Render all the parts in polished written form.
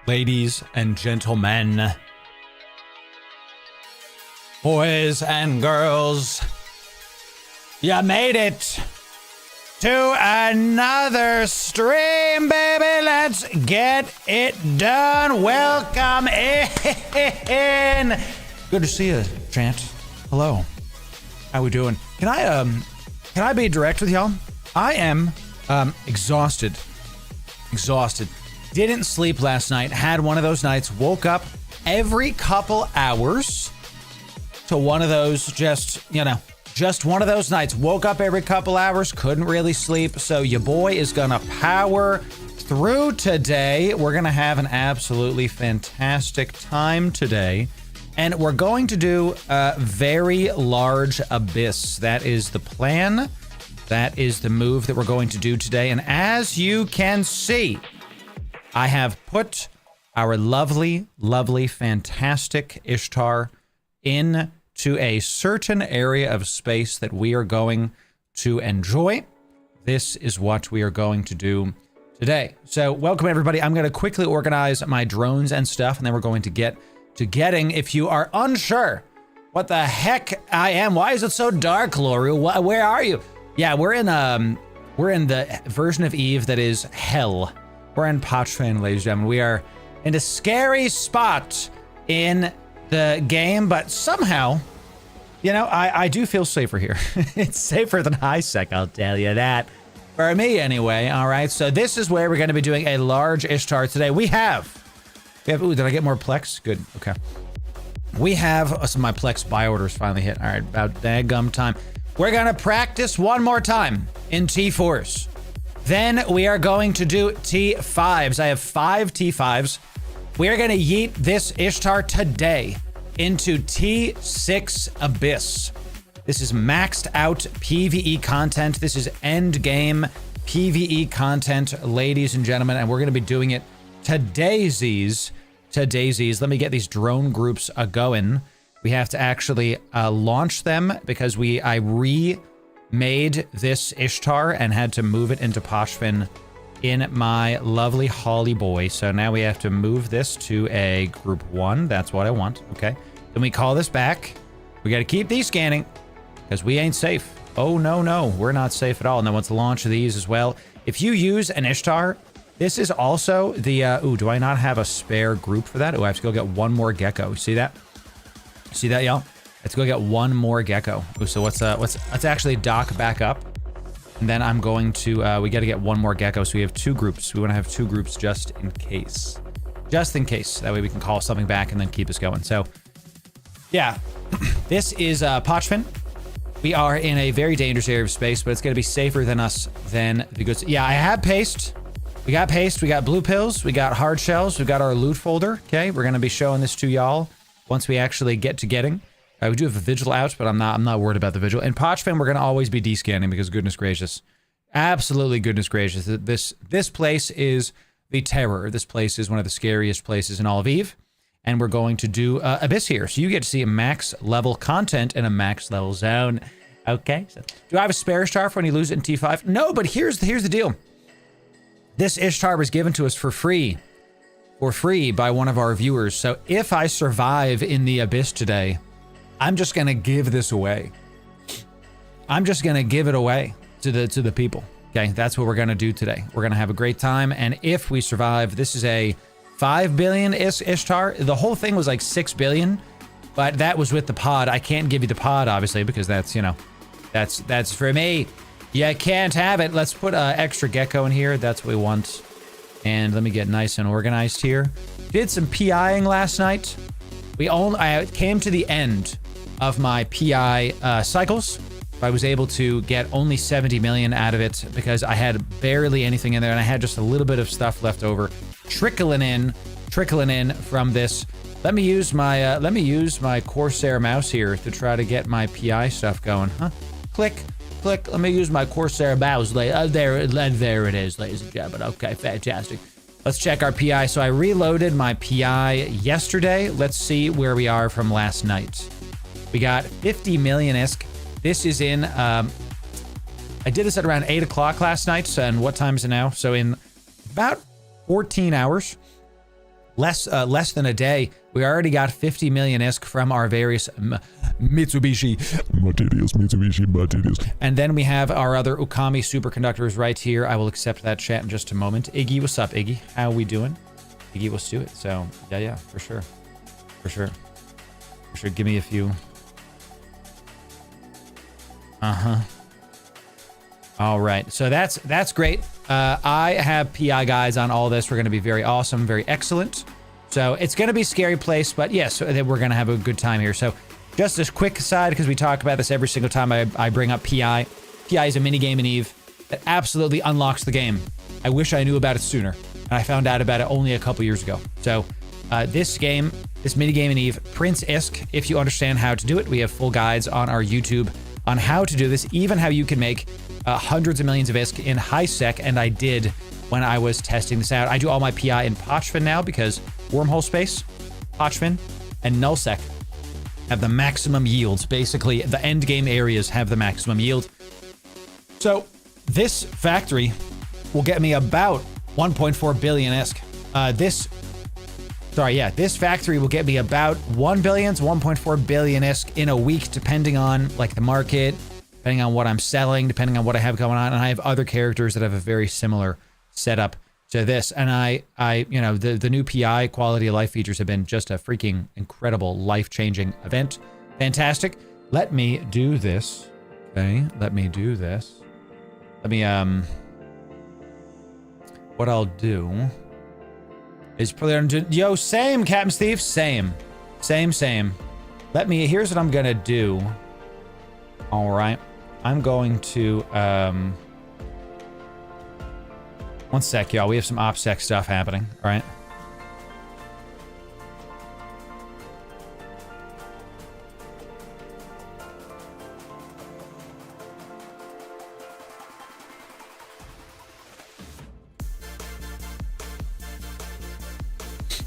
Ladies and gentlemen, boys and girls, you made it to another stream, baby. Let's get it done. Welcome in. Good to see you, Chant. Hello. How we doing? Can I be direct with y'all? I am exhausted. Didn't sleep last night, had one of those nights, woke up every couple hours to one of those, just one of those nights. Woke up every couple hours, couldn't really sleep, so your boy is gonna power through today. We're gonna have an absolutely fantastic time today, and we're going to do a very large abyss. That is the plan. That is the move that we're going to do today, and as you can see, I have put our lovely, fantastic Ishtar into a certain area of space that we are going to enjoy. This is what we are going to do today. So welcome everybody. I'm going to quickly organize my drones and stuff, and then we're going to get to getting. If you are unsure what the heck I am, why is it so dark, Loru? Where are you? Yeah, we're in the version of Eve that is hell. We're in Pochfan, ladies and gentlemen. We are in a scary spot in the game, but somehow, I do feel safer here. It's safer than HiSec, I'll tell you that. For me, anyway. All right, so this is where we're going to be doing a large Ishtar today. We have, ooh, did I get more Plex? Good, okay. We have, some of my Plex buy orders finally hit. All right, about daggum time. We're going to practice one more time in T4s. Then we are going to do T5s. I have 5 T5s. We are going to yeet this Ishtar today into T6 Abyss. This is maxed out PvE content. This is end game PvE content, ladies and gentlemen, and we're going to be doing it to daisies. Let me get these drone groups going. We have to actually launch them because I remade this Ishtar and had to move it into Pochfan in my lovely Holly boy. So now we have to move this to a group 1. That's what I want. Okay. Then we call this back. We got to keep these scanning because we ain't safe. Oh, no, we're not safe at all. And then let's launch these as well. If you use an Ishtar, this is also the, ooh, do I not have a spare group for that? Oh, I have to go get one more gecko. See that? See that, y'all? Let's go get one more gecko. Ooh, so let's actually dock back up. And then I'm going to, we got to get one more gecko. So we have 2 groups. We want to have 2 groups just in case. Just in case. That way we can call something back and then keep us going. So, yeah. This is Pochfan. We are in a very dangerous area of space, but it's going to be safer than us than the goods. Yeah, I have paste. We got paste. We got blue pills. We got hard shells. We got our loot folder. Okay, we're going to be showing this to y'all once we actually get to getting. We do have a vigil out, but I'm not worried about the vigil. And Pochfin, we're going to always be descanning because goodness gracious. Absolutely goodness gracious. This place is the terror. This place is one of the scariest places in all of Eve. And we're going to do Abyss here. So you get to see a max level content in a max level zone. Okay. So, do I have a spare Ishtar for when you lose it in T5? No, but here's the deal. This Ishtar was given to us for free by one of our viewers. So if I survive in the Abyss today, I'm just going to give this away. I'm just going to give it away to the people. Okay, that's what we're going to do today. We're going to have a great time. And if we survive, this is a 5 billion Ishtar. The whole thing was like 6 billion, but that was with the pod. I can't give you the pod, obviously, because that's, you know, that's for me. You can't have it. Let's put extra gecko in here. That's what we want. And let me get nice and organized here. Did some PIing last night. I came to the end of my PI cycles. I was able to get only 70 million out of it because I had barely anything in there and I had just a little bit of stuff left over trickling in from this. Let me use my Corsair mouse here to try to get my PI stuff going. Huh? Click. Let me use my Corsair mouse. There it is, ladies and gentlemen. Okay, fantastic. Let's check our PI. So I reloaded my PI yesterday. Let's see where we are from last night. We got 50 million-isk. This is in, I did this at around 8 o'clock last night. And what time is it now? So in about 14 hours, less than a day, we already got 50 million-isk from our various Mitsubishi. And then we have our other Ukami superconductors right here. I will accept that chat in just a moment. Iggy, what's up, Iggy? How are we doing? Iggy, let's do it. So, yeah, for sure. For sure. Give me a few. All right, so that's great. I have PI guides on all this. We're going to be very awesome, very excellent. So it's going to be a scary place, but yes, we're going to have a good time here. So just a quick aside, because we talk about this every single time I bring up PI. PI is a mini game in Eve that absolutely unlocks the game. I wish I knew about it sooner, and I found out about it only a couple years ago. So this mini game in Eve, Prince Isk, if you understand how to do it, we have full guides on our YouTube on how to do this, even how you can make hundreds of millions of ISK in high sec, and I did when I was testing this out. I do all my PI in Pochfin now because Wormhole Space, Pochfin, and Nullsec have the maximum yields. Basically, the end game areas have the maximum yield. So this factory will get me about 1.4 billion ISK. This factory will get me about 1 billion to 1.4 billion ISK in a week, depending on like the market, depending on what I'm selling, depending on what I have going on. And I have other characters that have a very similar setup to this. And the new PI quality of life features have been just a freaking incredible life-changing event. Fantastic. Let me do this. Okay, let me do this. What I'll do is yo, same, Captain Steve, same. Here's what I'm gonna do. All right, I'm going to, one sec, y'all, we have some OPSEC stuff happening, all right?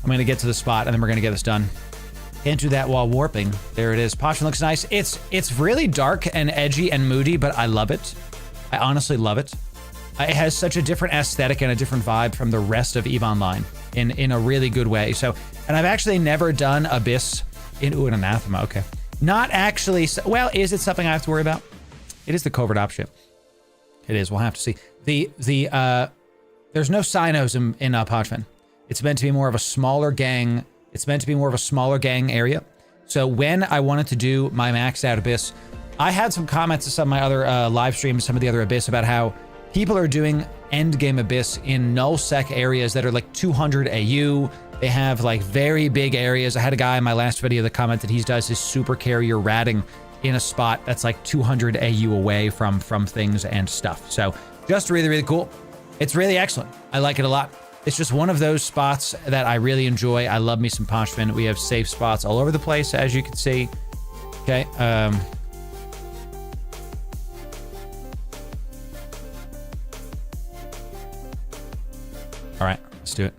I'm going to get to the spot, and then we're going to get this done. Can't do that while warping. There it is. Pochfin looks nice. It's really dark and edgy and moody, but I love it. I honestly love it. It has such a different aesthetic and a different vibe from the rest of EVE Online in a really good way. So, and I've actually never done Abyss in... Ooh, an Anathema. Okay. Not actually... Well, is it something I have to worry about? It is the covert op ship. It is. We'll have to see. There's no Sinos in Pochfin. It's meant to be more of a smaller gang. It's meant to be more of a smaller gang area. So when I wanted to do my maxed out Abyss, I had some comments to some of my other live streams, some of the other Abyss, about how people are doing endgame Abyss in null-sec areas that are like 200 AU. They have like very big areas. I had a guy in my last video that commented he does his super carrier ratting in a spot that's like 200 AU away from things and stuff. So just really, really cool. It's really excellent. I like it a lot. It's just one of those spots that I really enjoy. I love me some Parchment. We have safe spots all over the place, as you can see. Okay. All right, let's do it.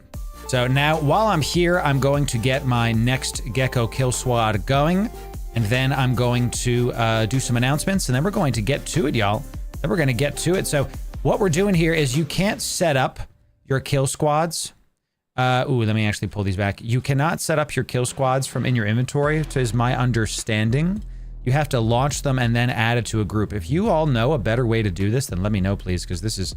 So now, while I'm here, I'm going to get my next Gecko kill squad going, and then I'm going to do some announcements, and then we're going to get to it, y'all. Then we're going to get to it. So what we're doing here is you can't set up your kill squads. Let me actually pull these back. You cannot set up your kill squads from in your inventory, is my understanding. You have to launch them and then add it to a group. If you all know a better way to do this, then let me know, please, because this is,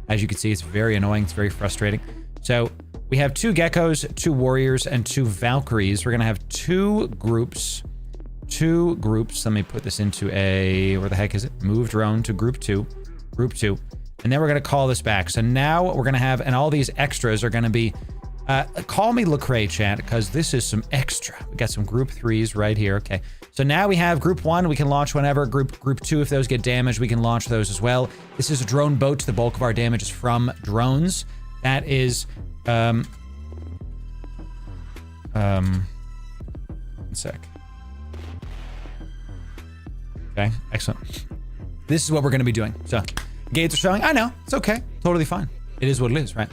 as you can see, it's very annoying. It's very frustrating. So we have 2 geckos, 2 warriors, and 2 Valkyries. We're going to have 2 groups. 2 groups. Let me put this into a, where the heck is it? Move drone to group 2. Group 2. And then we're going to call this back. So now we're going to have, and all these extras are going to be, call me Lecrae, chat, because this is some extra. We got some group 3s right here. Okay. So now we have group 1. We can launch whenever. Group 2, if those get damaged, we can launch those as well. This is a drone boat. The bulk of our damage is from drones. That is, one sec. Okay, excellent. This is what we're going to be doing. So, gates are showing. I know, it's okay. Totally fine. It is what it is, right?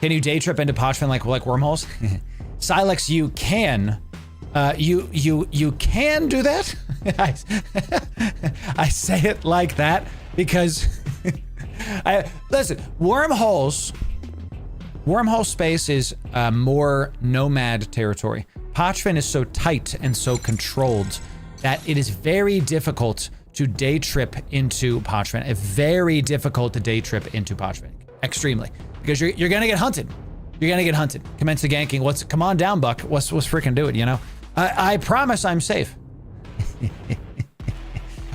Can you day trip into Parchment like wormholes? Silex, you can. You can do that. I say it like that because listen, wormholes. Wormhole space is more nomad territory. Parchment is so tight and so controlled that it is very difficult to day trip into Parchment. Very difficult to day trip into Parchment. Extremely. Because you're gonna get hunted. You're gonna get hunted. Commence the ganking. Come on down, Buck. What's freaking do it, you know? I promise I'm safe.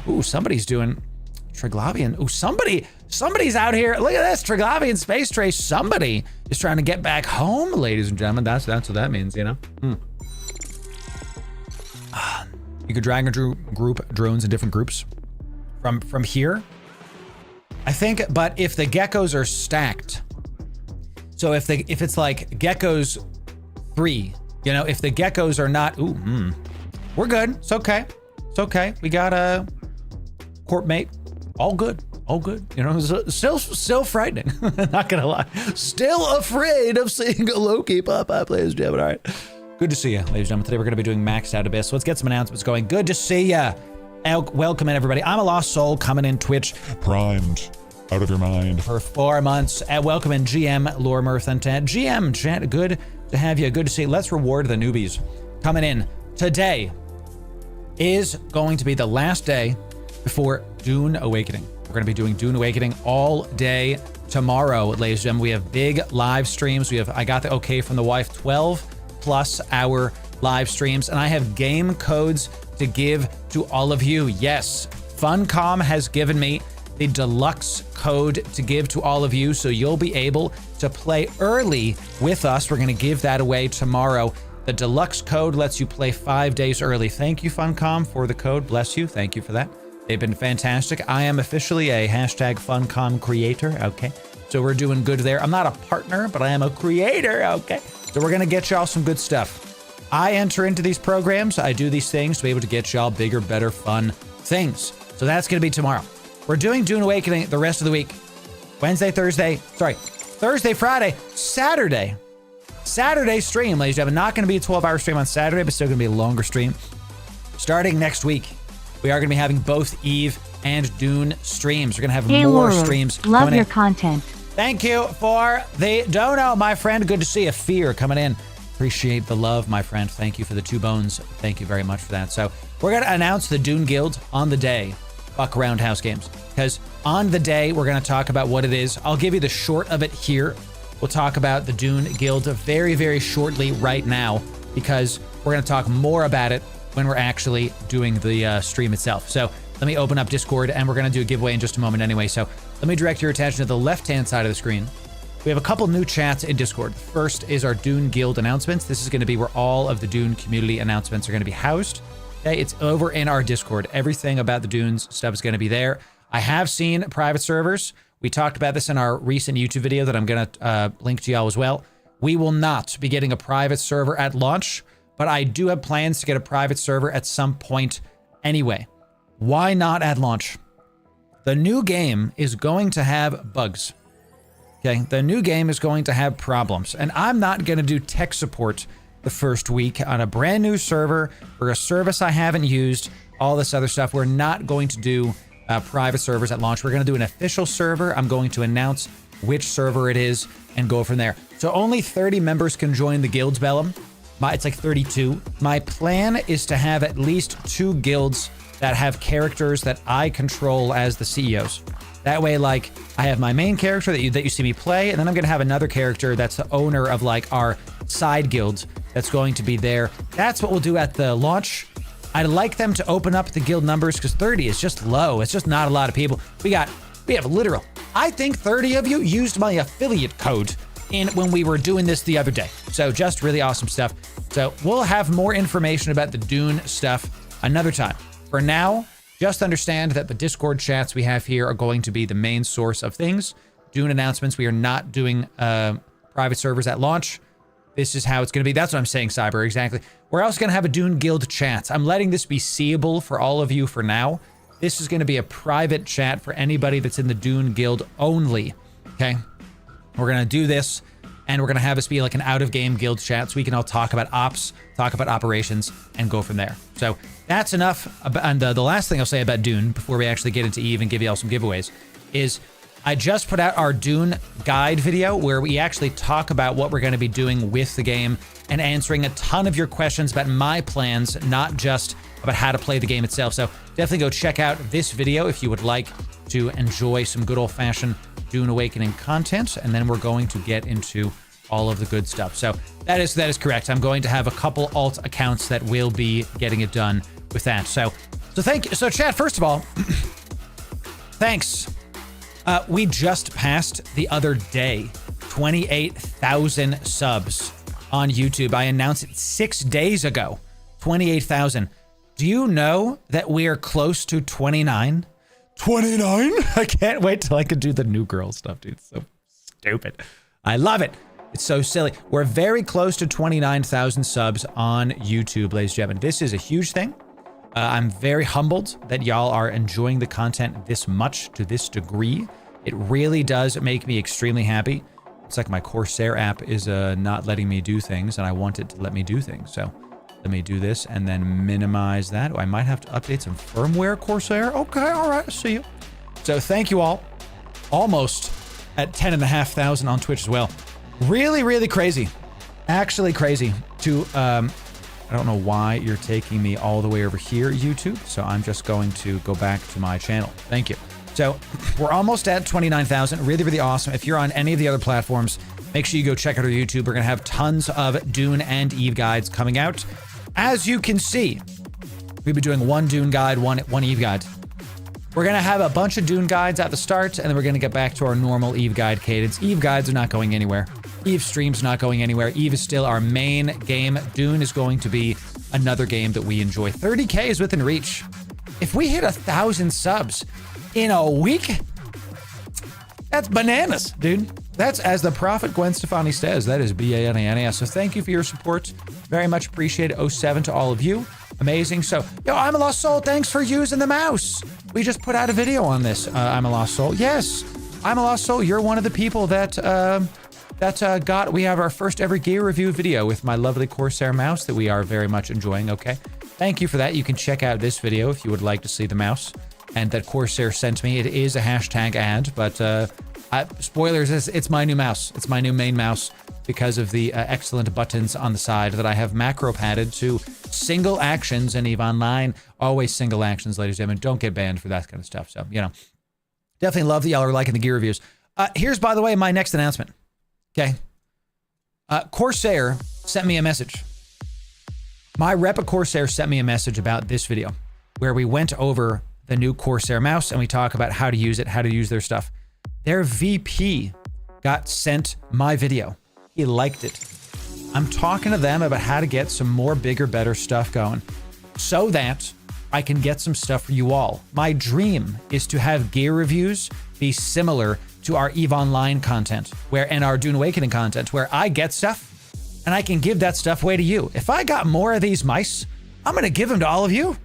Ooh, somebody's doing Triglavian. Ooh, somebody's out here. Look at this, Triglavian space trace. Somebody is trying to get back home, ladies and gentlemen. That's what that means, you know? You could drag and group drones in different groups from here. I think, but if the geckos are stacked, so if it's like geckos 3, you know, if the geckos are not, we're good. It's okay. It's okay. We got a Corp mate. All good. All good. You know, still frightening. Not gonna lie. Still afraid of seeing a Loki pop up, ladies and gentlemen. All right. Good to see you, ladies and gentlemen. Today we're gonna be doing Maxed Out Abyss. So let's get some announcements going. Good to see ya. Welcome in, everybody. I'm a lost soul coming in Twitch. Primed. Out of your mind. For 4 months. Welcome in GM, Loru Mirth, and GM, chat. Good to have you. Good to see you. Let's reward the newbies. Coming in. Today is going to be the last day before Dune Awakening. We're going to be doing Dune Awakening all day tomorrow, ladies and gentlemen. We have big live streams. I got the okay from the wife, 12+ hour live streams, and I have game codes to give to all of you. Yes, Funcom has given me the deluxe code to give to all of you, so you'll be able to play early with us. We're going to give that away tomorrow. The deluxe code lets you play 5 days early. Thank you, Funcom, for the code. Bless you. Thank you for that. They've been fantastic. I am officially a #Funcom creator. Okay. So we're doing good there. I'm not a partner, but I am a creator. Okay. So we're going to get y'all some good stuff. I enter into these programs. I do these things to be able to get y'all bigger, better, fun things. So that's going to be tomorrow. We're doing Dune Awakening the rest of the week. Thursday, Friday, Saturday. Saturday stream, ladies and gentlemen. Not going to be a 12-hour stream on Saturday, but still going to be a longer stream. Starting next week, we are going to be having both Eve and Dune streams. We're going to have more Loru, streams. Love your content. Thank you for the dono, my friend. Good to see you. Fear coming in. Appreciate the love, my friend. Thank you for the 2 bones. Thank you very much for that. So we're going to announce the Dune Guild on the day. Fuck Roundhouse Games. Because on the day, we're going to talk about what it is. I'll give you the short of it here. We'll talk about the Dune Guild very, very shortly right now, because we're going to talk more about it when we're actually doing the stream itself. So let me open up Discord, and we're going to do a giveaway in just a moment anyway. So let me direct your attention to the left-hand side of the screen. We have a couple new chats in Discord. First is our Dune Guild announcements. This is going to be where all of the Dune community announcements are going to be housed. Okay, it's over in our Discord. Everything about the Dunes stuff is going to be there. I have seen private servers. We talked about this in our recent YouTube video that I'm going to link to y'all as well. we will not be getting a private server at launch, but I do have plans to get a private server at some point anyway. Why not at launch? The new game is going to have bugs. Okay, the new game is going to have problems, and I'm not going to do tech support the first week on a brand new server for a service I haven't used, all this other stuff. We're not going to do private servers at launch. We're going to do an official server. I'm going to announce which server it is and go from there. So only 30 members can join the guilds, Bellum. It's like 32. My plan is to have at least 2 guilds that have characters that I control as the CEOs. That way, like, I have my main character that you see me play, and then I'm going to have another character that's the owner of, like, our side guilds that's going to be there. That's what we'll do at the launch. I'd like them to open up the guild numbers because 30 is just low. It's just not a lot of people. We have literal. I think 30 of you used my affiliate code when we were doing this the other day. So just really awesome stuff. So we'll have more information about the Dune stuff another time. For now, just understand that the Discord chats we have here are going to be the main source of things. Dune announcements, we are not doing private servers at launch. This is how it's going to be. That's what I'm saying, Cyber, exactly. We're also going to have a Dune Guild chat. I'm letting this be seeable for all of you for now. This is going to be a private chat for anybody that's in the Dune Guild only, okay? We're going to do this, and we're going to have this be like an out-of-game guild chat so we can all talk about ops, talk about operations, and go from there. So that's enough. And the last thing I'll say about Dune before we actually get into Eve and give you all some giveaways is I just put out our Dune guide video where we actually talk about what we're going to be doing with the game and answering a ton of your questions about my plans, not just about how to play the game itself. So definitely go check out this video if you would like to enjoy some good old-fashioned Dune Awakening content, and then we're going to get into all of the good stuff. So that is correct. I'm going to have a couple alt accounts that will be getting it done with that. So thank you. So chat, first of all, thanks. We just passed the other day 28,000 subs on YouTube. I announced it 6 days ago. 28,000. Do you know that we are close to 29? 29? I can't wait till I can do the new girl stuff, dude. It's so stupid. I love it. It's so silly. We're very close to 29,000 subs on YouTube, ladies and gentlemen. This is a huge thing. I'm very humbled that y'all are enjoying the content this much, to this degree. It really does make me extremely happy. It's like my Corsair app is not letting me do things, and I want it to let me do things. So let me do this and then minimize that. Oh, I might have to update some firmware, Corsair. Okay, all right, I see you. So thank you all. Almost at 10,500 on Twitch as well. Really, really crazy. Actually crazy to, I don't know why you're taking me all the way over here, YouTube. So I'm just going to go back to my channel. Thank you. So we're almost at 29,000. Really, really awesome. If you're on any of the other platforms, make sure you go check out our YouTube. We're going to have tons of Dune and Eve guides coming out. As you can see, we'll be doing one Dune guide, one Eve guide. We're going to have a bunch of Dune guides at the start, and then we're going to get back to our normal Eve guide cadence. Eve guides are not going anywhere. Eve streams not going anywhere. Eve is still our main game. Dune is going to be another game that we enjoy. 30K is within reach. If we hit 1,000 subs in a week, that's bananas, dude. That's, as the prophet Gwen Stefani says, that is B-A-N-A-N-A-S. So thank you for your support. Very much appreciated. 07 to all of you. Amazing. So, yo, I'm a Lost Soul. Thanks for using the mouse. We just put out a video on this. I'm a Lost Soul. Yes, I'm a Lost Soul. You're one of the people that we have our first ever gear review video with my lovely Corsair mouse that we are very much enjoying. Okay. Thank you for that. You can check out this video if you would like to see the mouse and that Corsair sent me. It is a hashtag ad, but spoilers, it's my new mouse. It's my new main mouse because of the excellent buttons on the side that I have macro padded to single actions and EVE Online. Always single actions, ladies and gentlemen. Don't get banned for that kind of stuff. So, you know, definitely love that y'all are liking the gear reviews. Here's, by the way, my next announcement. Okay. Corsair sent me a message. My rep at Corsair sent me a message about this video where we went over the new Corsair mouse and we talk about how to use it, how to use their stuff. Their VP got sent my video. He liked it. I'm talking to them about how to get some more bigger, better stuff going so that I can get some stuff for you all. My dream is to have gear reviews be similar to our EVE Online content and our Dune Awakening content where I get stuff and I can give that stuff away to you. If I got more of these mice, I'm going to give them to all of you.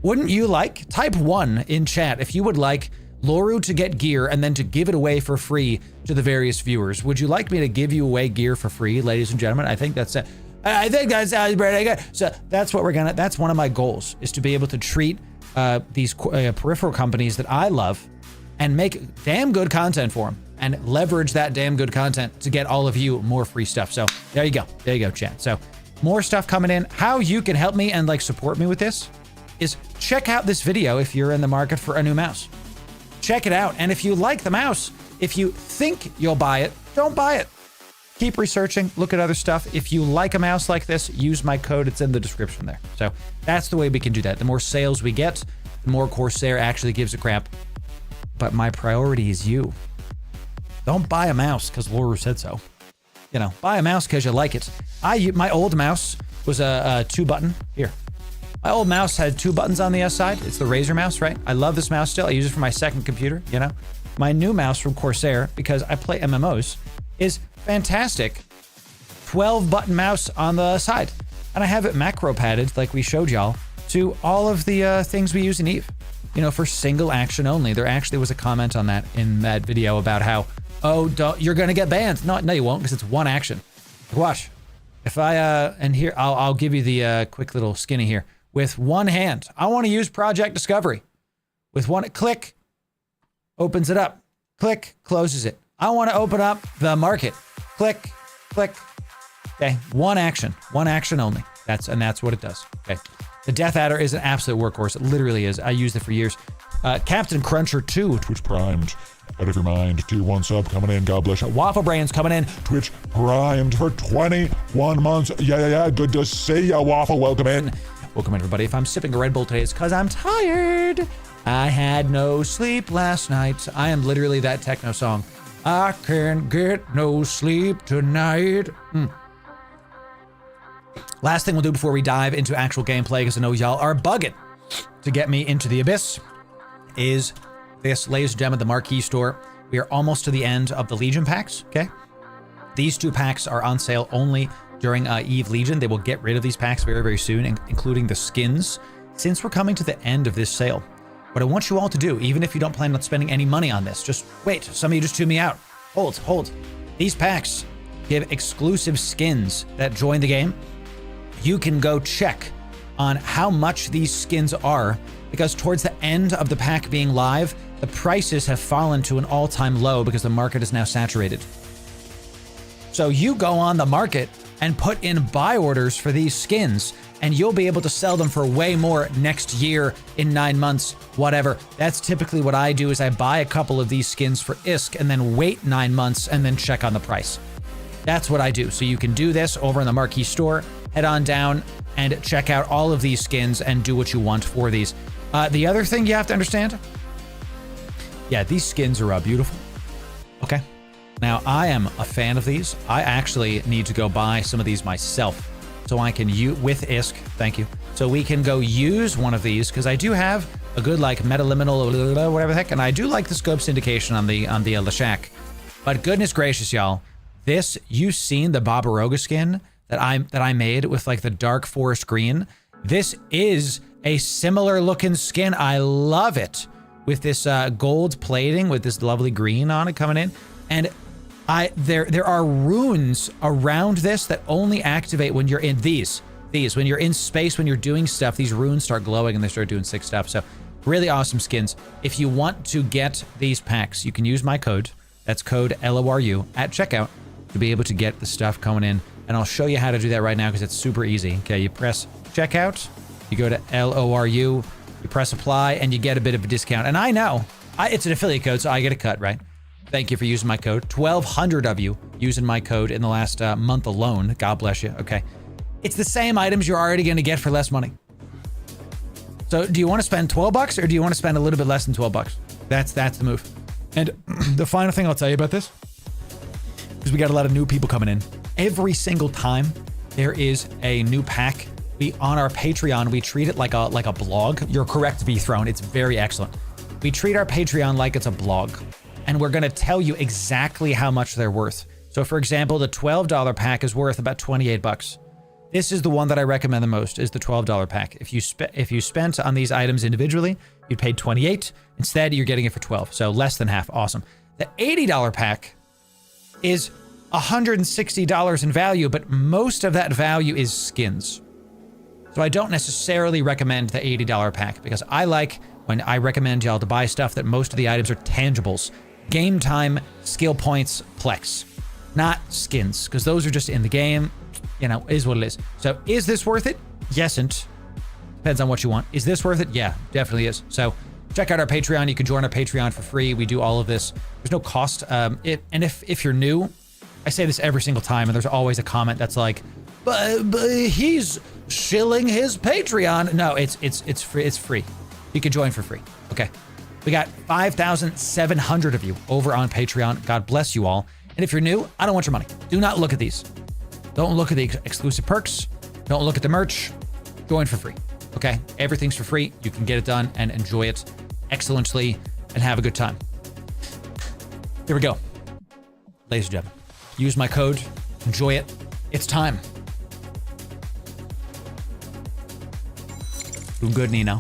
Wouldn't you like? Type 1 in chat if you would like Loru to get gear and then to give it away for free to the various viewers. Would you like me to give you away gear for free, ladies and gentlemen? I think that's it. I think that sounds pretty good. So that's what that's one of my goals, is to be able to treat these peripheral companies that I love and make damn good content for them and leverage that damn good content to get all of you more free stuff. So there you go, chat. So more stuff coming in. How you can help me and like support me with this is check out this video if you're in the market for a new mouse. Check it out. And if you like the mouse, if you think you'll buy it, don't buy it. Keep researching, look at other stuff. If you like a mouse like this, use my code. It's in the description there. So that's the way we can do that. The more sales we get, the more Corsair actually gives a crap. But my priority is you. Don't buy a mouse because Loru said so. You know, buy a mouse because you like it. My old mouse was a 2-button. Here. My old mouse had 2 buttons on the S side. It's the Razer mouse, right? I love this mouse still. I use it for my second computer, you know? My new mouse from Corsair, because I play MMOs, is fantastic. 12-button mouse on the side. And I have it macro padded, like we showed y'all, to all of the things we use in EVE. You know, for single action only. There actually was a comment on that in that video about how, oh, you're gonna get banned. No, you won't, because it's one action. Watch. If I, and here, I'll give you the quick little skinny here. With one hand, I want to use Project Discovery. With one click, opens it up. Click, closes it. I want to open up the market. Click, click. Okay, one action only. That's what it does. Okay, the Death Adder is an absolute workhorse. It literally is. I used it for years. Captain Cruncher 2. Twitch primed. Out of your mind. Tier 1 sub coming in. God bless you. Waffle Brains coming in. Twitch primed for 21 months. Yeah. Good to see ya, Waffle. Welcome in. Welcome everybody. If I'm sipping a Red Bull today, it's because I'm tired. I had no sleep last night. I am literally that techno song. I can't get no sleep tonight. Last thing we'll do before we dive into actual gameplay, because I know y'all are bugging to get me into the abyss, is this, ladies and gentlemen, the Marquee store. We are almost to the end of the Legion packs, okay? These 2 packs are on sale only during EVE Legion. They will get rid of these packs very, very soon, including the skins, since we're coming to the end of this sale. What I want you all to do, even if you don't plan on spending any money on this, just wait. Some of you just tune me out. Hold. These packs give exclusive skins that join the game. You can go check on how much these skins are, because towards the end of the pack being live, the prices have fallen to an all-time low because the market is now saturated. So you go on the market and put in buy orders for these skins, and you'll be able to sell them for way more next year, in 9 months, whatever. That's typically what I do, is I buy a couple of these skins for ISK and then wait 9 months and then check on the price. That's what I do. So you can do this over in the Marquee store. Head on down and check out all of these skins and do what you want for these. The other thing you have to understand, yeah, these skins are beautiful. Okay. Now, I am a fan of these. I actually need to go buy some of these myself so I can use with ISK. Thank you. So we can go use one of these, because I do have a good like metaliminal whatever the heck, and I do like the scope syndication on the Lashak. But goodness gracious, y'all, this, you've seen the Barbaroga skin that I made with like the dark forest green. This is a similar looking skin. I love it, with this gold plating with this lovely green on it coming in. And there are runes around this that only activate when you're in these. When you're in space, when you're doing stuff, these runes start glowing and they start doing sick stuff. So really awesome skins. If you want to get these packs, you can use my code. That's code LORU at checkout to be able to get the stuff coming in. And I'll show you how to do that right now, because it's super easy. Okay, you press checkout, you go to LORU, you press apply, and you get a bit of a discount. And I know, it's an affiliate code, so I get a cut, right? Thank you for using my code. 1,200 of you using my code in the last month alone. God bless you. Okay. It's the same items you're already going to get for less money. So do you want to spend 12 bucks, or do you want to spend a little bit less than 12 bucks? That's the move. And the final thing I'll tell you about this, because we got a lot of new people coming in. Every single time there is a new pack, on our Patreon, we treat it like a blog. You're correct, V-Throne. It's very excellent. We treat our Patreon like it's a blog. and we're going to tell you exactly how much they're worth. So for example, the $12 pack is worth about 28 bucks. This is the one that I recommend the most, is the $12 pack. If you spent on these items individually, you'd paid 28. Instead, you're getting it for 12, so less than half. Awesome. The $80 pack is $160 in value, but most of that value is skins. So I don't necessarily recommend the $80 pack because I like when I recommend y'all to buy stuff that most of the items are tangibles. Game time, skill points, plex. Not skins, because those are just in the game. You know, is what it is. So is this worth it? Yesn't. Depends on what you want. Is this worth it? Yeah, definitely is. So check out our Patreon. You can join our Patreon for free. We do all of this. There's no cost. And if you're new, I say this every single time, and there's always a comment that's like, but he's shilling his Patreon. No, it's free. It's free. You can join for free. Okay. We got 5,700 of you over on Patreon. God bless you all. And if you're new, I don't want your money. Do not look at these. Don't look at the exclusive perks. Don't look at the merch. Join for free. Okay? Everything's for free. You can get it done and enjoy it excellently and have a good time. Here we go. Ladies and gentlemen, use my code. Enjoy it. It's time. Doing good, Nino.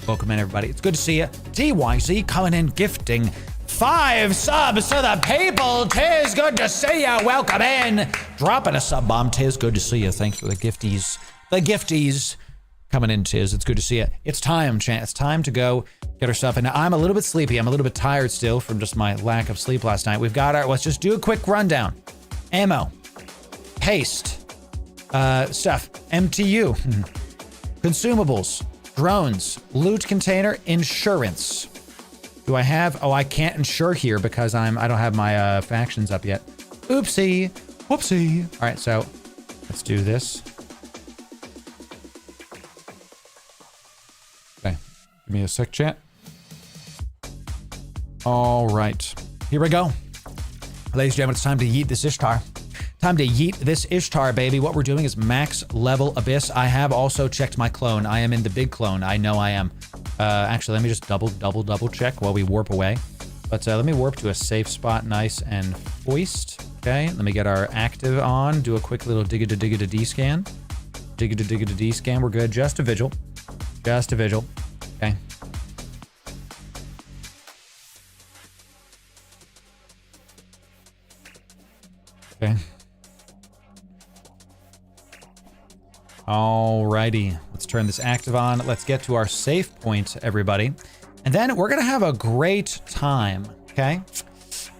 Welcome in, everybody. It's good to see you. TYZ coming in, gifting 5 subs to the people. Tis good to see you. Welcome in. Dropping a sub bomb. Tis good to see you. Thanks for the gifties. The gifties coming in, Tis. It's good to see you. It's time, chat. It's time to go get our stuff. And I'm a little bit sleepy. I'm a little bit tired still from just my lack of sleep last night. We've got our, let's just do a quick rundown. Ammo. Haste. Stuff. MTU. Consumables. Drones. Loot container. Insurance. Do I have? Oh, I can't insure here because I don't have my factions up yet. Oopsie. Whoopsie. All right, so let's do this. Okay, give me a sec, chat. All right, here we go. Ladies and gentlemen, it's time to yeet this Ishtar. Time to yeet this Ishtar, baby. What we're doing is max level Abyss. I have also checked my clone. I am in the big clone. I know I am. Actually, let me just double check while we warp away. But let me warp to a safe spot, nice and foist. Okay, let me get our active on. Do a quick little digga-da-D scan. Digga-da-D scan. We're good. Just a vigil. Just a vigil. Okay. Okay. Alrighty, let's turn this active on. Let's get to our safe point, everybody. And then we're gonna have a great time, okay?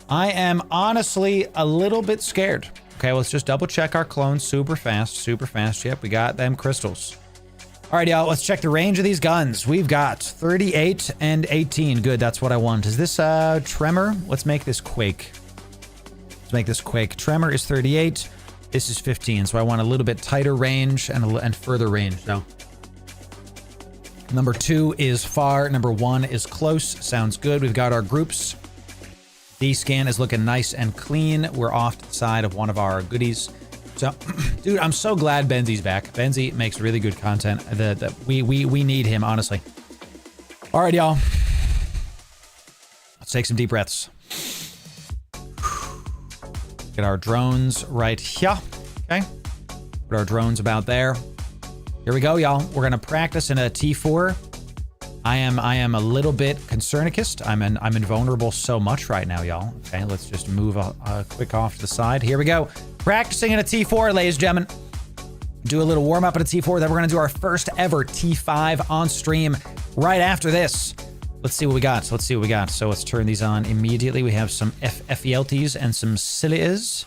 I am honestly a little bit scared. Okay, let's just double check our clones super fast. Yep, we got them crystals. All right, y'all, let's check the range of these guns. We've got 38 and 18. Good, that's what I want. Is this Tremor? Let's make this Quake. Let's make this Quake. Tremor is 38. This is 15, so I want a little bit tighter range and further range. So, number 2 is far. Number 1 is close. Sounds good. We've got our groups. D-scan is looking nice and clean. We're off to the side of one of our goodies. So, dude, I'm so glad Benzi's back. Benzi makes really good content. We need him, honestly. All right, y'all. Let's take some deep breaths. Get our drones right here. Okay. Put our drones about there. Here we go, y'all. We're gonna practice in a T4. I am a little bit concernicist. I'm invulnerable so much right now, y'all. Okay, let's just move a quick off to the side. Here we go. Practicing in a T4, ladies and gentlemen. Do a little warm up in a T4. Then we're gonna do our first ever T5 on stream right after this. Let's see what we got. So let's turn these on immediately. We have some FELTs and some Cilias.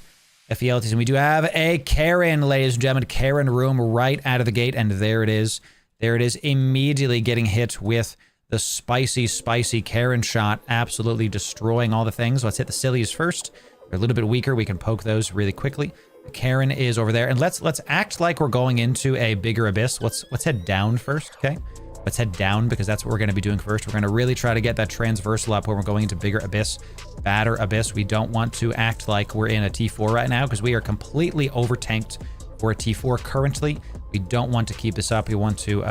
FELTs, and we do have a Karen, ladies and gentlemen. Karen room right out of the gate, and there it is. There it is, immediately getting hit with the spicy Karen shot, absolutely destroying all the things. Let's hit the Cilias first. They're a little bit weaker. We can poke those really quickly. The Karen is over there, and let's act like we're going into a bigger abyss. Let's head down first, okay? Let's head down because that's what we're going to be doing first. We're going to really try to get that transversal up when we're going into bigger abyss, badder abyss. We don't want to act like we're in a T4 right now because we are completely over tanked for a T4 currently. We don't want to keep this up. We want to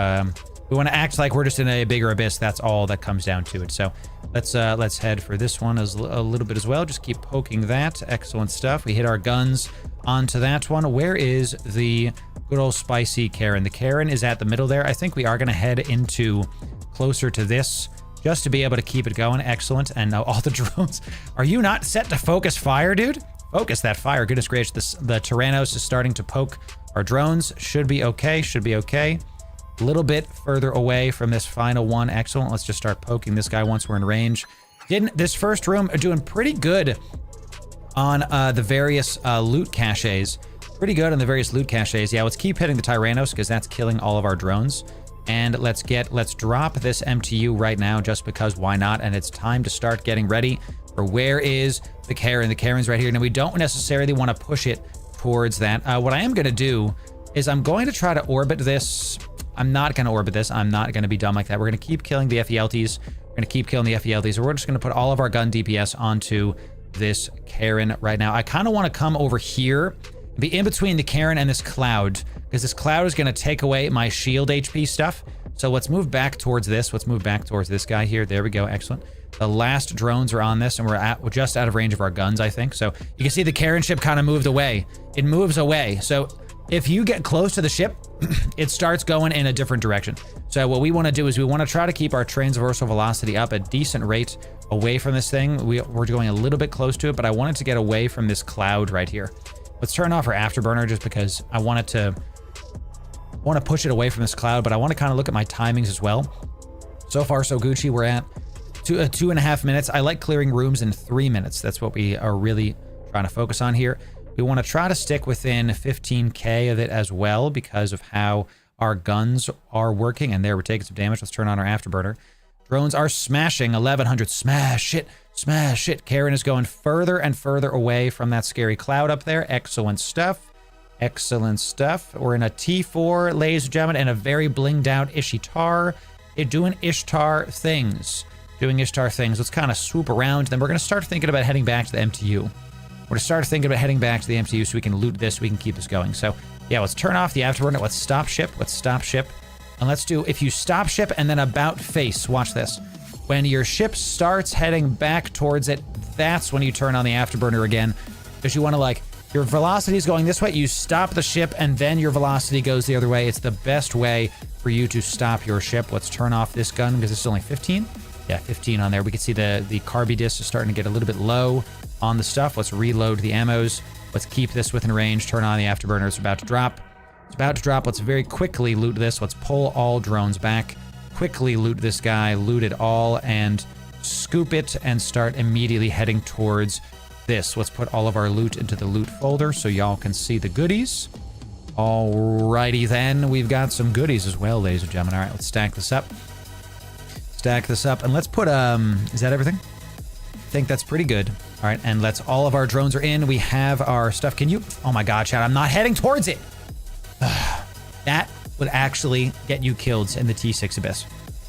We want to act like we're just in a bigger abyss. That's all that comes down to it. So let's head for this one as a little bit as well. Just keep poking that. Excellent stuff. We hit our guns onto that one. Where is the good old spicy Karen? The Karen is at the middle there. I think we are going to head into closer to this just to be able to keep it going. Excellent. And now all the drones. Are you not set to focus fire, dude? Focus that fire. Goodness gracious. The Tyrannos is starting to poke our drones. Should be okay. Should be okay. A little bit further away from this final one. Excellent. Let's just start poking this guy once we're in range. This first room are doing pretty good on the various loot caches. Pretty good on the various loot caches. Yeah, let's keep hitting the Tyrannos because that's killing all of our drones. And let's drop this MTU right now just because why not? And it's time to start getting ready for where is the Karen? The Karen's right here. Now we don't necessarily want to push it towards that. What I am going to do is I'm going to try to orbit this. I'm not going to orbit this. I'm not going to be dumb like that. We're going to keep killing the FELTs. We're going to keep killing the FELTs. We're just going to put all of our gun DPS onto this Karen right now. I kind of want to come over here, be in between the Karen and this Cloud, because this Cloud is going to take away my shield HP stuff. So let's move back towards this. Let's move back towards this guy here. There we go. Excellent. The last drones are on this, and we're just out of range of our guns, I think. So you can see the Karen ship kind of moved away. It moves away. So if you get close to the ship, it starts going in a different direction. So what we want to do is we want to try to keep our transversal velocity up a decent rate away from this thing. We're going a little bit close to it, but I wanted to get away from this Cloud right here. Let's turn off our afterburner just because I want to push it away from this Cloud, but I want to kind of look at my timings as well. So far, so Gucci. We're at 2.5 minutes. I like clearing rooms in 3 minutes. That's what we are really trying to focus on here. We want to try to stick within 15K of it as well because of how our guns are working. And there, we're taking some damage. Let's turn on our afterburner. Drones are smashing. 1100. Smash it. Smash it. Karen is going further and further away from that scary Cloud up there. Excellent stuff. Excellent stuff. We're in a T4, ladies and gentlemen, and a very blinged out Ishtar. Doing Ishtar things. Let's kind of swoop around. Then we're going to start thinking about heading back to the MTU. We're going to start thinking about heading back to the MTU so we can loot this, we can keep this going. So yeah, let's turn off the afterburner. Let's stop ship. And let's do, if you stop ship and then about face, watch this. When your ship starts heading back towards it, that's when you turn on the afterburner again. Because you want to your velocity is going this way, you stop the ship and then your velocity goes the other way. It's the best way for you to stop your ship. Let's turn off this gun because it's only 15. Yeah, 15 on there. We can see the carby disc is starting to get a little bit low on the stuff. Let's reload the ammos. Let's keep this within range. Turn on the afterburner. It's about to drop. Let's very quickly loot this. Let's pull all drones back. Quickly loot this guy. Loot it all and scoop it and start immediately heading towards this. Let's put all of our loot into the loot folder so y'all can see the goodies. Alrighty then. We've got some goodies as well, ladies and gentlemen. All right, let's stack this up. And let's put, is that everything? I think that's pretty good. All right, and all of our drones are in. We have our stuff. Can you, oh my God, chat, I'm not heading towards it. That would actually get you killed in the T6 Abyss.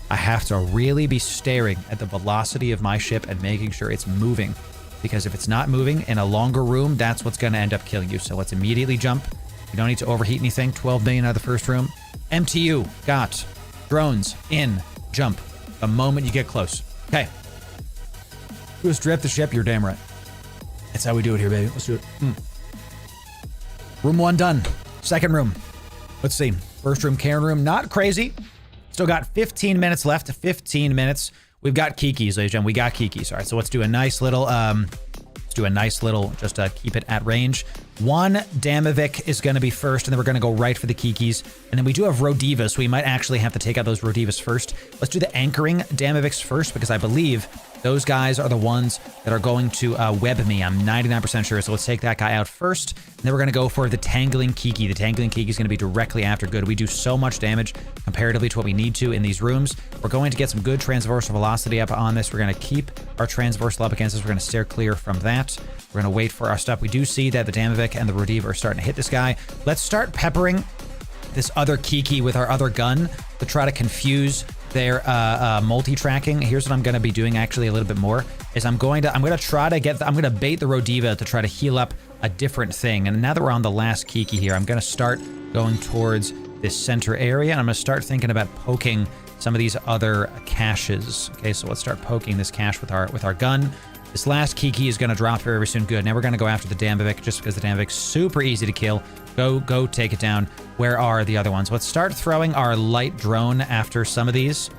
I have to really be staring at the velocity of my ship and making sure it's moving. Because if it's not moving in a longer room, that's what's going to end up killing you. So let's immediately jump. You don't need to overheat anything. 12 million out of the first room. MTU, got. Drones, in, jump. The moment you get close. Okay. Just drift the ship, you're damn right. That's how we do it here, baby. Let's do it. Room 1 done. Second room. Let's see. First room, Karen room. Not crazy. Still got 15 minutes left. 15 minutes. We've got Kikis, ladies and gentlemen. We got Kikis. All right, so let's do a nice little, just keep it at range. One Damavik is going to be first, and then we're going to go right for the Kikis. And then we do have Rodivas, so we might actually have to take out those Rodivas first. Let's do the anchoring Damaviks first, because I believe those guys are the ones that are going to web me. I'm 99% sure, so let's take that guy out first. And then we're going to go for the Tangling Kiki. The Tangling Kiki is going to be directly after good. We do so much damage comparatively to what we need to in these rooms. We're going to get some good transversal velocity up on this. We're going to keep our transversal up against this. We're going to steer clear from that. We're going to wait for our stuff. We do see that the Damavik and the Rodiva are starting to hit this guy. Let's start peppering this other Kiki with our other gun to try to confuse their multi-tracking. Here's what I'm going to be doing actually a little bit more is I'm going to bait the Rodiva to try to heal up a different thing. And now that we're on the last Kiki here, I'm going to start going towards this center area, and I'm going to start thinking about poking some of these other caches. Okay, so let's start poking this cache with our gun. This last Kiki is going to drop here very soon. Good. Now we're going to go after the Damavik just because the Damavik's super easy to kill. Go take it down. Where are the other ones? Let's start throwing our light drone after some of these.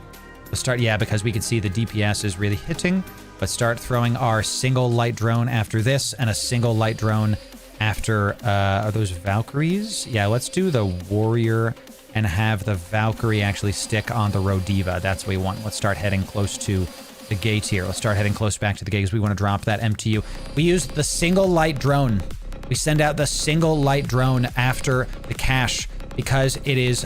Let's start, yeah, because we can see the DPS is really hitting. Let's start throwing our single light drone after this and a single light drone after, are those Valkyries? Yeah, let's do the Warrior and have the Valkyrie actually stick on the Rodiva. That's what we want. Let's start heading close to the gate here. Let's start heading close back to the gate because we want to drop that MTU. We use the single light drone. We send out the single light drone after the cache because it is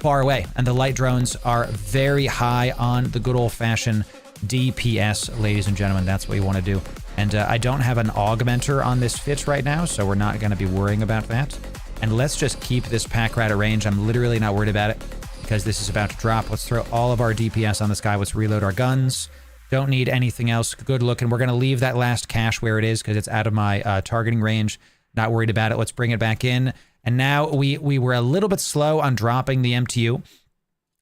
far away, and the light drones are very high on the good old-fashioned DPS, ladies and gentlemen. That's what we want to do. And I don't have an augmenter on this fit right now, so we're not going to be worrying about that. And let's just keep this pack rat at range. I'm literally not worried about it because this is about to drop. Let's throw all of our DPS on this guy. Let's reload our guns. Don't need anything else. Good looking. We're going to leave that last cache where it is because it's out of my targeting range. Not worried about it. Let's bring it back in. And now we were a little bit slow on dropping the MTU.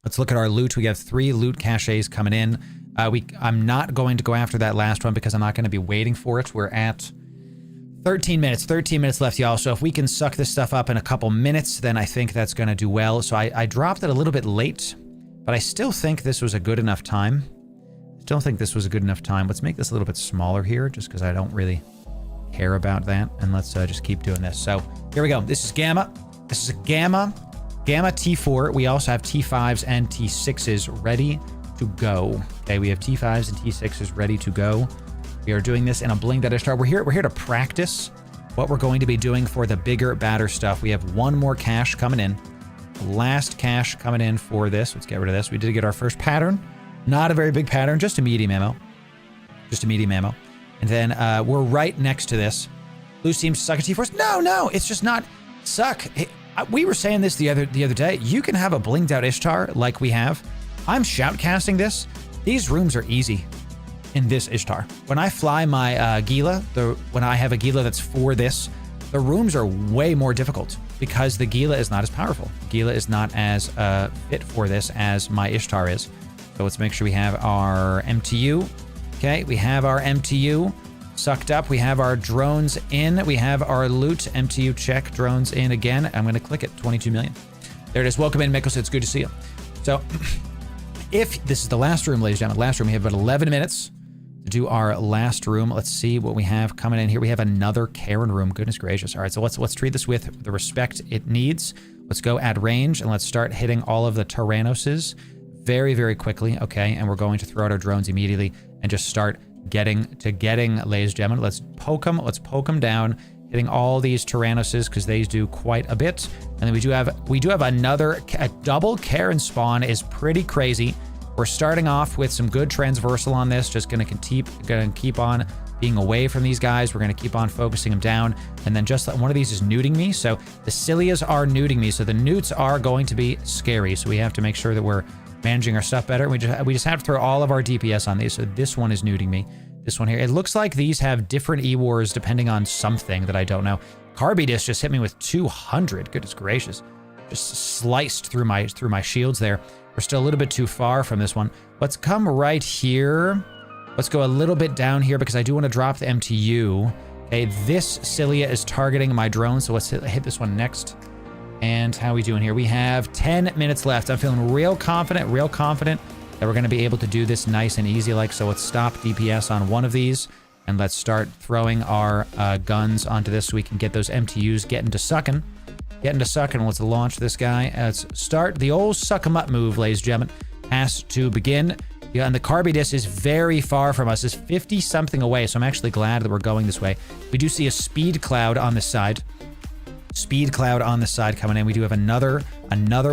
Let's look at our loot. We have 3 loot caches coming in. I'm not going to go after that last one because I'm not going to be waiting for it. We're at 13 minutes. 13 minutes left, y'all. So if we can suck this stuff up in a couple minutes, then I think that's going to do well. So I dropped it a little bit late, but I still think this was a good enough time. Let's make this a little bit smaller here just because I don't really care about that. And let's just keep doing this. So here we go. This is Gamma. This is a Gamma T4. We also have T5s and T6s ready to go. Okay, we have T5s and T6s ready to go. We are doing this in a blink that I start. We're here to practice what we're going to be doing for the bigger, badder stuff. We have one more cache coming in. The last cache coming in for this. Let's get rid of this. We did get our first pattern. Not a very big pattern, just a medium ammo. And then we're right next to this. Blue seems to suck at T4s. No, it's just not suck. Hey, we were saying this the other day. You can have a blinked out Ishtar like we have. I'm shoutcasting this. These rooms are easy in this Ishtar. When I fly my Gila, when I have a Gila that's for this, the rooms are way more difficult because the Gila is not as powerful. Gila is not as fit for this as my Ishtar is. So let's make sure we have our MTU. Okay, we have our MTU sucked up. We have our drones in. We have our loot. MTU check. Drones in again. I'm going to click it. 22 million. There it is. Welcome in, Mikkelsen. It's good to see you. So if this is the last room, ladies and gentlemen, last room, we have about 11 minutes to do our last room. Let's see what we have coming in here. We have another Karen room. Goodness gracious. All right, so let's treat this with the respect it needs. Let's go at range and let's start hitting all of the Tyrannoses very, very quickly. Okay, and we're going to throw out our drones immediately and just start getting, ladies and gentlemen. Let's poke them down, hitting all these Tyrannoses because they do quite a bit. And then we do have a double Karen spawn is pretty crazy. We're starting off with some good transversal on this. Just gonna keep on being away from these guys. We're gonna keep on focusing them down. And then just one of these is nuding me. So the Cilias are nuding me. So the newts are going to be scary. So we have to make sure that we're managing our stuff better. We just have to throw all of our DPS on these. So this one is nuding me. This one here. It looks like these have different E-wars depending on something that I don't know. KYBERNAUT just hit me with 200. Goodness gracious. Just sliced through my shields there. We're still a little bit too far from this one. Let's come right here. Let's go a little bit down here because I do want to drop the MTU. Okay, this Cilia is targeting my drone, so let's hit this one next. And how are we doing here? We have 10 minutes left. I'm feeling real confident that we're going to be able to do this nice and easy like. So let's stop DPS on one of these and let's start throwing our guns onto this so we can get those MTUs getting to sucking. Let's launch this guy. Let's start the old suck 'em up move, ladies and gentlemen. Has to begin. Yeah, and the KYBERNAUT is very far from us. It's 50 something away. So I'm actually glad that we're going this way. We do see a speed cloud on this side. Coming in. We do have another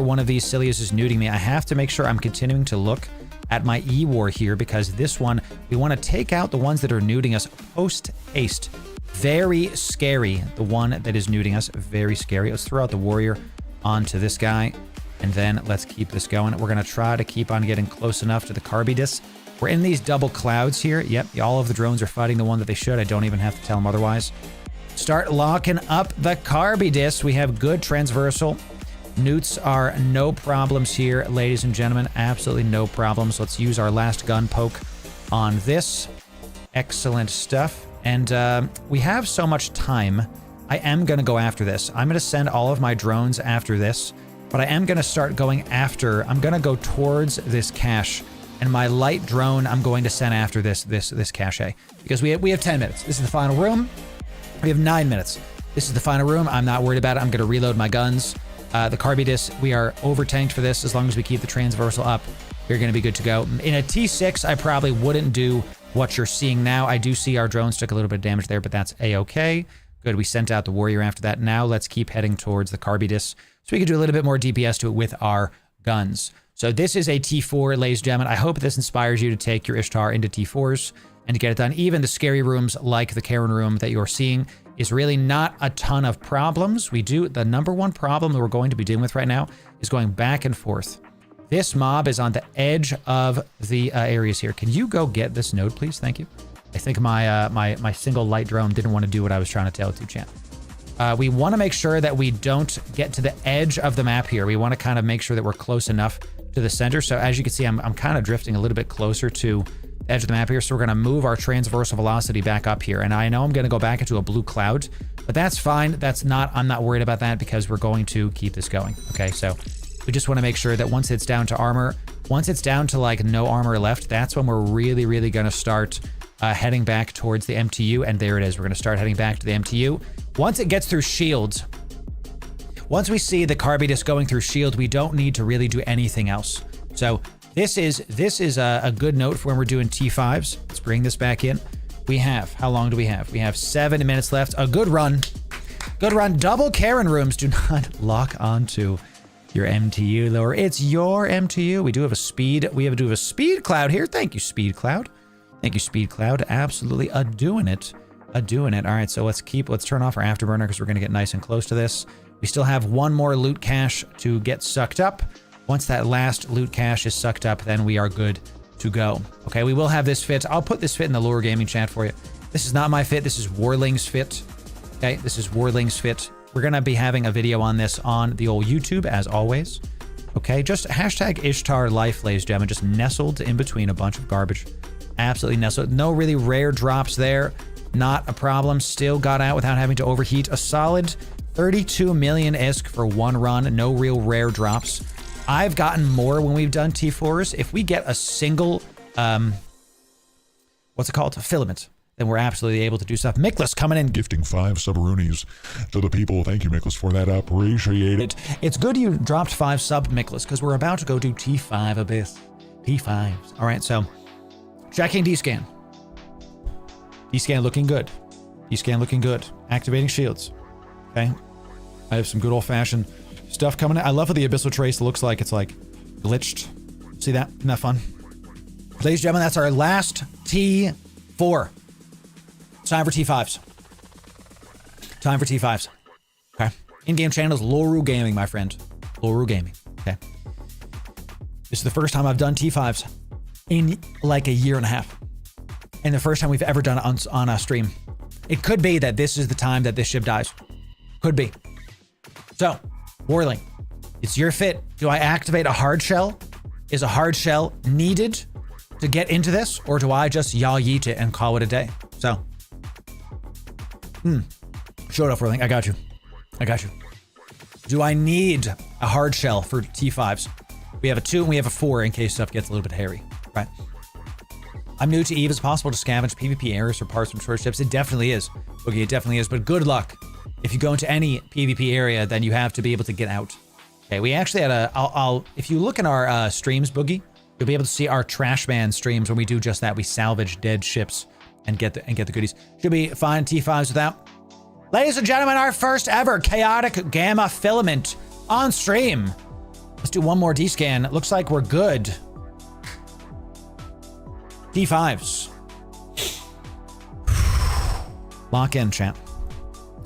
one of these Cilias is nuding me. I have to make sure I'm continuing to look at my E-war here because this one, we want to take out the ones that are nuding us post-haste. Very scary. The one that is nuding us, very scary. Let's throw out the warrior onto this guy and then let's keep this going. We're going to try to keep on getting close enough to the KYBERNAUT. We're in these double clouds here. Yep, all of the drones are fighting the one that they should. I don't even have to tell them otherwise. Start locking up the KYBERNAUT. We have good transversal. Newts are no problems here, ladies and gentlemen. Absolutely no problems. Let's use our last gun poke on this. Excellent stuff. And we have so much time. I am going to go after this. I'm going to send all of my drones after this, but I am going to start going after. I'm going to go towards this cache, and my light drone I'm going to send after this cache, because we have 10 minutes. This is the final room. We have 9 minutes. This is the final room. I'm not worried about it. I'm going to reload my guns. The KYBERNAUT, we are over tanked for this. As long as we keep the transversal up, we're going to be good to go. In a T6, I probably wouldn't do what you're seeing now. I do see our drones took a little bit of damage there, but that's a-okay. Good, we sent out the warrior after that. Now let's keep heading towards the KYBERNAUT so we can do a little bit more DPS to it with our guns. So this is a T4, ladies and gentlemen. I hope this inspires you to take your Ishtar into T4s and to get it done. Even the scary rooms like the Karen room that you're seeing is really not a ton of problems. The number one problem that we're going to be dealing with right now is going back and forth. This mob is on the edge of the areas here. Can you go get this node, please? Thank you. I think my single light drone didn't want to do what I was trying to tell it to, champ. We want to make sure that we don't get to the edge of the map here. We want to kind of make sure that we're close enough to the center. So as you can see, I'm kind of drifting a little bit closer to the edge of the map here. So we're going to move our transversal velocity back up here. And I know I'm going to go back into a blue cloud, but that's fine. I'm not worried about that because we're going to keep this going. Okay, so we just want to make sure that once it's down to armor, once it's down to like no armor left, that's when we're really, really going to start heading back towards the MTU. And there it is. We're going to start heading back to the MTU. Once it gets through shields, once we see the KYBERNAUT going through shield, we don't need to really do anything else. So this is a good note for when we're doing T5s. Let's bring this back in. We have, how long do we have? We have 7 minutes left. A good run. Good run. Double Karen rooms. Do not lock onto your MTU, Loru. It's your MTU. We do have a speed. We do have a speed cloud here. Thank you, speed cloud. Thank you, speed cloud. Absolutely a-doing it. A-doing it. All right, so let's turn off our afterburner because we're going to get nice and close to this. We still have one more loot cache to get sucked up. Once that last loot cache is sucked up, then we are good to go. Okay, we will have this fit. I'll put this fit in the Loru Gaming chat for you. This is not my fit. This is Warling's fit. Okay, this is Warling's fit. We're going to be having a video on this on the old YouTube, as always. Okay, just hashtag Ishtar Life, ladies and gentlemen, just nestled in between a bunch of garbage. Absolutely nestled. No really rare drops there. Not a problem. Still got out without having to overheat. A solid 32 million ISK for one run. No real rare drops. I've gotten more when we've done T4s. If we get a single, what's it called? A filament, then we're absolutely able to do stuff. Miklas coming in. Gifting 5 sub-roonies to the people. Thank you, Miklas, for that. Appreciate it. It's good you dropped 5 sub, Miklas, because we're about to go do T5 Abyss. T5s. All right, so checking D-scan. D-scan looking good. D-scan looking good. Activating shields. Okay. I have some good old-fashioned stuff coming in. I love how the abyssal trace looks like it's like glitched. See that? Isn't that fun? Ladies and gentlemen, that's our last T4. It's time for T5s. Time for T5s. Okay. In-game channel is Loru Gaming, my friend. Loru Gaming. Okay. This is the first time I've done T5s in like a year and a half. And the first time we've ever done it on a stream. It could be that this is the time that this ship dies. Could be. So, Warling, it's your fit. Do I activate a hard shell? Is a hard shell needed to get into this? Or do I just y'all yeet it and call it a day? So, show it off, Warling. I got you. I got you. Do I need a hard shell for T5s? We have a 2 and we have a 4 in case stuff gets a little bit hairy, right? I'm new to EVE. It's possible to scavenge PvP areas or parts from short ships. It definitely is. Okay, it definitely is, but good luck. If you go into any PvP area, then you have to be able to get out. Okay, we actually had if you look in our streams, Boogie, you'll be able to see our Trash Man streams when we do just that. We salvage dead ships and get the goodies. Should be fine T5s without. Ladies and gentlemen, our first ever chaotic gamma filament on stream. Let's do one more D-scan. It looks like we're good. T5s. Lock in, champ.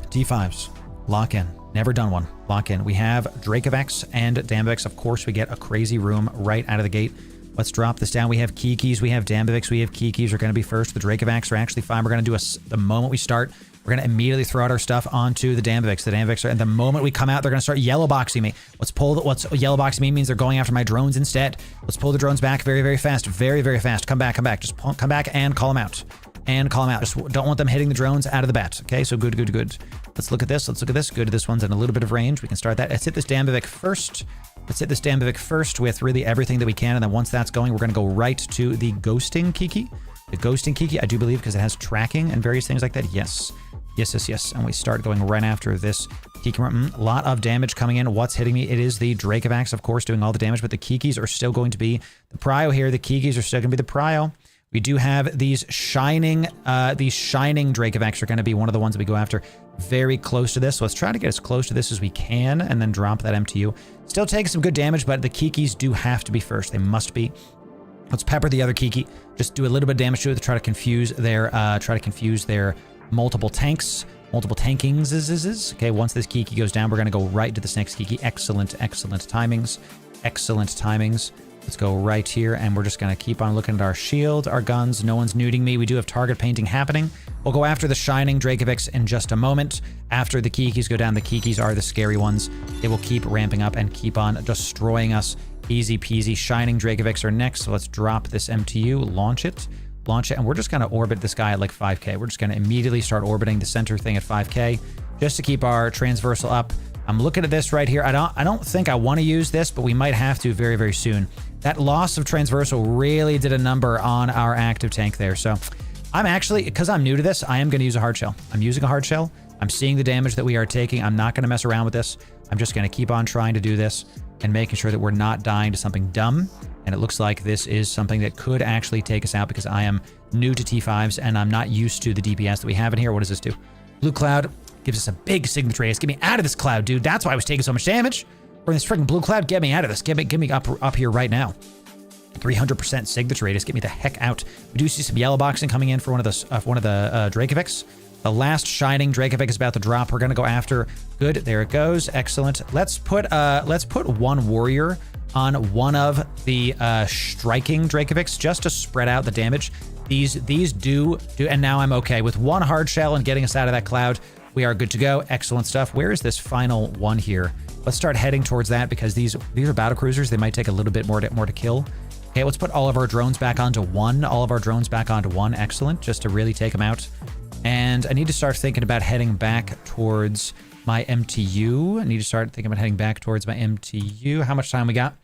T5s. Lock in. Never done one. Lock in. We have Dracovex and Damvex. Of course, we get a crazy room right out of the gate. Let's drop this down. We have Kikis, we have Dambiviks, we have Kikis are going to be first. The Dracovax are actually fine. We're going to do the moment we start, we're going to immediately throw out our stuff onto the Dambiviks. The Dambiviks are, and the moment we come out, they're going to start yellow boxing me. What's yellow boxing me means they're going after my drones instead. Let's pull the drones back very, very fast. Very, very fast. Come back. Just come back and call them out. Just don't want them hitting the drones out of the bat. Okay, so good. Let's look at this. Good. This one's in a little bit of range. We can start that. Let's hit this Dambivik first. With really everything that we can. And then once that's going, we're going to go right to the Ghosting Kiki. The Ghosting Kiki, I do believe, because it has tracking and various things like that. Yes. And we start going right after this Kiki. A lot of damage coming in. What's hitting me? It is the Dracovax, of course, doing all the damage, but the Kikis are still going to be the prio here. The Kikis are still going to be the prio. We do have these shining Dracovax are going to be one of the ones that we go after very close to this. So let's try to get as close to this as we can and then drop that MTU. Still taking some good damage, but the Kikis do have to be first. They must be. Let's pepper the other Kiki. Just do a little bit of damage to it to try to confuse their multiple tankings. Okay, once this Kiki goes down, we're going to go right to this next Kiki. Excellent timings. Let's go right here, and we're just going to keep on looking at our shield, our guns. No one's nuding me. We do have target painting happening. We'll go after the shining Dracoviks in just a moment. After the Kikis go down, the Kikis are the scary ones. They will keep ramping up and keep on destroying us. Easy peasy. Shining Dracoviks are next, so let's drop this MTU, launch it, and we're just going to orbit this guy at like 5k. We're just going to immediately start orbiting the center thing at 5k just to keep our transversal up. I'm looking at this right here. I don't think I want to use this, but we might have to very, very soon. That loss of transversal really did a number on our active tank there. So I'm actually, because I'm new to this, I am going to use a hard shell. I'm using a hard shell. I'm seeing the damage that we are taking. I'm not going to mess around with this. I'm just going to keep on trying to do this and making sure that we're not dying to something dumb. And it looks like this is something that could actually take us out because I am new to T5s and I'm not used to the DPS that we have in here. What does this do? Blue cloud gives us a big signature radius. Get me out of this cloud, dude. That's why I was taking so much damage. We're in this freaking blue cloud. Get me out of this. Get me up here right now. 300% signature radius. Get me the heck out. We do see some yellow boxing coming in for one of the Dracoviks. The last shining Dracovik is about to drop. We're gonna go after. Good, there it goes. Excellent. Let's put one warrior on one of the striking Dracoviks just to spread out the damage. These do, and now I'm okay with one hard shell and getting us out of that cloud. We are good to go. Excellent stuff. Where is this final one here? Let's start heading towards that because these are battle cruisers. They might take a little bit more to kill. Okay, let's put all of our drones back onto one. Excellent, just to really take them out. And I need to start thinking about heading back towards my MTU. How much time we got?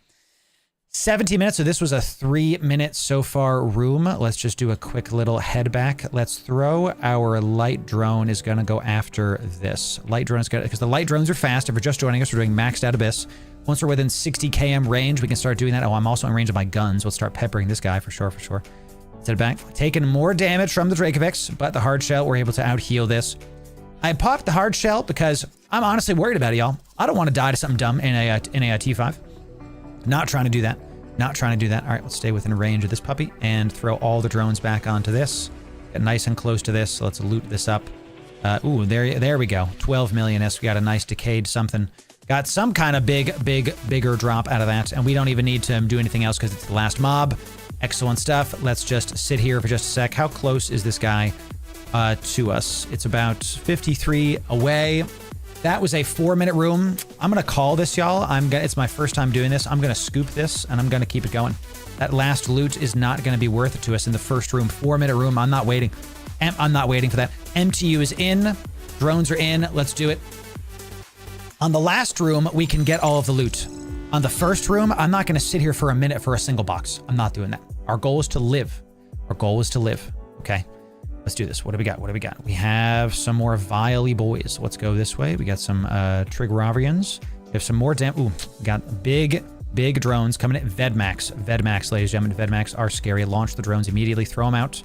17 minutes. So this was a 3-minute so far room. Let's just do a quick little head back. Let's throw our light drone is going to go after this. Light drone is going to, because the light drones are fast. If you're just joining us, we're doing maxed out abyss. Once we're within 60 km range, we can start doing that. Oh, I'm also in range of my guns. Let's start peppering this guy for sure. Set it back. Taking more damage from the Dracoviks, but the hard shell, we're able to out heal this. I popped the hard shell because I'm honestly worried about it, y'all. I don't want to die to something dumb in a T5. Not trying to do that. All right, let's stay within range of this puppy and throw all the drones back onto this. Get nice and close to this. So let's loot this up. Ooh, there we go. 12 million-ish. We got a nice decayed something. Got some kind of bigger drop out of that. And we don't even need to do anything else because it's the last mob. Excellent stuff. Let's just sit here for just a sec. How close is this guy to us? It's about 53 away. That was a 4-minute room. I'm going to call this, y'all. It's my first time doing this. I'm going to scoop this, and I'm going to keep it going. That last loot is not going to be worth it to us in the first room. 4-minute room. I'm not waiting. I'm not waiting for that. MTU is in. Drones are in. Let's do it. On the last room, we can get all of the loot. On the first room, I'm not going to sit here for a minute for a single box. I'm not doing that. Our goal is to live. Okay. Let's do this. What do we got? We have some more viley boys. Let's go this way. We got some Trigravrians. We have some more Ooh, we got big drones coming in. Vedmax, ladies and gentlemen. Vedmax are scary. Launch the drones immediately. Throw them out.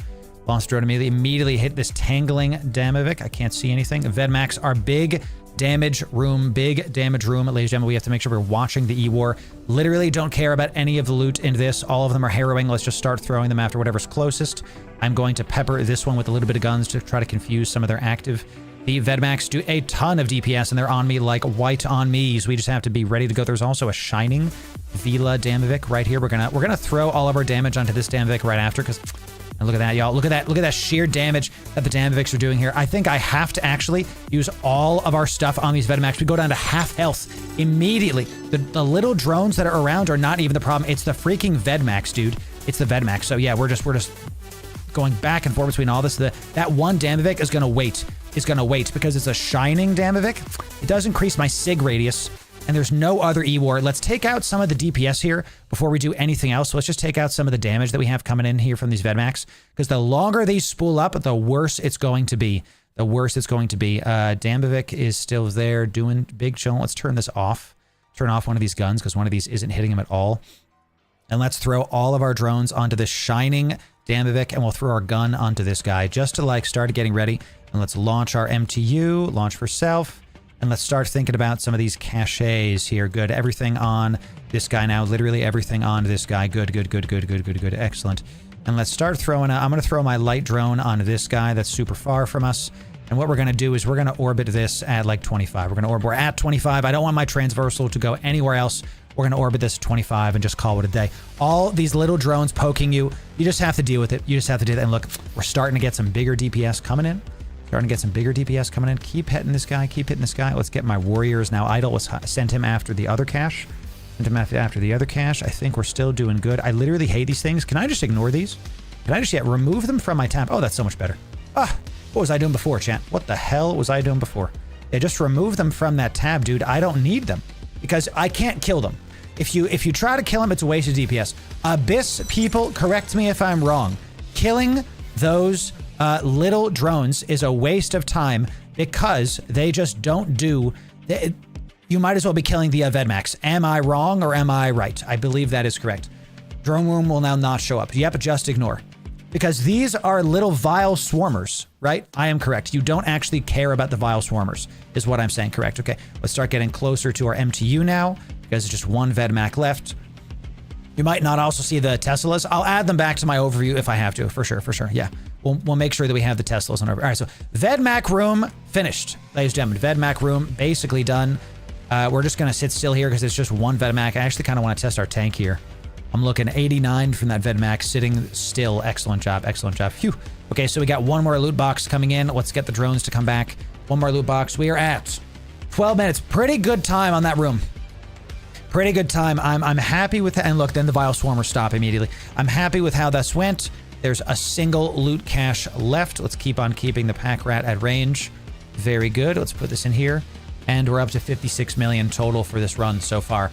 Launch the drone immediately. Hit this tangling Damavik. I can't see anything. Vedmax are big damage room. Ladies and gentlemen. We have to make sure we're watching the E-War. Literally don't care about any of the loot in this. All of them are harrowing. Let's just start throwing them after whatever's closest. I'm going to pepper this one with a little bit of guns to try to confuse some of their active. The Vedmax do a ton of DPS and they're on me like white on me's. We just have to be ready to go. There's also a shining Vila Damavik right here. We're gonna throw all of our damage onto this Damavik right after, because and look at that, y'all. Look at that sheer damage that the Damaviks are doing here. I think I have to actually use all of our stuff on these Vedmax. We go down to half health immediately. The little drones that are around are not even the problem. It's the freaking Vedmax, dude. It's the Vedmax. So yeah, we're just going back and forth between all this. That one Damavik is gonna wait. Because it's a shining Damavik. It does increase my sig radius. And there's no other E-War. Let's take out some of the DPS here before we do anything else. So let's just take out some of the damage that we have coming in here from these Vedmax. Because the longer these spool up, the worse it's going to be. Damavik is still there doing big chill. Let's turn this off. Turn off one of these guns because one of these isn't hitting him at all. And let's throw all of our drones onto this shining Damavik, and we'll throw our gun onto this guy just to like start getting ready. And let's launch our MTU, launch for self. And let's start thinking about some of these caches here. Good. Everything on this guy now. Literally everything on this guy. Good. Excellent. And let's start throwing I'm going to throw my light drone on this guy that's super far from us. And what we're going to do is we're going to orbit this at like 25. We're at 25. I don't want my transversal to go anywhere else. We're going to orbit this at 25 and just call it a day. All these little drones poking you. You just have to deal with it. You just have to do that. And look, we're starting to get some bigger DPS coming in. Keep hitting this guy. Let's get my warriors now idle. Let's send him after the other cache. I think we're still doing good. I literally hate these things. Can I just ignore these? Can I just remove them from my tab? Oh, that's so much better. What was I doing before, chat? What the hell was I doing before? Yeah, just remove them from that tab, dude. I don't need them because I can't kill them. If you try to kill them, it's a waste of DPS. Abyss people, correct me if I'm wrong. Killing those little drones is a waste of time because they just don't do... You might as well be killing the Vedmax. Am I wrong or am I right? I believe that is correct. Drone room will now not show up. Yep, just ignore. Because these are little vile swarmers, right? I am correct. You don't actually care about the vile swarmers, is what I'm saying. Correct. Okay, let's start getting closer to our MTU now because it's just one Vedmac left. You might not also see the Teslas. I'll add them back to my overview if I have to, for sure. Yeah, we'll make sure that we have the Teslas on over. All right, so Vedmac room finished, ladies and gentlemen. Vedmac room basically done. We're just gonna sit still here because it's just one Vedmac. I actually kind of want to test our tank here. I'm looking 89 from that Vedmac, sitting still. Excellent job. Phew. Okay, so we got one more loot box coming in. Let's get the drones to come back. One more loot box. We are at 12 minutes. Pretty good time on that room. Pretty good time. I'm happy with that. And look, then the vile swarmers stop immediately. I'm happy with how this went. There's a single loot cache left. Let's keep on keeping the pack rat at range. Very good. Let's put this in here. And we're up to 56 million total for this run so far.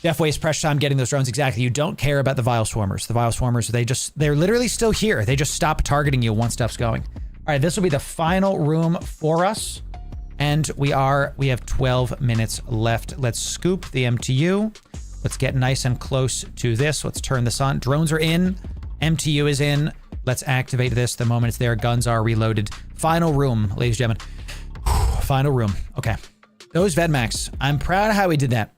Def waste precious time getting those drones. Exactly. You don't care about the vile swarmers. The vile swarmers, they're literally still here. They just stop targeting you once stuff's going. All right, this will be the final room for us. And we have 12 minutes left. Let's scoop the MTU. Let's get nice and close to this. Let's turn this on. Drones are in. MTU is in. Let's activate this the moment it's there. Guns are reloaded. Final room, ladies and gentlemen. Final room. Okay. Those Vedmax. I'm proud of how we did that.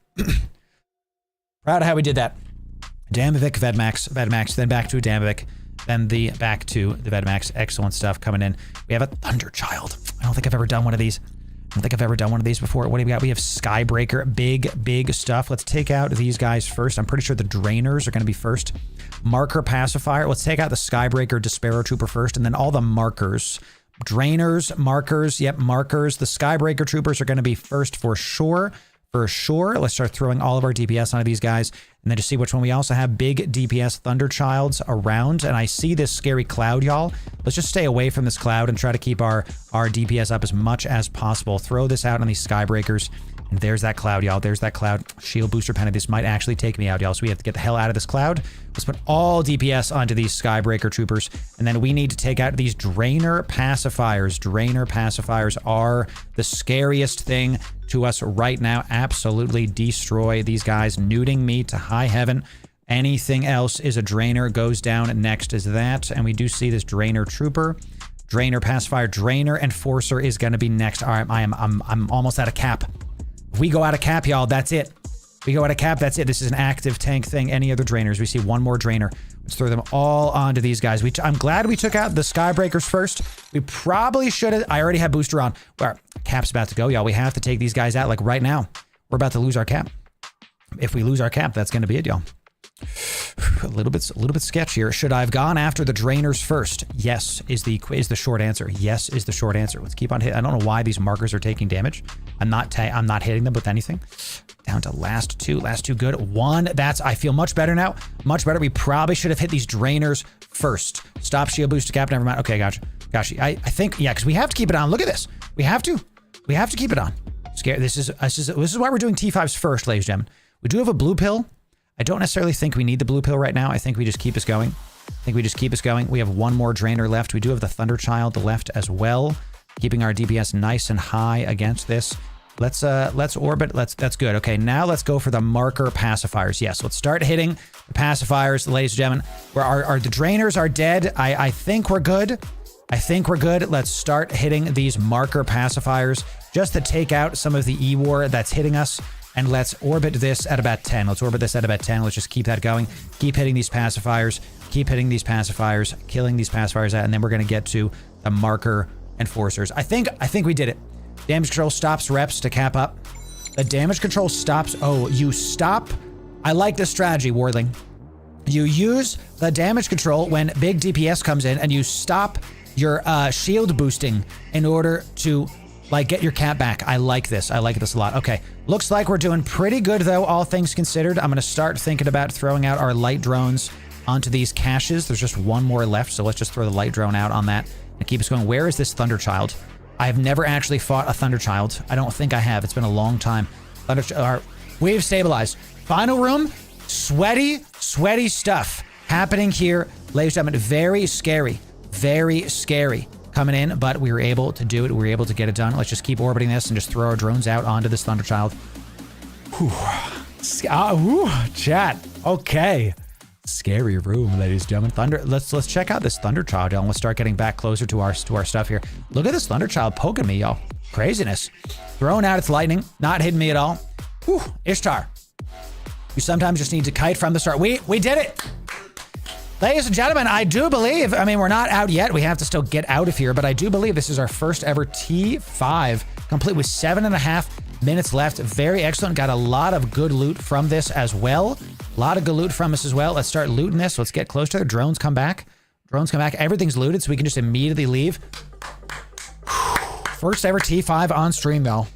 Damavik, Vedmax, then back to Damavik, then back to the Vedmax. Excellent stuff coming in. We have a Thunderchild. I don't think I've ever done one of these. Before. What do we got? We have Skybreaker. Big stuff. Let's take out these guys first. I'm pretty sure the Drainers are going to be first. Marker Pacifier. Let's take out the Skybreaker Despero Trooper first, and then all the markers. Drainers, markers. Yep, markers. The Skybreaker Troopers are going to be first for sure. Let's start throwing all of our DPS onto these guys. And then to see which one we also have big DPS Thunderchilds around. And I see this scary cloud, y'all. Let's just stay away from this cloud and try to keep our DPS up as much as possible. Throw this out on these Skybreakers. And there's that cloud, y'all. There's that cloud. Shield booster penalty. This might actually take me out, y'all. So we have to get the hell out of this cloud. Let's put all DPS onto these Skybreaker Troopers. And then we need to take out these Drainer Pacifiers. Drainer Pacifiers are the scariest thing to us right now. Absolutely destroy these guys. Nuding me to high heaven. Anything else is a Drainer. Goes down next is that. And we do see this Drainer Trooper. Drainer Pacifier. Drainer Enforcer is going to be next. All right, I'm almost out of cap. If we go out of cap, y'all, that's it. This is an active tank thing. Any other Drainers? We see one more Drainer. Let's throw them all onto these guys. I'm glad we took out the Skybreakers first. We probably should have. I already had booster on. Well, cap's about to go, y'all. We have to take these guys out like right now. We're about to lose our cap. If we lose our cap, that's going to be it, y'all. A little bit sketchier. Should I have gone after the drainers first? Yes, is the short answer. Yes is the short answer. Let's keep on hitting. I don't know why these markers are taking damage. I'm not hitting them with anything. Down to last two good. One, I feel much better now. Much better. We probably should have hit these drainers first. Stop shield boost to cap. Never mind. Okay, gotcha. I think, yeah, because we have to keep it on. Look at this. We have to keep it on. Scary. This is why we're doing T5s first, ladies and gentlemen. We do have a blue pill. I don't necessarily think we need the blue pill right now. I think we just keep us going. We have one more drainer left. We do have the Thunder Child left as well, keeping our DPS nice and high against this. Let's orbit. That's good. Okay, now let's go for the marker pacifiers. Yes, let's start hitting the pacifiers, ladies and gentlemen. Where the drainers are dead. I think we're good. Let's start hitting these marker pacifiers just to take out some of the E-War that's hitting us. And let's orbit this at about 10. Let's just keep that going. Keep hitting these pacifiers. Killing these pacifiers out. And then we're going to get to the marker enforcers. I think we did it. Damage control stops reps to cap up. The damage control stops. Oh, you stop. I like this strategy, Wardling. You use the damage control when big DPS comes in and you stop your shield boosting in order to get your cap back. I like this a lot. Okay, looks like we're doing pretty good though, all things considered. I'm gonna start thinking about throwing out our light drones onto these caches. There's just one more left, so let's just throw the light drone out on that and keep us going. Where is this Thunder Child? I've never actually fought a Thunder Child. I don't think I have. It's been a long time. We've stabilized. Final room, sweaty stuff happening here, ladies and gentlemen. Very scary coming in, but we were able to do it. We were able to get it done. Let's just keep orbiting this and just throw our drones out onto this Thunder Child. Chat. Okay. Scary room, ladies and gentlemen. Thunder. Let's check out this Thunder Child, y'all. Let's start getting back closer to our stuff here. Look at this Thunder Child poking me, y'all. Craziness. Throwing out its lightning, not hitting me at all. Whew. Ishtar. You sometimes just need to kite from the start. We did it. Ladies and gentlemen, I do believe, we're not out yet. We have to still get out of here, but I do believe this is our first ever T5, complete with 7.5 minutes left. Very excellent. Got a lot of good loot from this as well. Let's start looting this. Let's get close to the drones. Come back. Everything's looted, so we can just immediately leave. First ever T5 on stream, though.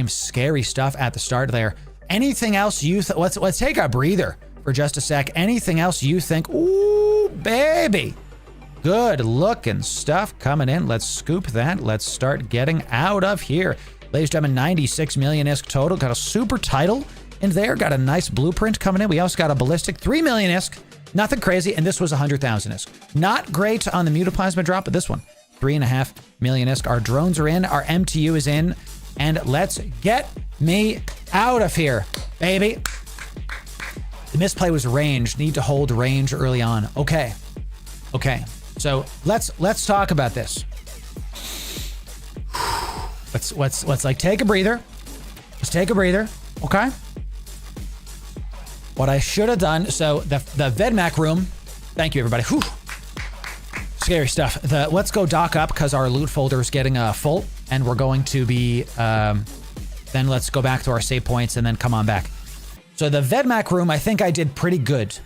Scary stuff at the start there. Anything else let's take a breather for just a sec. Anything else you think, ooh, baby, good looking stuff coming in? Let's scoop that. Let's start getting out of here. Ladies and gentlemen, 96 million ISK total. Got a super title in there. Got a nice blueprint coming in. We also got a ballistic, 3 million ISK. Nothing crazy. And this was 100,000 ISK. Not great on the mutaplasma drop, but this one, 3.5 million ISK. Our drones are in. Our MTU is in. And let's get me out of here, baby. The misplay was range. Need to hold range early on. Okay. So let's talk about this. Let's take a breather. Let's take a breather. Okay. What I should have done. So the Vedmak room. Thank you, everybody. Whew. Scary stuff. Let's go dock up because our loot folder is getting full, and we're going to be. Then let's go back to our save points and then come on back. So the Vedmak room, I think I did pretty good,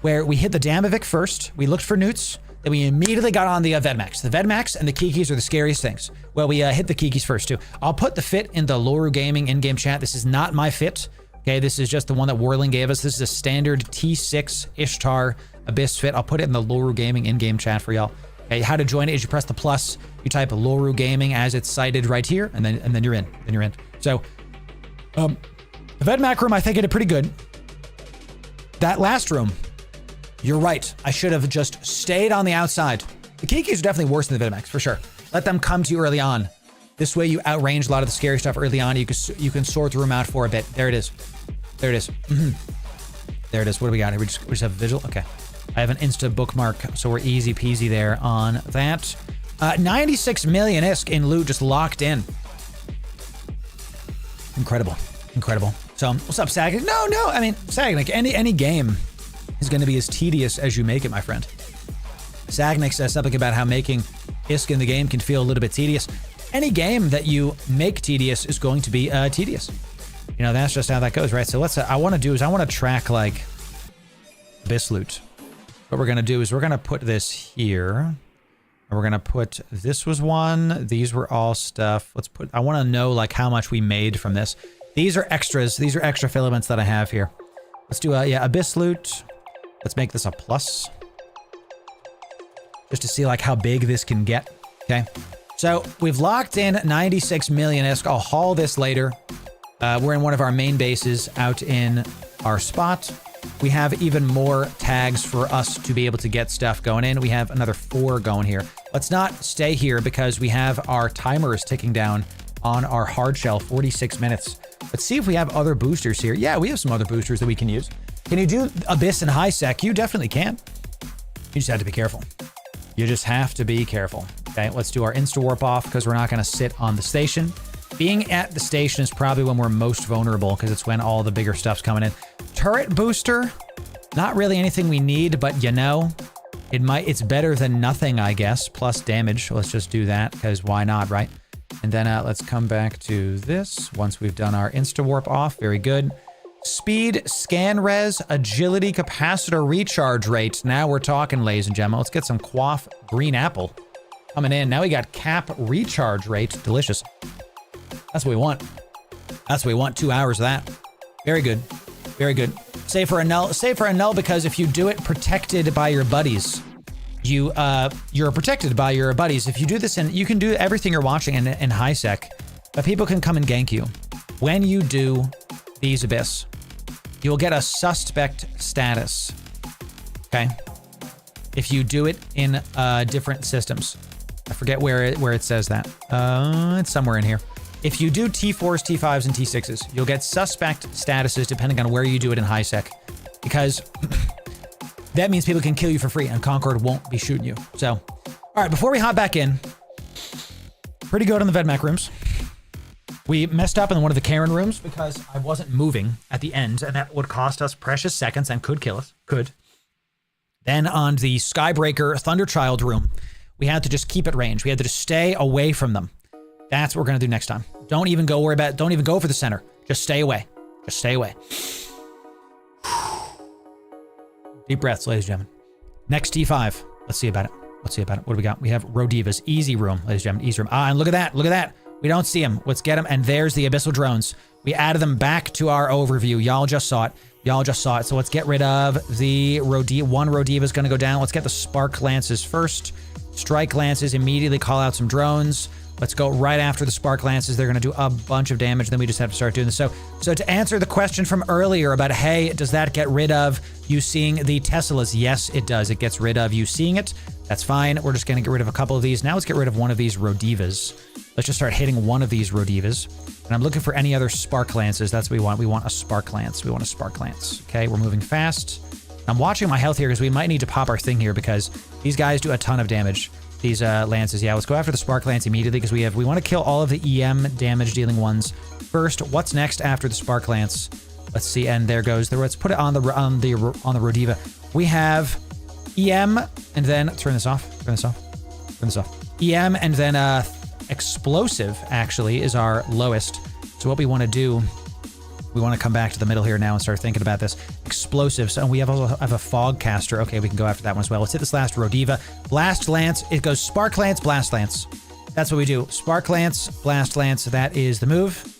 where we hit the Damavik first. We looked for newts. Then we immediately got on the Vedmaks. The Vedmaks and the Kikis are the scariest things. Well, we hit the Kikis first too. I'll put the fit in the Loru Gaming in-game chat. This is not my fit. Okay, this is just the one that Whirling gave us. This is a standard T6 Ishtar Abyss fit. I'll put it in the Loru Gaming in-game chat for y'all. Okay, how to join it is you press the plus, you type Loru Gaming as it's cited right here, and then you're in. So, the Vedmak room, I think I did pretty good. That last room, you're right. I should have just stayed on the outside. The Kikis are definitely worse than the Vedmaks, for sure. Let them come to you early on. This way you outrange a lot of the scary stuff early on. You can sort the room out for a bit. There it is. There it is. There it is. What do we got here? We just have a visual? Okay. I have an Insta bookmark, so we're easy peasy there on that. 96 million ISK in loot just locked in. Incredible. So, what's up, Sagnic? No, I mean, Sagnic, any game is going to be as tedious as you make it, my friend. Sagnic says something about how making ISK in the game can feel a little bit tedious. Any game that you make tedious is going to be tedious. You know, that's just how that goes, right? So let's, I want to do is I want to track like Abyss loot. What we're going to do is we're going to put this here. And we're going to put, this was one. These were all stuff. Let's put, I want to know like how much we made from this. These are extras. These are extra filaments that I have here. Let's do a, yeah, Abyss loot. Let's make this a plus. Just to see like how big this can get. Okay. So we've locked in 96 million-isk. I'll haul this later. We're in one of our main bases out in our spot. We have even more tags for us to be able to get stuff going in. We have another 4 going here. Let's not stay here because we have our timers ticking down on our hard shell, 46 minutes. Let's see if we have other boosters here. Yeah, we have some other boosters that we can use. Can you do Abyss and High Sec? You definitely can. You just have to be careful. You just have to be careful. Okay, let's do our insta-warp off because we're not going to sit on the station. Being at the station is probably when we're most vulnerable because it's when all the bigger stuff's coming in. Turret booster, not really anything we need, but you know, it's better than nothing, I guess, plus damage. Let's just do that because why not, right? And then let's come back to this once we've done our insta-warp off. Very good. Speed, scan res, agility, capacitor recharge rate. Now we're talking, ladies and gentlemen. Let's get some quaff green apple coming in. Now we got cap recharge rate. Delicious. That's what we want. That's what we want. 2 hours of that. Very good. Very good. Save for a null. Save for a null because if you do it protected by your buddies, you're protected by your buddies. If you do this, and you can do everything you're watching in high sec, but people can come and gank you. When you do these Abyss, you'll get a suspect status. Okay. If you do it in different systems. I forget where it says that. It's somewhere in here. If you do T4s, T5s, and T6s, you'll get suspect statuses depending on where you do it in high sec. Because that means people can kill you for free and Concord won't be shooting you. So, all right, before we hop back in, pretty good on the VedMech rooms. We messed up in one of the Karen rooms because I wasn't moving at the end, and that would cost us precious seconds and could kill us. Could. Then on the Skybreaker Thunderchild room, we had to just keep it range. We had to just stay away from them. That's what we're going to do next time. Don't even go worry about it. Don't even go for the center. Just stay away. Just stay away. Deep breaths, ladies and gentlemen. Next T5. Let's see about it. Let's see about it. What do we got? We have Rodivas. Easy room, ladies and gentlemen. Easy room. Ah, and look at that. Look at that. We don't see them. Let's get them. And there's the Abyssal drones. We added them back to our overview. Y'all just saw it. Y'all just saw it. So let's get rid of the one Rodiva is going to go down. Let's get the Spark Lances first. Strike Lances. Immediately call out some drones. Let's go right after the Spark Lances. They're going to do a bunch of damage. Then we just have to start doing this. So to answer the question from earlier about, hey, does that get rid of you seeing the Teslas? Yes, it does. It gets rid of you seeing it. That's fine. We're just going to get rid of a couple of these. Now let's get rid of one of these Rodivas. Let's just start hitting one of these Rodivas. And I'm looking for any other Spark Lances. That's what we want. We want a Spark Lance. We want a Spark Lance. Okay, we're moving fast. I'm watching my health here because we might need to pop our thing here because these guys do a ton of damage. These lances. Yeah, let's go after the Spark Lance immediately because we want to kill all of the EM damage dealing ones first. What's next after the Spark Lance? Let's see. And there goes. Let's put it on the Rodiva. We have EM and then turn this off. Turn this off. Turn this off. EM and then explosive actually is our lowest. So what we want to do, we want to come back to the middle here now and start thinking about this. Explosive. So we also have a Fog Caster. Okay, we can go after that one as well. Let's hit this last Rodiva. Blast Lance. It goes Spark Lance, Blast Lance. That's what we do. Spark Lance, Blast Lance. That is the move.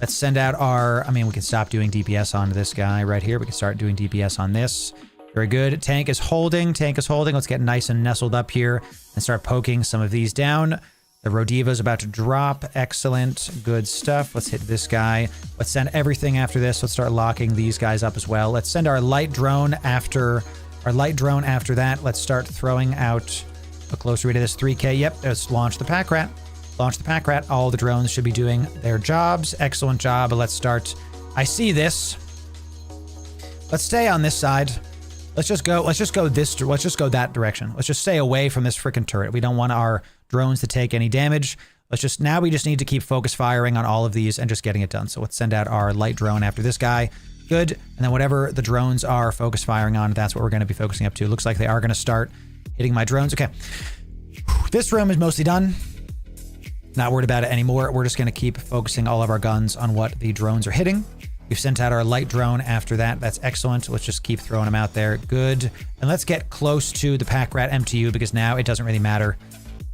Let's send out our... I mean, we can stop doing DPS on this guy right here. We can start doing DPS on this. Very good. Tank is holding. Tank is holding. Let's get nice and nestled up here and start poking some of these down. The Rodiva is about to drop. Excellent. Good stuff. Let's hit this guy. Let's send everything after this. Let's start locking these guys up as well. Let's send our light drone after that. Let's start throwing out a closer read of this 3K. Yep. Let's launch the pack rat. Launch the pack rat. All the drones should be doing their jobs. Excellent job. Let's start. I see this. Let's stay on this side. Let's just go that direction. Let's just stay away from this freaking turret. We don't want our drones to take any damage. Now we just need to keep focus firing on all of these and just getting it done. So let's send out our light drone after this guy. Good. And then whatever the drones are focus firing on, that's what we're going to be focusing up to. Looks like they are going to start hitting my drones. Okay. This room is mostly done. Not worried about it anymore. We're just going to keep focusing all of our guns on what the drones are hitting. We've sent out our light drone after that. That's excellent. Let's just keep throwing them out there. Good. And let's get close to the pack rat MTU because now it doesn't really matter.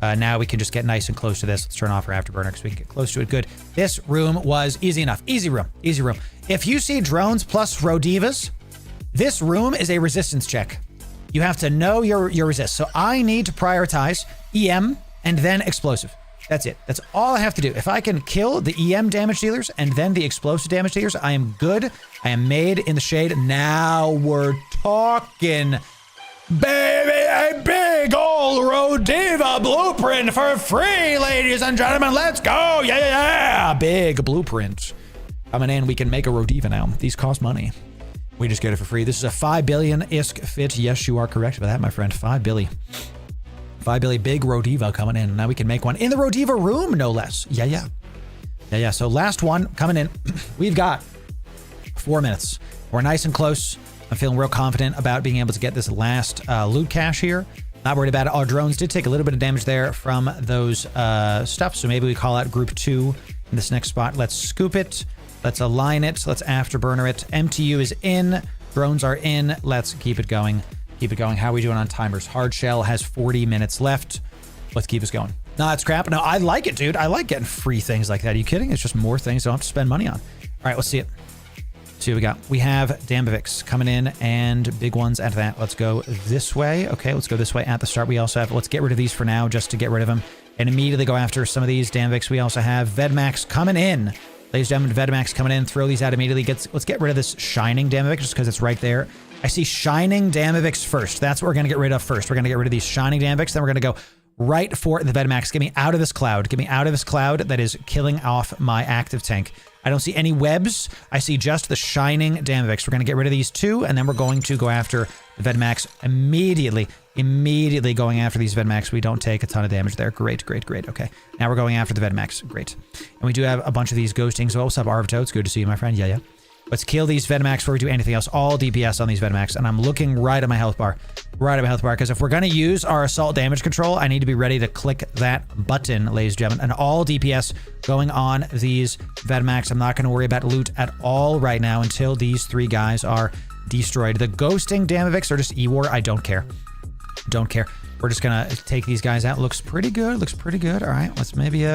Now we can just get nice and close to this. Let's turn off our afterburner because we can get close to it. Good. This room was easy enough. Easy room. Easy room. If you see drones plus Rodivas, this room is a resistance check. You have to know your resist. So I need to prioritize EM and then explosive. That's it. That's all I have to do. If I can kill the EM damage dealers and then the explosive damage dealers, I am good. I am made in the shade. Now we're talking. Baby, a big old Rodiva blueprint for free, ladies and gentlemen. Let's go. Yeah. Big blueprint. Coming in, we can make a Rodiva now. These cost money. We just get it for free. This is a 5 billion ISK fit. Yes, you are correct about that, my friend. 5 billion. 5 billion big Rodiva coming in. Now we can make one in the Rodiva room, no less. Yeah. So last one coming in. We've got 4 minutes. We're nice and close. I'm feeling real confident about being able to get this last loot cache here. Not worried about it. Our drones did take a little bit of damage there from those stuff. So maybe we call out group 2 in this next spot. Let's scoop it. Let's align it. Let's afterburner it. MTU is in. Drones are in. Let's keep it going. Keep it going. How are we doing on timers? Hard shell has 40 minutes left. Let's keep us going. No, that's crap. No, I like it, dude. I like getting free things like that. Are you kidding? It's just more things I don't have to spend money on. All right, let's see it. Let's see what we got. We have Dambivics coming in and big ones at that. Let's go this way. Okay, let's go this way at the start. We also have, let's get rid of these for now just to get rid of them and immediately go after some of these Dambivics. We also have Vedmax coming in. Ladies and gentlemen, Vedmax coming in. Throw these out immediately. Let's get rid of this Shining Dambivic just because it's right there. I see Shining Dambivics first. That's what we're going to get rid of first. We're going to get rid of these Shining Dambivics. Then we're going to go right for the Vedmax. Get me out of this cloud. Get me out of this cloud that is killing off my active tank. I don't see any webs. I see just the Shining Dambivics. We're going to get rid of these two, and then we're going to go after the Vedmax immediately. Immediately going after these Vedmax. We don't take a ton of damage there. Great. Okay. Now we're going after the Vedmax. Great. And we do have a bunch of these ghostings. Oh, what's up, Arvito? It's good to see you, my friend. Yeah. Let's kill these Vedmax before we do anything else. All DPS on these Vedmax. And I'm looking right at my health bar. Because if we're going to use our assault damage control, I need to be ready to click that button, ladies and gentlemen. And all DPS going on these Vedmax. I'm not going to worry about loot at all right now until these 3 guys are destroyed. The ghosting Dambivics are just E-War. I don't care. Don't care. We're just going to take these guys out. Looks pretty good. All right. Let's maybe...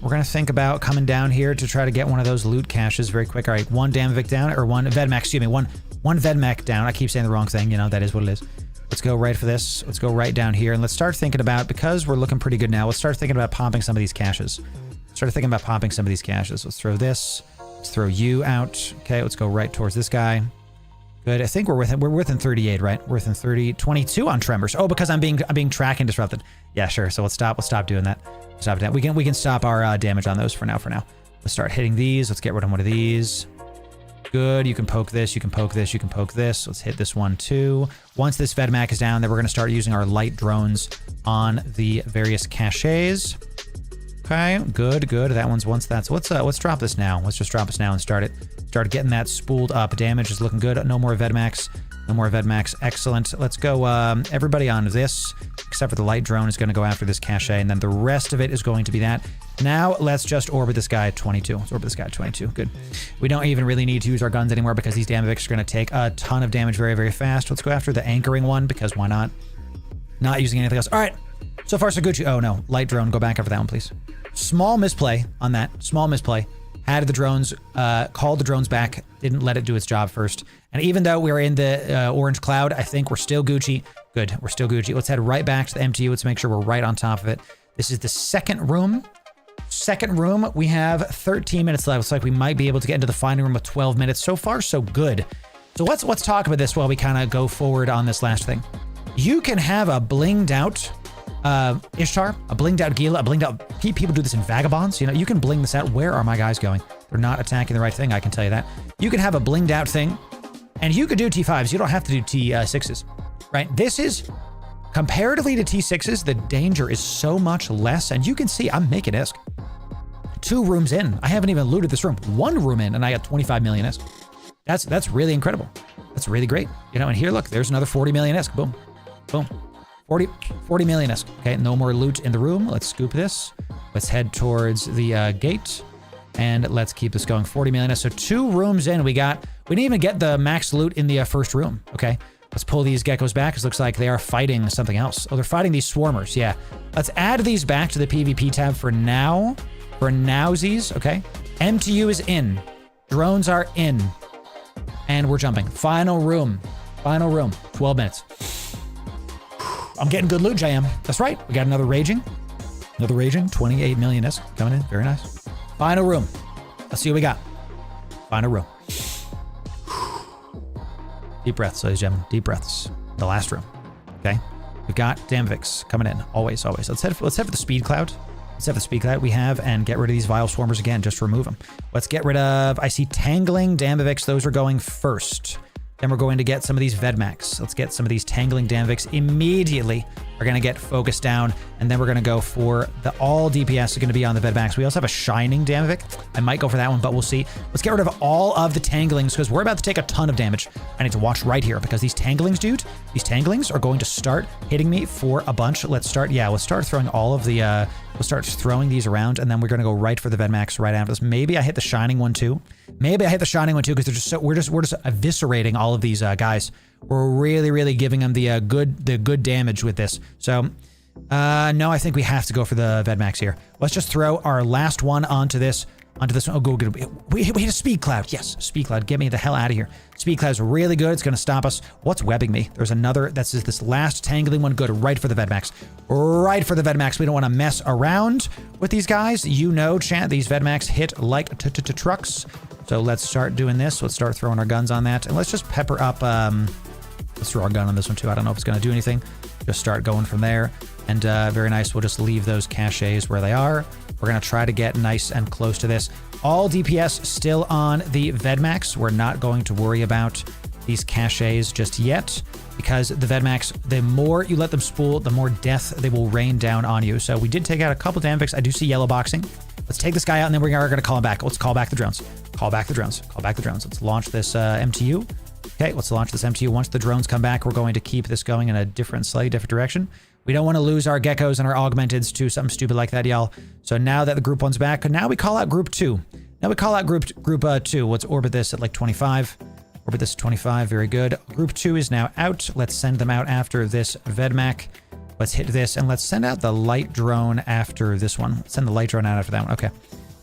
We're going to think about coming down here to try to get one of those loot caches very quick. All right, 1 Dambivic down, or 1 Vedmax, excuse me, one Vedmac down. I keep saying the wrong thing, you know, that is what it is. Let's go right for this. Let's go right down here, and let's start thinking about, because we're looking pretty good now, let's start thinking about popping some of these caches. Let's throw this. Let's throw you out. Okay, let's go right towards this guy. Good. I think we're within 38, right? We're within 30, 22 on tremors. Oh, because I'm being tracking disrupted. Yeah, sure. So let's stop doing that. Stop that. We can stop our damage on those for now. Let's start hitting these. Let's get rid of one of these. Good. You can poke this. You can poke this. Let's hit this one too. Once this Vedmac is down, then we're going to start using our light drones on the various caches. Okay. Good. That one's once that's. Let's drop this now. Let's just drop this now and start getting that spooled up. Damage is looking good. No more Vedmax. Excellent. Let's go everybody on this, except for the light drone is going to go after this cache, and then the rest of it is going to be that. Now let's just orbit this guy at 22. Let's orbit this guy at 22. Good. We don't even really need to use our guns anymore because these Dambivics are going to take a ton of damage very, very fast. Let's go after the anchoring one because why not? Not using anything else. All right. So far, so good. Oh no, light drone. Go back over that one, please. Small misplay on that. Small misplay. Had the drones, called the drones back, didn't let it do its job first. And even though we were in the orange cloud, I think we're still Gucci. Good, we're still Gucci. Let's head right back to the MTU. Let's make sure we're right on top of it. This is the second room. We have 13 minutes left. Looks like we might be able to get into the final room with 12 minutes. So far, so good. So let's talk about this while we kind of go forward on this last thing. You can have a blinged out Ishtar, a blinged out Gila, a blinged out... People do this in Vagabonds. You know, you can bling this out. Where are my guys going? They're not attacking the right thing, I can tell you that. You can have a blinged out thing, and you could do T5s. You don't have to do T6s, right? This is... Comparatively to T6s, the danger is so much less, and you can see I'm making ISK. 2 rooms in. I haven't even looted this room. 1 room in, and I got 25 million ISK. That's really incredible. That's really great. You know, and here, look, there's another 40 million ISK. Boom. 40 million ISK. Okay, no more loot in the room. Let's scoop this. Let's head towards the gate. And let's keep this going. 40 million. So 2 rooms in. We didn't even get the max loot in the first room. Okay. Let's pull these geckos back. It looks like they are fighting something else. Oh, they're fighting these swarmers. Yeah. Let's add these back to the PvP tab for now. For nowsies. Okay. MTU is in. Drones are in. And we're jumping. Final room. Final room. 12 minutes. I'm getting good loot, JM. That's right. We got another raging. Another raging. 28 million S coming in. Very nice. Final room. Let's see what we got. Final room. Deep breaths, ladies and gentlemen. Deep breaths. The last room. Okay. We've got Damvix coming in. Always, always. Let's head for the speed cloud. Let's have the speed cloud we have and get rid of these vile swarmers again. Just remove them. Let's get rid of, I see Tangling Damvix. Those are going first. Then we're going to get some of these Vedmax. Let's get some of these Tangling Damvix immediately. We're going to get focused down, and then we're going to go for the all DPS is going to be on the Vedmax. We also have a Shining Damvix. I might go for that one, but we'll see. Let's get rid of all of the Tanglings because we're about to take a ton of damage. I need to watch right here because these Tanglings, dude, these Tanglings are going to start hitting me for a bunch. Let's start throwing all of the, we'll start throwing these around, and then we're going to go right for the Vedmax right after this. Maybe I hit the Shining one too. Maybe I hit the Shining one too because they're just so, we're just eviscerating all of these guys. We're really giving them the good damage with this. So, no, I think we have to go for the Vedmax here. Let's just throw our last one onto this one. Oh, good. We hit a speed cloud. Yes, speed cloud. Get me the hell out of here. Speed cloud's really good. It's going to stop us. What's webbing me? There's another. That's this last tangling one. Good. Right for the Vedmax. Right for the Vedmax. We don't want to mess around with these guys. You know, chat. These Vedmax hit like trucks. So let's start doing this. Let's start throwing our guns on that, and let's just pepper up. Let's throw our gun on this one too. I don't know if it's going to do anything. Just start going from there. And very nice. We'll just leave those caches where they are. We're going to try to get nice and close to this. All DPS still on the Vedmax. We're not going to worry about these caches just yet because the Vedmax, the more you let them spool, the more death they will rain down on you. So we did take out a couple Damvix. I do see yellow boxing. Let's take this guy out and then we are going to call him back. Let's call back the drones. Call back the drones. Call back the drones. Let's launch this MTU. Okay, let's launch this MTU. Once the drones come back, we're going to keep this going in a slightly different direction. We don't want to lose our geckos and our augmenteds to something stupid like that, y'all. So now that the group 1's back, now we call out group 2. Now we call out group 2. Let's orbit this at like 25. Orbit this at 25. Very good. Group 2 is now out. Let's send them out after this Vedmac. Let's hit this and let's send out the light drone after this one. Let's send the light drone out after that one. Okay.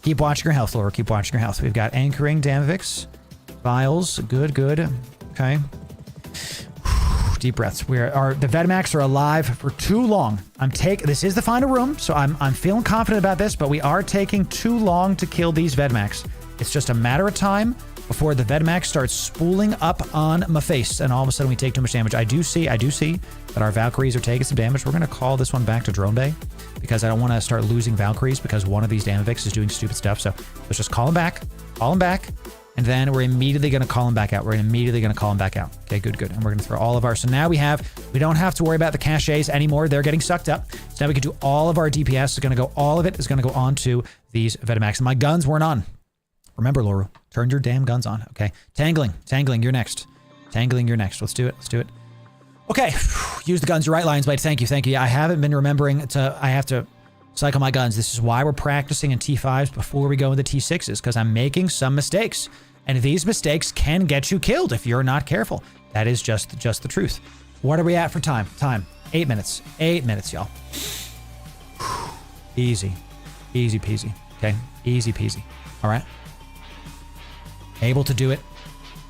Keep watching your health, Loru. Keep watching your health. We've got anchoring Damvix. Vials. Good. Okay. Deep breaths. The Vedmax are alive for too long. This is the final room, so I'm feeling confident about this, but we are taking too long to kill these Vedmax. It's just a matter of time before the Vedmax starts spooling up on my face, and all of a sudden we take too much damage. I do see that our Valkyries are taking some damage. We're going to call this one back to Drone Bay because I don't want to start losing Valkyries because one of these Damvix is doing stupid stuff. So let's just call him back, and then we're immediately going to call him back out. Okay, good. And we're going to throw all of our... So now we don't have to worry about the caches anymore. They're getting sucked up. So now we can do all of our DPS. All of it is going to go on to these Vedmax. And my guns weren't on. Remember, Loru, turn your damn guns on, okay? Tangling, you're next. Let's do it. Okay, use the guns, you're right, Lions Blade. Thank you. I haven't been remembering I have to cycle my guns. This is why we're practicing in T5s before we go into T6s, because I'm making some mistakes. And these mistakes can get you killed if you're not careful. That is just the truth. What are we at for time? 8 minutes. 8 minutes, y'all. Easy peasy, okay? Easy peasy, all right? Able to do it.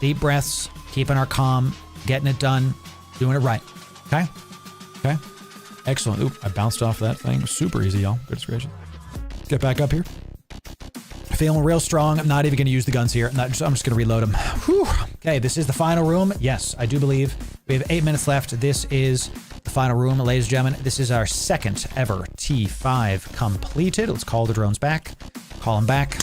Deep breaths, keeping our calm, getting it done, doing it right, okay? Excellent. Oop, I bounced off that thing. Super easy, y'all. Goodness gracious. Get back up here. Feeling real strong. I'm not even going to use the guns here. I'm just going to reload them. Whew. Okay, this is the final room. Yes, I do believe we have 8 minutes left. This is the final room, ladies and gentlemen. This is our second ever T5 completed. Let's call the drones back. Call them back.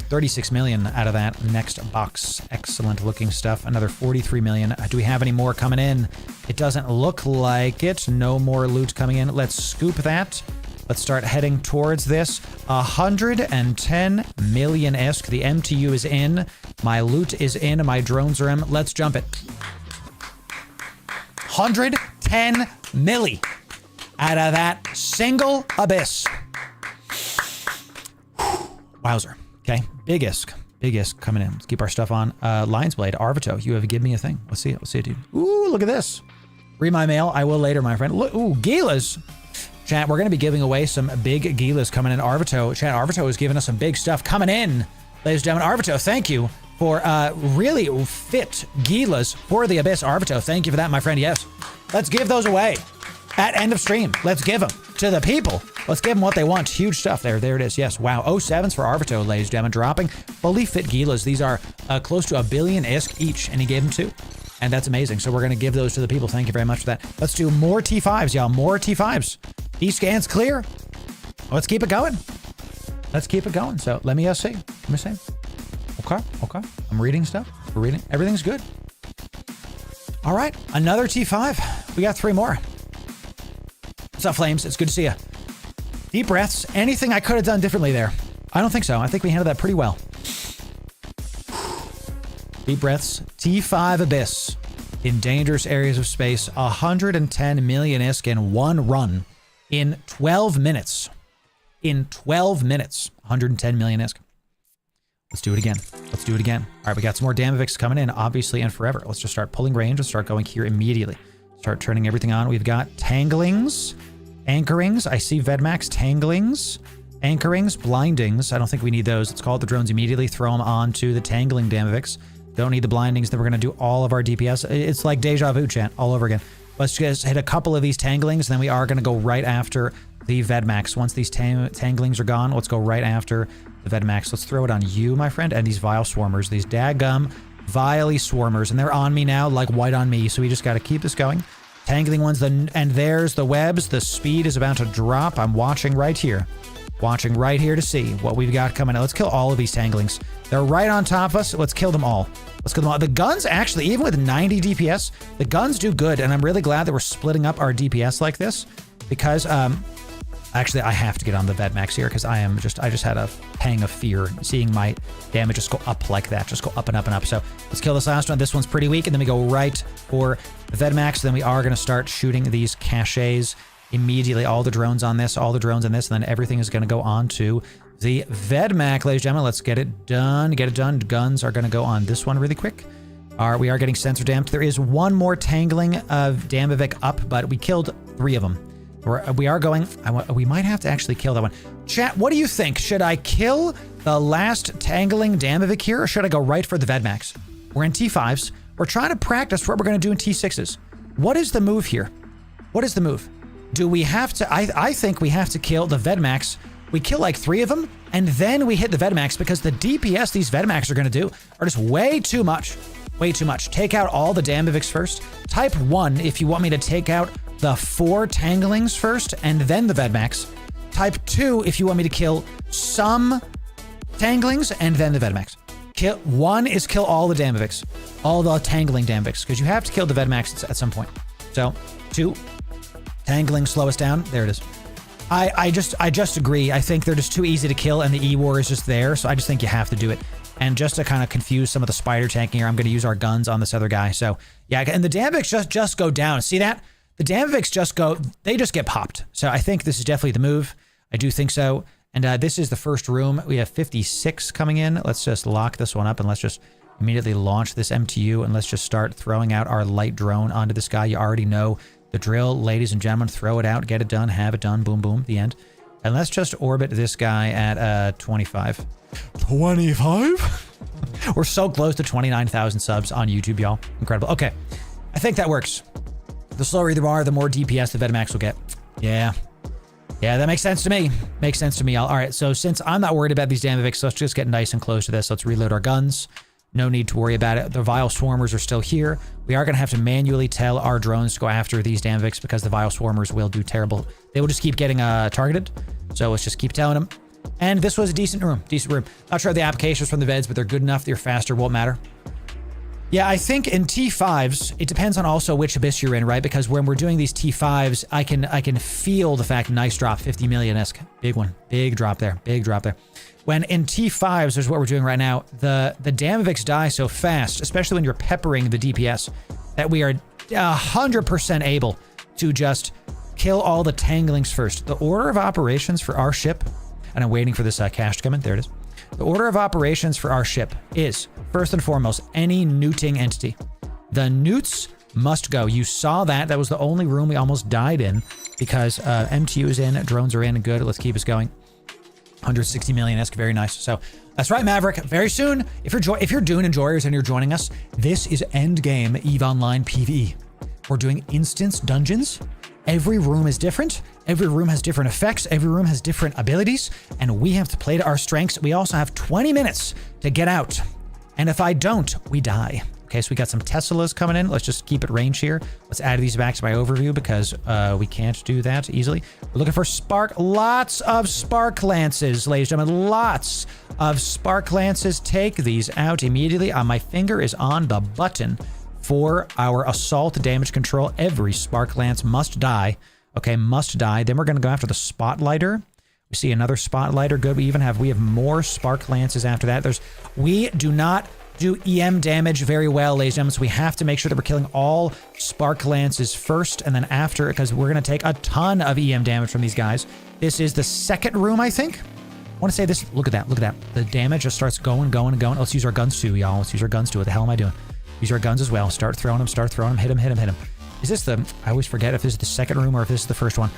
36 million out of that next box. Excellent looking stuff. Another 43 million. Do we have any more coming in? It doesn't look like it. No more loot coming in. Let's scoop that. Let's start heading towards this. 110 million-esque. The MTU is in. My loot is in. My drones are in. Let's jump it. 110 milli out of that single abyss. Wowzer. Okay, big isk coming in. Let's keep our stuff on. Lion's Blade, Arvito, you have given me a thing. Let's see it, dude. Ooh, look at this. Read my mail. I will later, my friend. Look, ooh, Gilas. Chat, we're going to be giving away some big Gilas coming in. Arvito, chat, Arvito is giving us some big stuff coming in. Ladies and gentlemen, Arvito, thank you for really fit Gilas for the Abyss. Arvito, thank you for that, my friend. Yes, let's give those away at end of stream. Let's give them to the people. Let's give them what they want. Huge stuff there. There it is. Yes. Wow. 07s for Arvito, ladies and gentlemen. Dropping fully fit Gilas. These are close to 1 billion ISK each, and he gave them 2. And that's amazing. So we're going to give those to the people. Thank you very much for that. Let's do more T5s, y'all. More T5s. E-scans clear. Let's keep it going. Let's keep it going. So let me see. Let me see. Okay. I'm reading stuff. We're reading. Everything's good. All right. Another T5. We got 3 more. What's up, Flames? It's good to see you. Deep breaths. Anything I could have done differently there? I don't think so. I think we handled that pretty well. Deep breaths. T5 Abyss. In dangerous areas of space. 110 million ISK in 1 run. In 12 minutes. In 12 minutes. 110 million ISK. Let's do it again. Let's do it again. All right, we got some more Damavix coming in, obviously, and forever. Let's just start pulling range and start going here immediately. Start turning everything on. We've got tanglings, anchorings. I see Vedmax, tanglings, anchorings, blindings. I don't think we need those. Let's call the drones immediately. Throw them onto the tangling Damavix. Don't need the blindings. Then we're going to do all of our DPS. It's like deja vu, chat, all over again. Let's just hit a couple of these tanglings, and then we are going to go right after the Vedmax. Once these tanglings are gone, let's go right after the Vedmax. Let's throw it on you, my friend, and these vile swarmers. These daggum vilely swarmers, and they're on me now like white on me, so we just got to keep this going. Tangling ones, and there's the webs. The speed is about to drop. I'm watching right here. Watching right here to see what we've got coming out. Let's kill all of these tanglings. They're right on top of us. Let's kill them all. Let's kill them all. The guns, actually, even with 90 DPS, the guns do good, and I'm really glad that we're splitting up our DPS like this, because actually, I have to get on the Vedmax here because I just had a pang of fear seeing my damage just go up like that, just go up and up and up. So let's kill this last one. This one's pretty weak, and then we go right for the Vedmax. Then we are going to start shooting these caches immediately. All the drones on this, all the drones on this, and then everything is going to go on to the Vedmax, ladies and gentlemen. Let's get it done. Get it done. Guns are going to go on this one really quick. We are getting sensor damped. There is one more tangling of Damavik up, but we killed 3 of them. We are going, we might have to actually kill that one. Chat, what do you think? Should I kill the last tangling Damavik here, or should I go right for the Vedmax? We're in T5s. We're trying to practice what we're going to do in T6s. What is the move here? What is the move? Do we have to, I think we have to kill the Vedmax. We kill like 3 of them, and then we hit the Vedmax, because the DPS these Vedmax are going to do are just way too much. Way too much. Take out all the Damaviks first. Type 1 if you want me to take out the 4 tanglings first, and then the Vedmax. Type 2 if you want me to kill some tanglings, and then the Vedmax. 1 is kill all the Damaviks. All the tangling Damaviks, because you have to kill the Vedmax at some point. So, 2. Tangling, slow us down. There it is. I just agree. I think they're just too easy to kill, and the E-War is just there, so I just think you have to do it. And just to kind of confuse some of the spider tanking here, I'm going to use our guns on this other guy. So, yeah, and the Damaviks just go down. See that? The Damaviks they just get popped. So I think this is definitely the move. I do think so. And this is the first room. We have 56 coming in. Let's just lock this one up, and let's just immediately launch this MTU, and let's just start throwing out our light drone onto this guy. You already know the drill, ladies and gentlemen. Throw it out, get it done, have it done, boom, boom, the end. And let's just orbit this guy at 25. 25? We're so close to 29,000 subs on YouTube, y'all. Incredible. Okay, I think that works. The slower you are, the more DPS the Vedmax will get. Yeah. Yeah, that makes sense to me. Makes sense to me. All right, so since I'm not worried about these Damaviks, let's just get nice and close to this. Let's reload our guns. No need to worry about it. The Vile Swarmers are still here. We are going to have to manually tell our drones to go after these Damaviks, because the Vile Swarmers will do terrible. They will just keep getting targeted. So let's just keep telling them. And this was a decent room. Decent room. Not sure the applications from the Veds, but they're good enough. They're faster. Won't matter. Yeah, I think in T5s, it depends on also which Abyss you're in, right? Because when we're doing these T5s, I can feel the fact, nice drop, 50 million ISK. Big one. Big drop there. Big drop there. When in T5s, which is what we're doing right now, the Damaviks die so fast, especially when you're peppering the DPS, that we are 100% able to just kill all the tanglings first. The order of operations for our ship, and I'm waiting for this cache to come in. There it is. The order of operations for our ship is, first and foremost, any neuting entity. The newts must go. You saw that. That was the only room we almost died in because MTU is in, drones are in, good. Let's keep us going. 160 million-esque, very nice. So that's right, Maverick. Very soon, if you're Dune enjoyers and you're joining us, this is endgame EVE Online PvE. We're doing instance dungeons. Every room is different. Every room has different effects. Every room has different abilities, and we have to play to our strengths. We also have 20 minutes to get out. And if I don't, we die. Okay, so we got some Teslas coming in. Let's just keep it range here. Let's add these back to my overview because we can't do that easily. We're looking for spark, lots of spark lances, ladies and gentlemen, lots of spark lances. Take these out immediately. My finger is on the button for our assault damage control. Every spark lance must die. Okay, must die. Then we're going to go after the spotlighter. We see another spotlighter. Good. We have more spark lances after that. We do not do EM damage very well, ladies and gentlemen, so we have to make sure that we're killing all spark lances first and then after, because we're going to take a ton of EM damage from these guys. This is the second room, I think. I want to say this. Look at that. Look at that. The damage just starts going. Let's use our guns too, y'all. Let's use our guns too. What the hell am I doing? Use our guns as well. Start throwing them. Hit them. Is this the... I always forget if this is the second room or if this is the first one.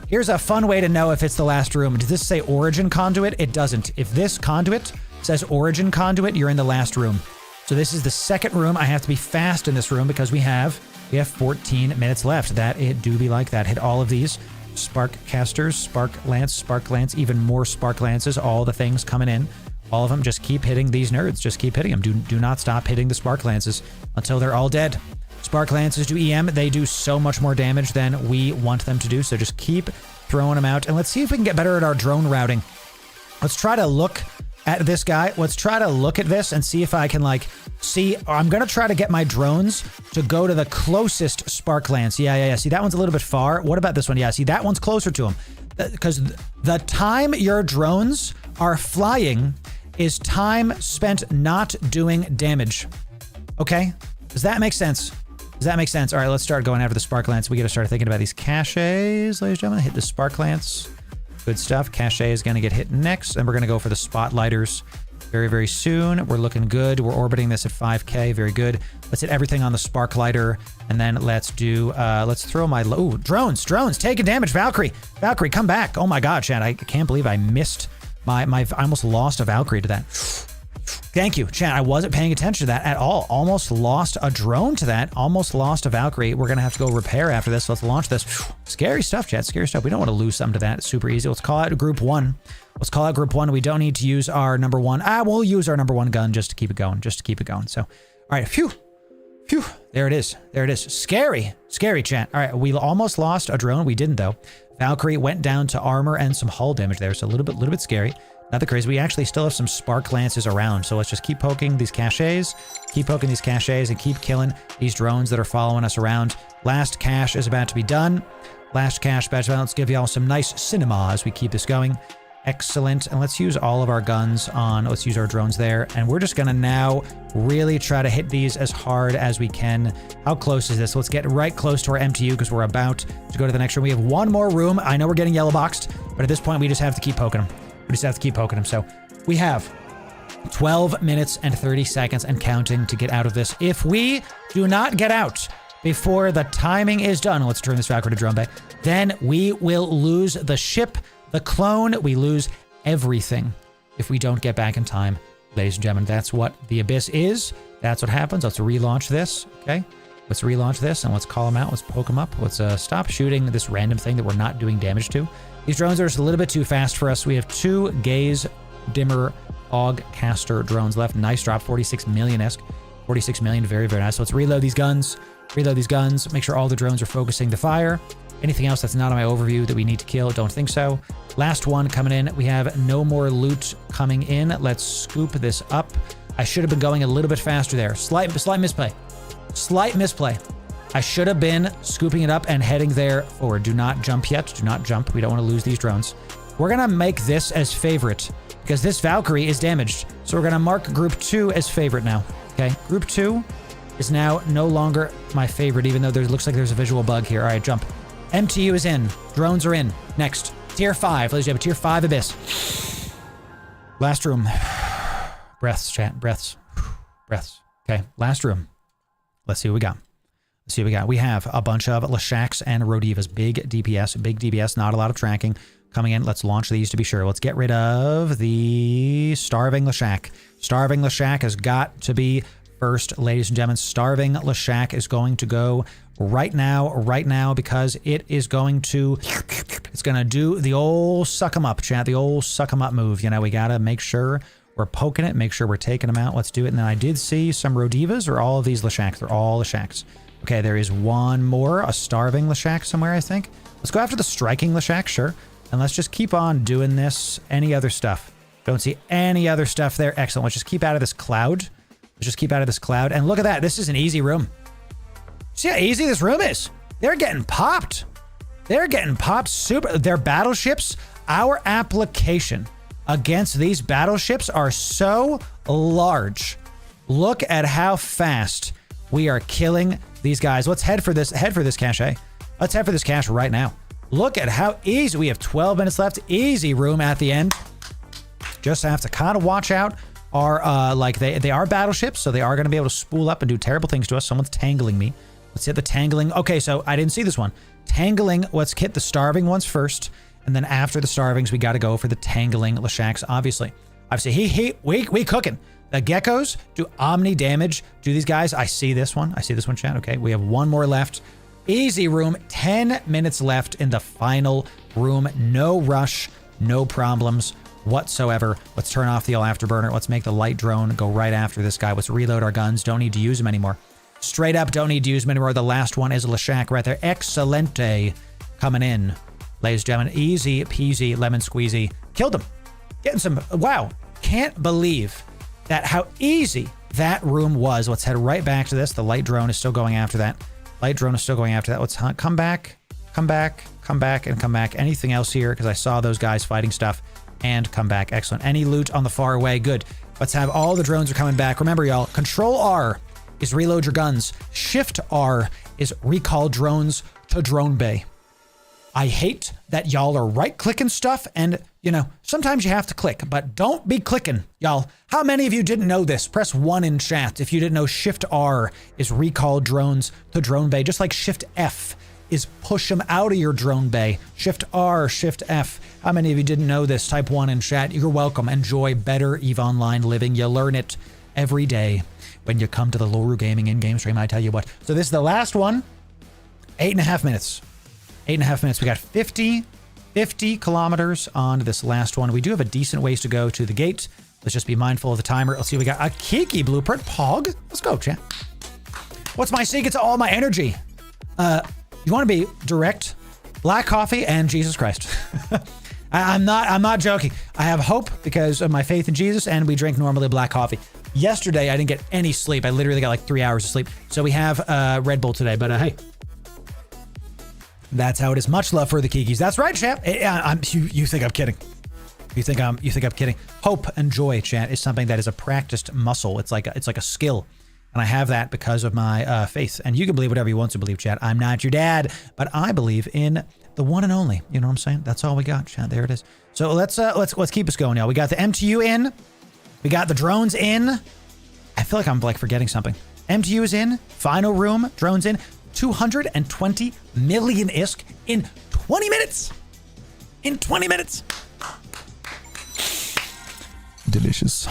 Here's a fun way to know if it's the last room. Does this say Origin Conduit? It doesn't. If this conduit says Origin Conduit, you're in the last room. So this is the second room. I have to be fast in this room because we have 14 minutes left. It do be like that. Hit all of these. Spark casters, spark lance, even more spark lances, all the things coming in. All of them. Just keep hitting these nerds. Just keep hitting them. Do not stop hitting the spark lances until they're all dead. Spark lances do EM. They do so much more damage than we want them to do. So just keep throwing them out. And let's see if we can get better at our drone routing. Let's try to look at this guy. Let's try to look at this and see if I can see. I'm going to try to get my drones to go to the closest spark lance. Yeah. See, that one's a little bit far. What about this one? Yeah, see, that one's closer to him. Because the time your drones are flying is time spent not doing damage. Okay? Does that make sense? All right, let's start going after the spark lance. We got to start thinking about these caches, ladies and gentlemen. Hit the spark lance. Good stuff. Cache is going to get hit next, and we're going to go for the spotlighters very, very soon. We're looking good. We're orbiting this at 5K. Very good. Let's hit everything on the spark lighter, and then let's throw my... Ooh, drones, taking damage. Valkyrie, come back. Oh my God, Chad, I can't believe I missed I almost lost a Valkyrie to that. Thank you, Chad. I wasn't paying attention to that at all. Almost lost a drone to that. Almost lost a Valkyrie. We're going to have to go repair after this. Let's launch this. Scary stuff, Chad. Scary stuff. We don't want to lose something to that. It's super easy. Let's call out group one. We don't need to use our number one. We'll use our number one gun just to keep it going. So, all right. Phew. There it is. Scary, chat. All right. We almost lost a drone. We didn't, though. Valkyrie went down to armor and some hull damage there. So a little bit scary. Nothing crazy. We actually still have some spark lances around. So let's just keep poking these caches. And keep killing these drones that are following us around. Last cache is about to be done. Let's give y'all some nice cinema as we keep this going. Excellent. And let's use all of our guns let's use our drones there. And we're just going to now really try to hit these as hard as we can. How close is this? Let's get right close to our MTU because we're about to go to the next room. We have one more room. I know we're getting yellow boxed, but at this point we just have to keep poking them. So we have 12 minutes and 30 seconds and counting to get out of this. If we do not get out before the timing is done, let's turn this Valkyrie to drone bay, then we will lose the ship, the clone, we lose everything if we don't get back in time. Ladies and gentlemen, that's what the Abyss is. That's what happens. Let's relaunch this, okay? Let's relaunch this and let's call them out. Let's poke them up. Let's stop shooting this random thing that we're not doing damage to. These drones are just a little bit too fast for us. We have 2 gaze dimmer og caster drones left. Nice drop, 46 million-esque. 46 million, very, very nice. So let's reload these guns. Make sure all the drones are focusing the fire. Anything else that's not on my overview that we need to kill? Don't think so. Last one coming in. We have no more loot coming in. Let's scoop this up. I should have been going a little bit faster there. Slight misplay. I should have been scooping it up and heading there forward. Do not jump yet. Do not jump. We don't want to lose these drones. We're going to make this as favorite because this Valkyrie is damaged. So we're going to mark group 2 as favorite now. Okay. Group 2 is now no longer my favorite, even though there looks like there's a visual bug here. All right, jump. MTU is in. Drones are in. Next. Tier 5. Ladies and gentlemen, Tier 5 Abyss. Last room. Breaths, chat. Breaths. Breaths. Okay, last room. Let's see what we got. Let's see what we got. We have a bunch of Lashaks and Rodivas. Big DPS, not a lot of tracking coming in. Let's launch these to be sure. Let's get rid of the Starving Lashak. Starving Lashak has got to be first, ladies and gentlemen. Starving Lashak is going to go right now, because it is going to, it's going to do the old suck 'em up, chat, the old suck 'em up move. You know, we got to make sure we're poking it, make sure we're taking them out. Let's do it. And then I did see some Rodivas, or all of these Lashaks. They're all Lashaks. Okay, there is one more, a Starving Lashak somewhere, I think. Let's go after the Striking Lashak, sure. And let's just keep on doing this. Any other stuff? Don't see any other stuff there. Excellent. Let's just keep out of this cloud. Let's just keep out of this cloud. And look at that. This is an easy room. See how easy this room is? They're getting popped. They're getting popped super. Their battleships, our application against these battleships are so large. Look at how fast we are killing these guys. Let's head for this cache. Let's head for this cache right now. Look at how easy. We have 12 minutes left. Easy room at the end. Just have to kind of watch out. They are battleships, so they are going to be able to spool up and do terrible things to us. Someone's tangling me. Let's hit the tangling. Okay, so I didn't see this one. Tangling, let's hit the starving ones first. And then after the starvings, we got to go for the tangling Lashaks, obviously. We cooking. The geckos do omni damage to these guys. I see this one, chat. Okay, we have one more left. Easy room, 10 minutes left in the final room. No rush, no problems whatsoever. Let's turn off the all afterburner. Let's make the light drone go right after this guy. Let's reload our guns. Don't need to use them anymore. Straight up, don't need to use them anymore. The last one is a Lashak right there. Excelente coming in. Ladies and gentlemen, easy peasy, lemon squeezy. Killed him. Getting some, wow. Can't believe that how easy that room was. Let's head right back to this. The light drone is still going after that. Let's come back. Anything else here? Because I saw those guys fighting stuff. And come back. Excellent. Any loot on the far away? Good. Let's have all the drones are coming back. Remember, y'all, Control R is reload your guns. Shift R is recall drones to drone bay. I hate that y'all are right-clicking stuff, and, you know, sometimes you have to click, but don't be clicking, y'all. How many of you didn't know this? Press 1 in chat if you didn't know Shift R is recall drones to drone bay, just like Shift F is push them out of your drone bay. Shift R, Shift F. How many of you didn't know this? Type 1 in chat. You're welcome. Enjoy better EVE Online living. You learn it every day when you come to the Loru Gaming in-game stream. I tell you what. So this is the last one. 8.5 minutes. 8.5 minutes. We got 50 kilometers on this last one. We do have a decent ways to go to the gate. Let's just be mindful of the timer. Let's see. We got a Kiki blueprint. Pog. Let's go, chat. What's my secret to all my energy? You want to be direct? Black coffee and Jesus Christ. I'm not joking. I have hope because of my faith in Jesus, and we drink normally black coffee. Yesterday, I didn't get any sleep. I literally got like 3 hours of sleep. So we have Red Bull today, but hey. That's how it is. Much love for the Kikis. That's right, chat. You think I'm kidding? You think I'm kidding? Hope and joy, chat, is something that is a practiced muscle. It's like a skill, and I have that because of my faith. And you can believe whatever you want to believe, chat. I'm not your dad, but I believe in the one and only. You know what I'm saying? That's all we got, chat. There it is. So let's keep us going, y'all. We got the MTU in. We got the drones in. I feel like I'm like forgetting something. MTU is in. Final room. Drones in. 220 million ISK in 20 minutes. In 20 minutes. Delicious.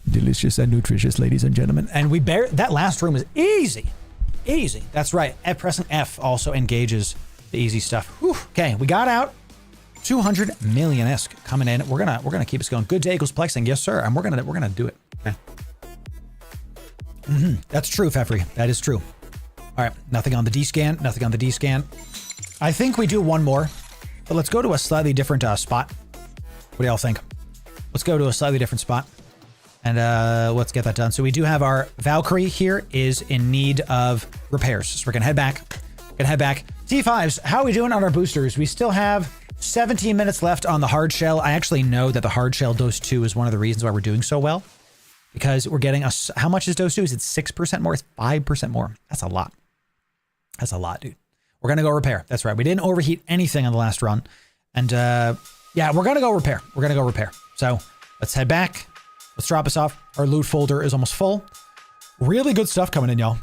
Delicious and nutritious, ladies and gentlemen. And that last room is easy. Easy. That's right. Pressing F also engages the easy stuff. Whew. Okay, we got out. 200 million ISK coming in. We're gonna keep us going. Good day equals plexing. Yes, sir. And we're gonna do it. Okay. That's true, Feffrey. That is true. All right, nothing on the D scan. Nothing on the D scan. I think we do one more, but let's go to a slightly different spot. What do y'all think? Let's go to a slightly different spot, and let's get that done. So we do have our Valkyrie here is in need of repairs, so we're gonna head back. T5s, how are we doing on our boosters? We still have 17 minutes left on the hard shell. I actually know that the hard shell dose 2 is one of the reasons why we're doing so well, because we're getting how much is dose 2? Is it 6% more? It's 5% more. That's a lot. That's a lot, dude. We're going to go repair. That's right. We didn't overheat anything on the last run. And yeah, we're going to go repair. So Let's head back. Let's drop us off. Our loot folder is almost full. Really good stuff coming in, y'all.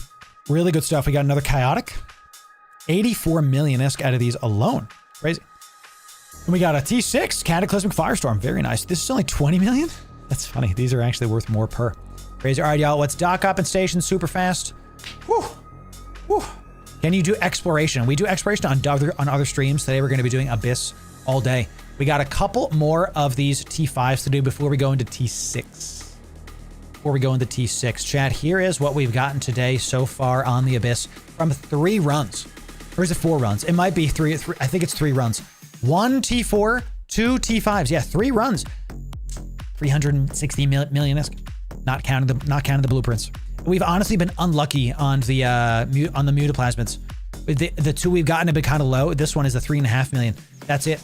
Really good stuff. We got another chaotic. 84 million-esque out of these alone. Crazy. And we got a T6 Cataclysmic Firestorm. Very nice. This is only 20 million? That's funny. These are actually worth more per. Crazy. All right, y'all. Let's dock up and station super fast. Whew. Whew. Can you do exploration? We do exploration on other streams. Today we're going to be doing Abyss all day. We got a couple more of these T5s to do before we go into T6. Before we go into T6. Chat, here is what we've gotten today so far on the Abyss from 3 runs. Or is it 4 runs? It might be 3. I think it's 3 runs. 1 T4, 2 T5s. Yeah, 3 runs. 360 million-esque. Not counting the blueprints. We've honestly been unlucky on the mutaplasmids. The 2 we've gotten have been kind of low. This one is a 3.5 million. That's it.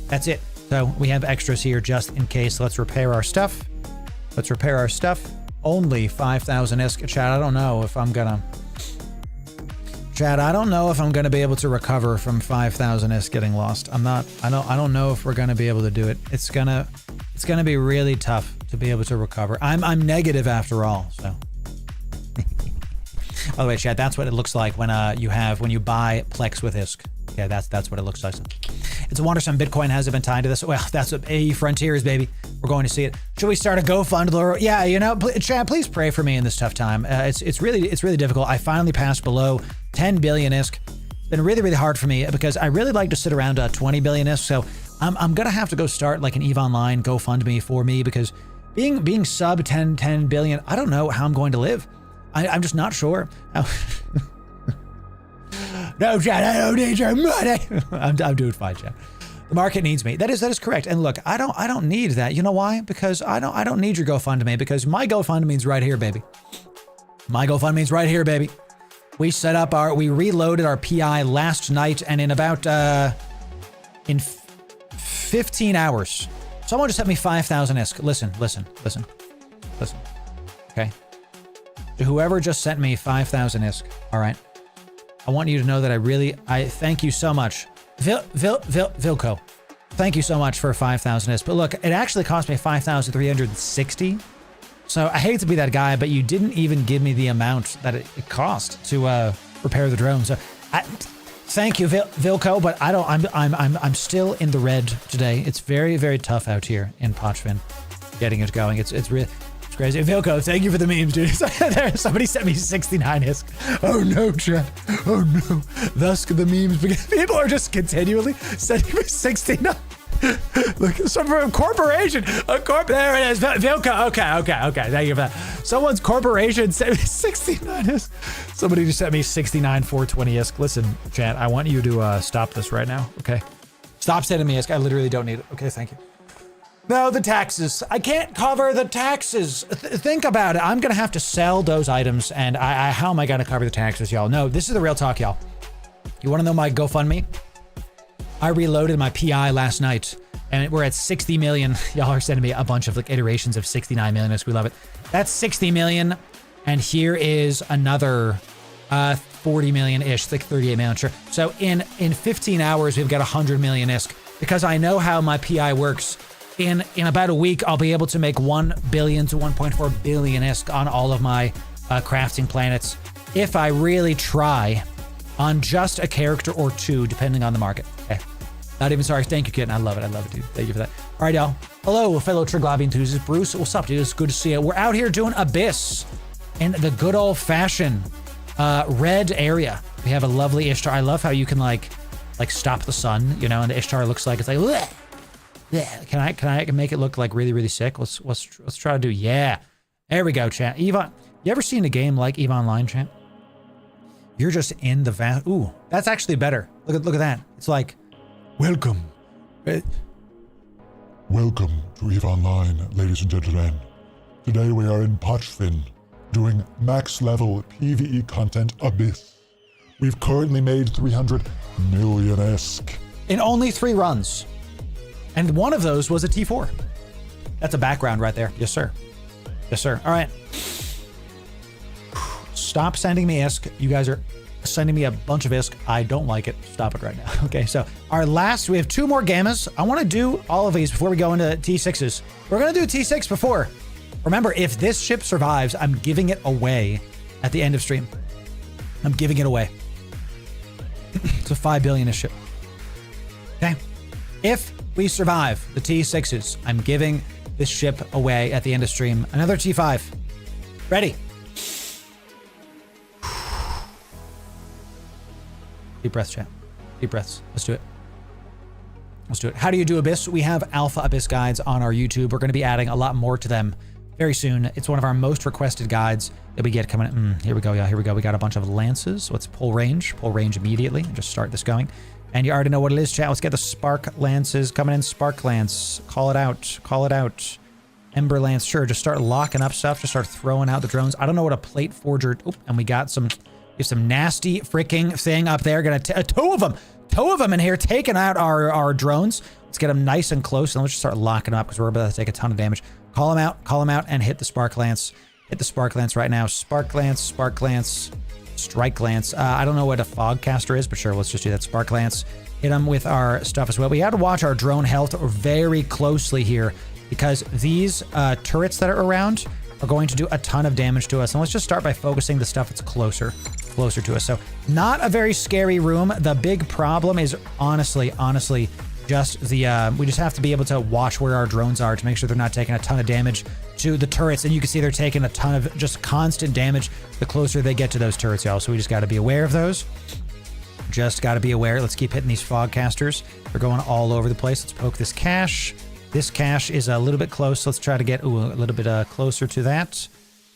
That's it. So we have extras here just in case. Let's repair our stuff. Let's repair our stuff. Only 5,000-esque. Chat, I don't know if I'm gonna... Chad, I don't know if I'm going to be able to recover from 5,000-esque getting lost. I don't know if we're going to be able to do it. It's going to be really tough to be able to recover. I'm negative after all, so. By the way, Chad, that's what it looks like when you buy Plex with ISK. Yeah, that's what it looks like. It's a wonder some Bitcoin hasn't been tied to this. Well, that's what Frontiers, baby. We're going to see it. Should we start a GoFund, Loru? Yeah, you know, Chad, please pray for me in this tough time. It's really difficult. I finally passed below 10 billion ISK. It's been really, really hard for me because I really like to sit around 20 billion ISK. So I'm gonna have to go start like an EVE Online GoFundMe for me because being sub 10 billion, I don't know how I'm going to live. I'm just not sure. No, Chad, I don't need your money. I'm doing fine, Chad. The market needs me. That is correct. And look, I don't need that. You know why? Because I don't need your GoFundMe because my GoFundMe is right here, baby. My GoFundMe is right here, baby. We reloaded our PI last night, and in about in 15 hours, someone just sent me 5,000 ISK. Listen. Okay. To whoever just sent me 5,000 ISK, all right. I want you to know that I thank you so much. Vilco, thank you so much for 5,000 ISK. But look, it actually cost me 5,360. So I hate to be that guy, but you didn't even give me the amount that it cost to repair the drone. So thank you, Vilco, but I'm still in the red today. It's very, very tough out here in Pochfin getting it going. It's really... It's crazy. Vilco, thank you for the memes, dude. Somebody sent me 69 ISK. Oh no, chat. Oh no. Thus the memes begin. People are just continually sending me 69. Look, some corporation. A corp. There it is. Vilco. Okay. Thank you for that. Someone's corporation sent me 69 ISK. Somebody just sent me 69 420 ISK. Listen, chat, I want you to stop this right now. Okay. Stop sending me ISK. I literally don't need it. Okay, thank you. No, the taxes. I can't cover the taxes. Think about it. I'm going to have to sell those items, and how am I going to cover the taxes, y'all? No, this is the real talk, y'all. You want to know my GoFundMe? I reloaded my PI last night, and we're at 60 million. Y'all are sending me a bunch of like iterations of 69 million. We love it. That's 60 million, and here is another 40 million-ish, like 38 million, sure. So in 15 hours, we've got 100 million ISK. Because I know how my PI works, in about a week, I'll be able to make 1 billion to 1.4 billion ISK on all of my crafting planets if I really try on just a character or 2, depending on the market. Okay. Not even sorry. Thank you, kitten. I love it, dude. Thank you for that. All right, y'all. Hello, fellow Triglavian enthusiasts. Bruce, what's up, dude? It's good to see you. We're out here doing Abyss in the good old-fashioned red area. We have a lovely Ishtar. I love how you can like stop the sun, you know, and the Ishtar looks like it's like. Bleh. Yeah, can I make it look like really, really sick? Let's try to do, yeah. There we go, chat. You ever seen a game like EVE Online, chat? You're just in the ooh, that's actually better. Look at that. It's like, welcome. Welcome to EVE Online, ladies and gentlemen. Today we are in Pochfin, doing max level PvE content Abyss. We've currently made 300 million ISK. In only 3 runs. And one of those was a T4. That's a background right there. Yes, sir. Yes, sir. All right. Stop sending me ISK. You guys are sending me a bunch of ISK. I don't like it. Stop it right now. Okay, so our last, we have 2 more gammas. I want to do all of these before we go into T6s. We're going to do T6 before. Remember, if this ship survives, I'm giving it away at the end of stream. I'm giving it away. It's a 5 billion-ish ship. Okay. If we survive the T6s, I'm giving this ship away at the end of stream. Another T5. Ready. Deep breaths, chat. Deep breaths. Let's do it. Let's do it. How do you do Abyss? We have Alpha Abyss guides on our YouTube. We're going to be adding a lot more to them very soon. It's one of our most requested guides that we get coming in. Here we go. Yeah, here we go. We got a bunch of lances. Let's pull range. Pull range immediately and just start this going. And you already know what it is, chat. Let's get the Spark Lances coming in. Spark Lance. Call it out. Call it out. Ember Lance. Sure, just start locking up stuff. Just start throwing out the drones. I don't know what a Plate Forger... Oop, and we got some nasty freaking thing up there. Gonna... two of them! 2 of them in here taking out our drones. Let's get them nice and close. And let's just start locking them up because we're about to take a ton of damage. Call them out, and hit the Spark Lance. Hit the Spark Lance right now. Spark Lance, Spark Lance, Strike Lance. I don't know what a Fog Caster is, but sure, let's just do that. Spark Lance. Hit them with our stuff as well. We had to watch our drone health very closely here because these turrets that are around are going to do a ton of damage to us. And let's just start by focusing the stuff that's closer to us. So not a very scary room. The big problem is honestly, just the, we just have to be able to watch where our drones are to make sure they're not taking a ton of damage to the turrets. And you can see they're taking a ton of just constant damage the closer they get to those turrets, y'all. So we just got to be aware of those. Just got to be aware. Let's keep hitting these fog casters. They're going all over the place. Let's poke this cache. This cache is a little bit close. Let's try to get a little bit closer to that.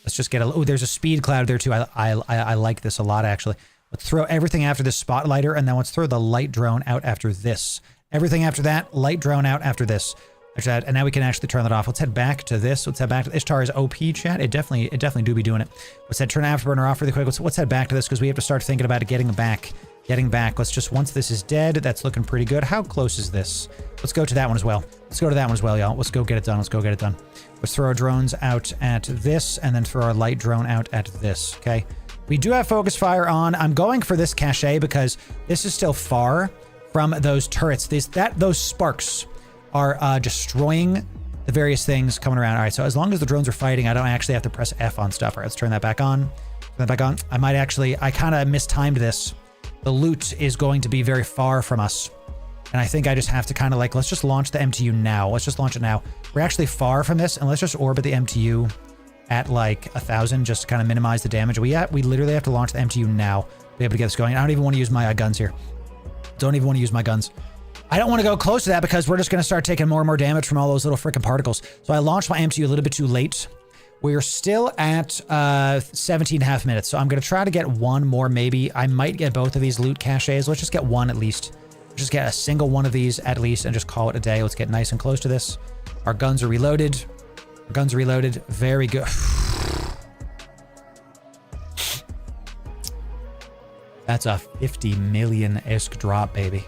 Let's just get a, there's a speed cloud there too. I like this a lot, actually. Let's throw everything after this spotlighter, and then let's throw the light drone out after this. Everything after that, light drone out after this. After that, and now we can actually turn that off. Let's head back to this. Let's head back to Ishtar is OP, chat. It definitely do be doing it. Let's head turn Afterburner off really quick. Let's head back to this because we have to start thinking about it getting back. Let's just, once this is dead, that's looking pretty good. How close is this? Let's go to that one as well. Let's go to that one as well, y'all. Let's go get it done. Let's go get it done. Let's throw our drones out at this and then throw our light drone out at this, okay? We do have focus fire on. I'm going for this cache because this is still far from those turrets. Those sparks are destroying the various things coming around. All right, so as long as the drones are fighting, I don't actually have to press F on stuff. All right, let's turn that back on. Turn that back on. I kind of mistimed this. The loot is going to be very far from us. And I think I just have to kind of like, let's just launch the MTU now. Let's just launch it now. We're actually far from this, and let's just orbit the MTU at like 1,000 just to kind of minimize the damage. We literally have to launch the MTU now to be able to get this going. I don't even want to use my guns here. Don't even want to use my guns. I don't want to go close to that because we're just going to start taking more and more damage from all those little freaking particles. So I launched my MTU a little bit too late. We're still at 17.5 minutes. So I'm going to try to get one more maybe. I might get both of these loot caches. Let's just get one at least. Just get a single one of these at least and just call it a day. Let's get nice and close to this. Our guns are reloaded. Our guns are reloaded. Very good. That's a 50 million ISK drop, baby.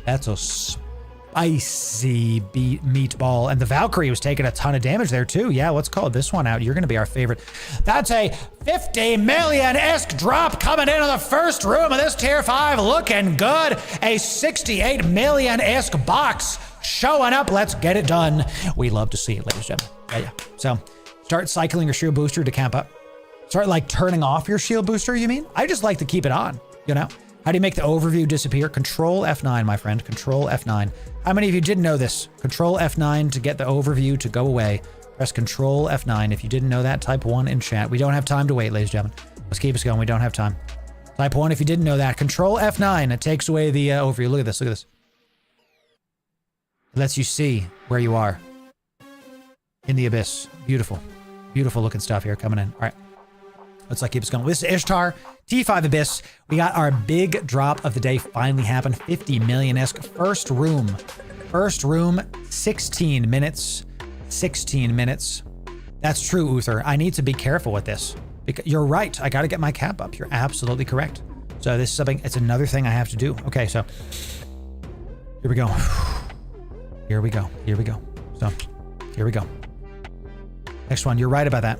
That's a spicy meatball. And the Valkyrie was taking a ton of damage there too. Yeah, let's call this one out. You're going to be our favorite. That's a 50 million ISK drop coming into the first room of this tier 5. Looking good. A 68 million ISK box showing up. Let's get it done. We love to see it, ladies and gentlemen. Yeah. So start cycling your shield booster to camp up. Start like turning off your shield booster, you mean? I just like to keep it on, you know? How do you make the overview disappear? Control F9, my friend. Control F9. How many of you didn't know this? Control F9 to get the overview to go away. Press Control F9. If you didn't know that, type 1 in chat. We don't have time to wait, ladies and gentlemen. Let's keep us going. We don't have time. Type 1 if you didn't know that. Control F9. It takes away the overview. Look at this. Look at this. It lets you see where you are in the abyss. Beautiful. Beautiful looking stuff here coming in. All right. Let's keep us going. This is Ishtar, T5 Abyss. We got our big drop of the day finally happened. 50 million ISK. First room. First room, 16 minutes. 16 minutes. That's true, Uther. I need to be careful with this. Because you're right. I got to get my cap up. You're absolutely correct. So this is something, it's another thing I have to do. Okay, so here we go. Here we go. Here we go. So here we go. Next one. You're right about that.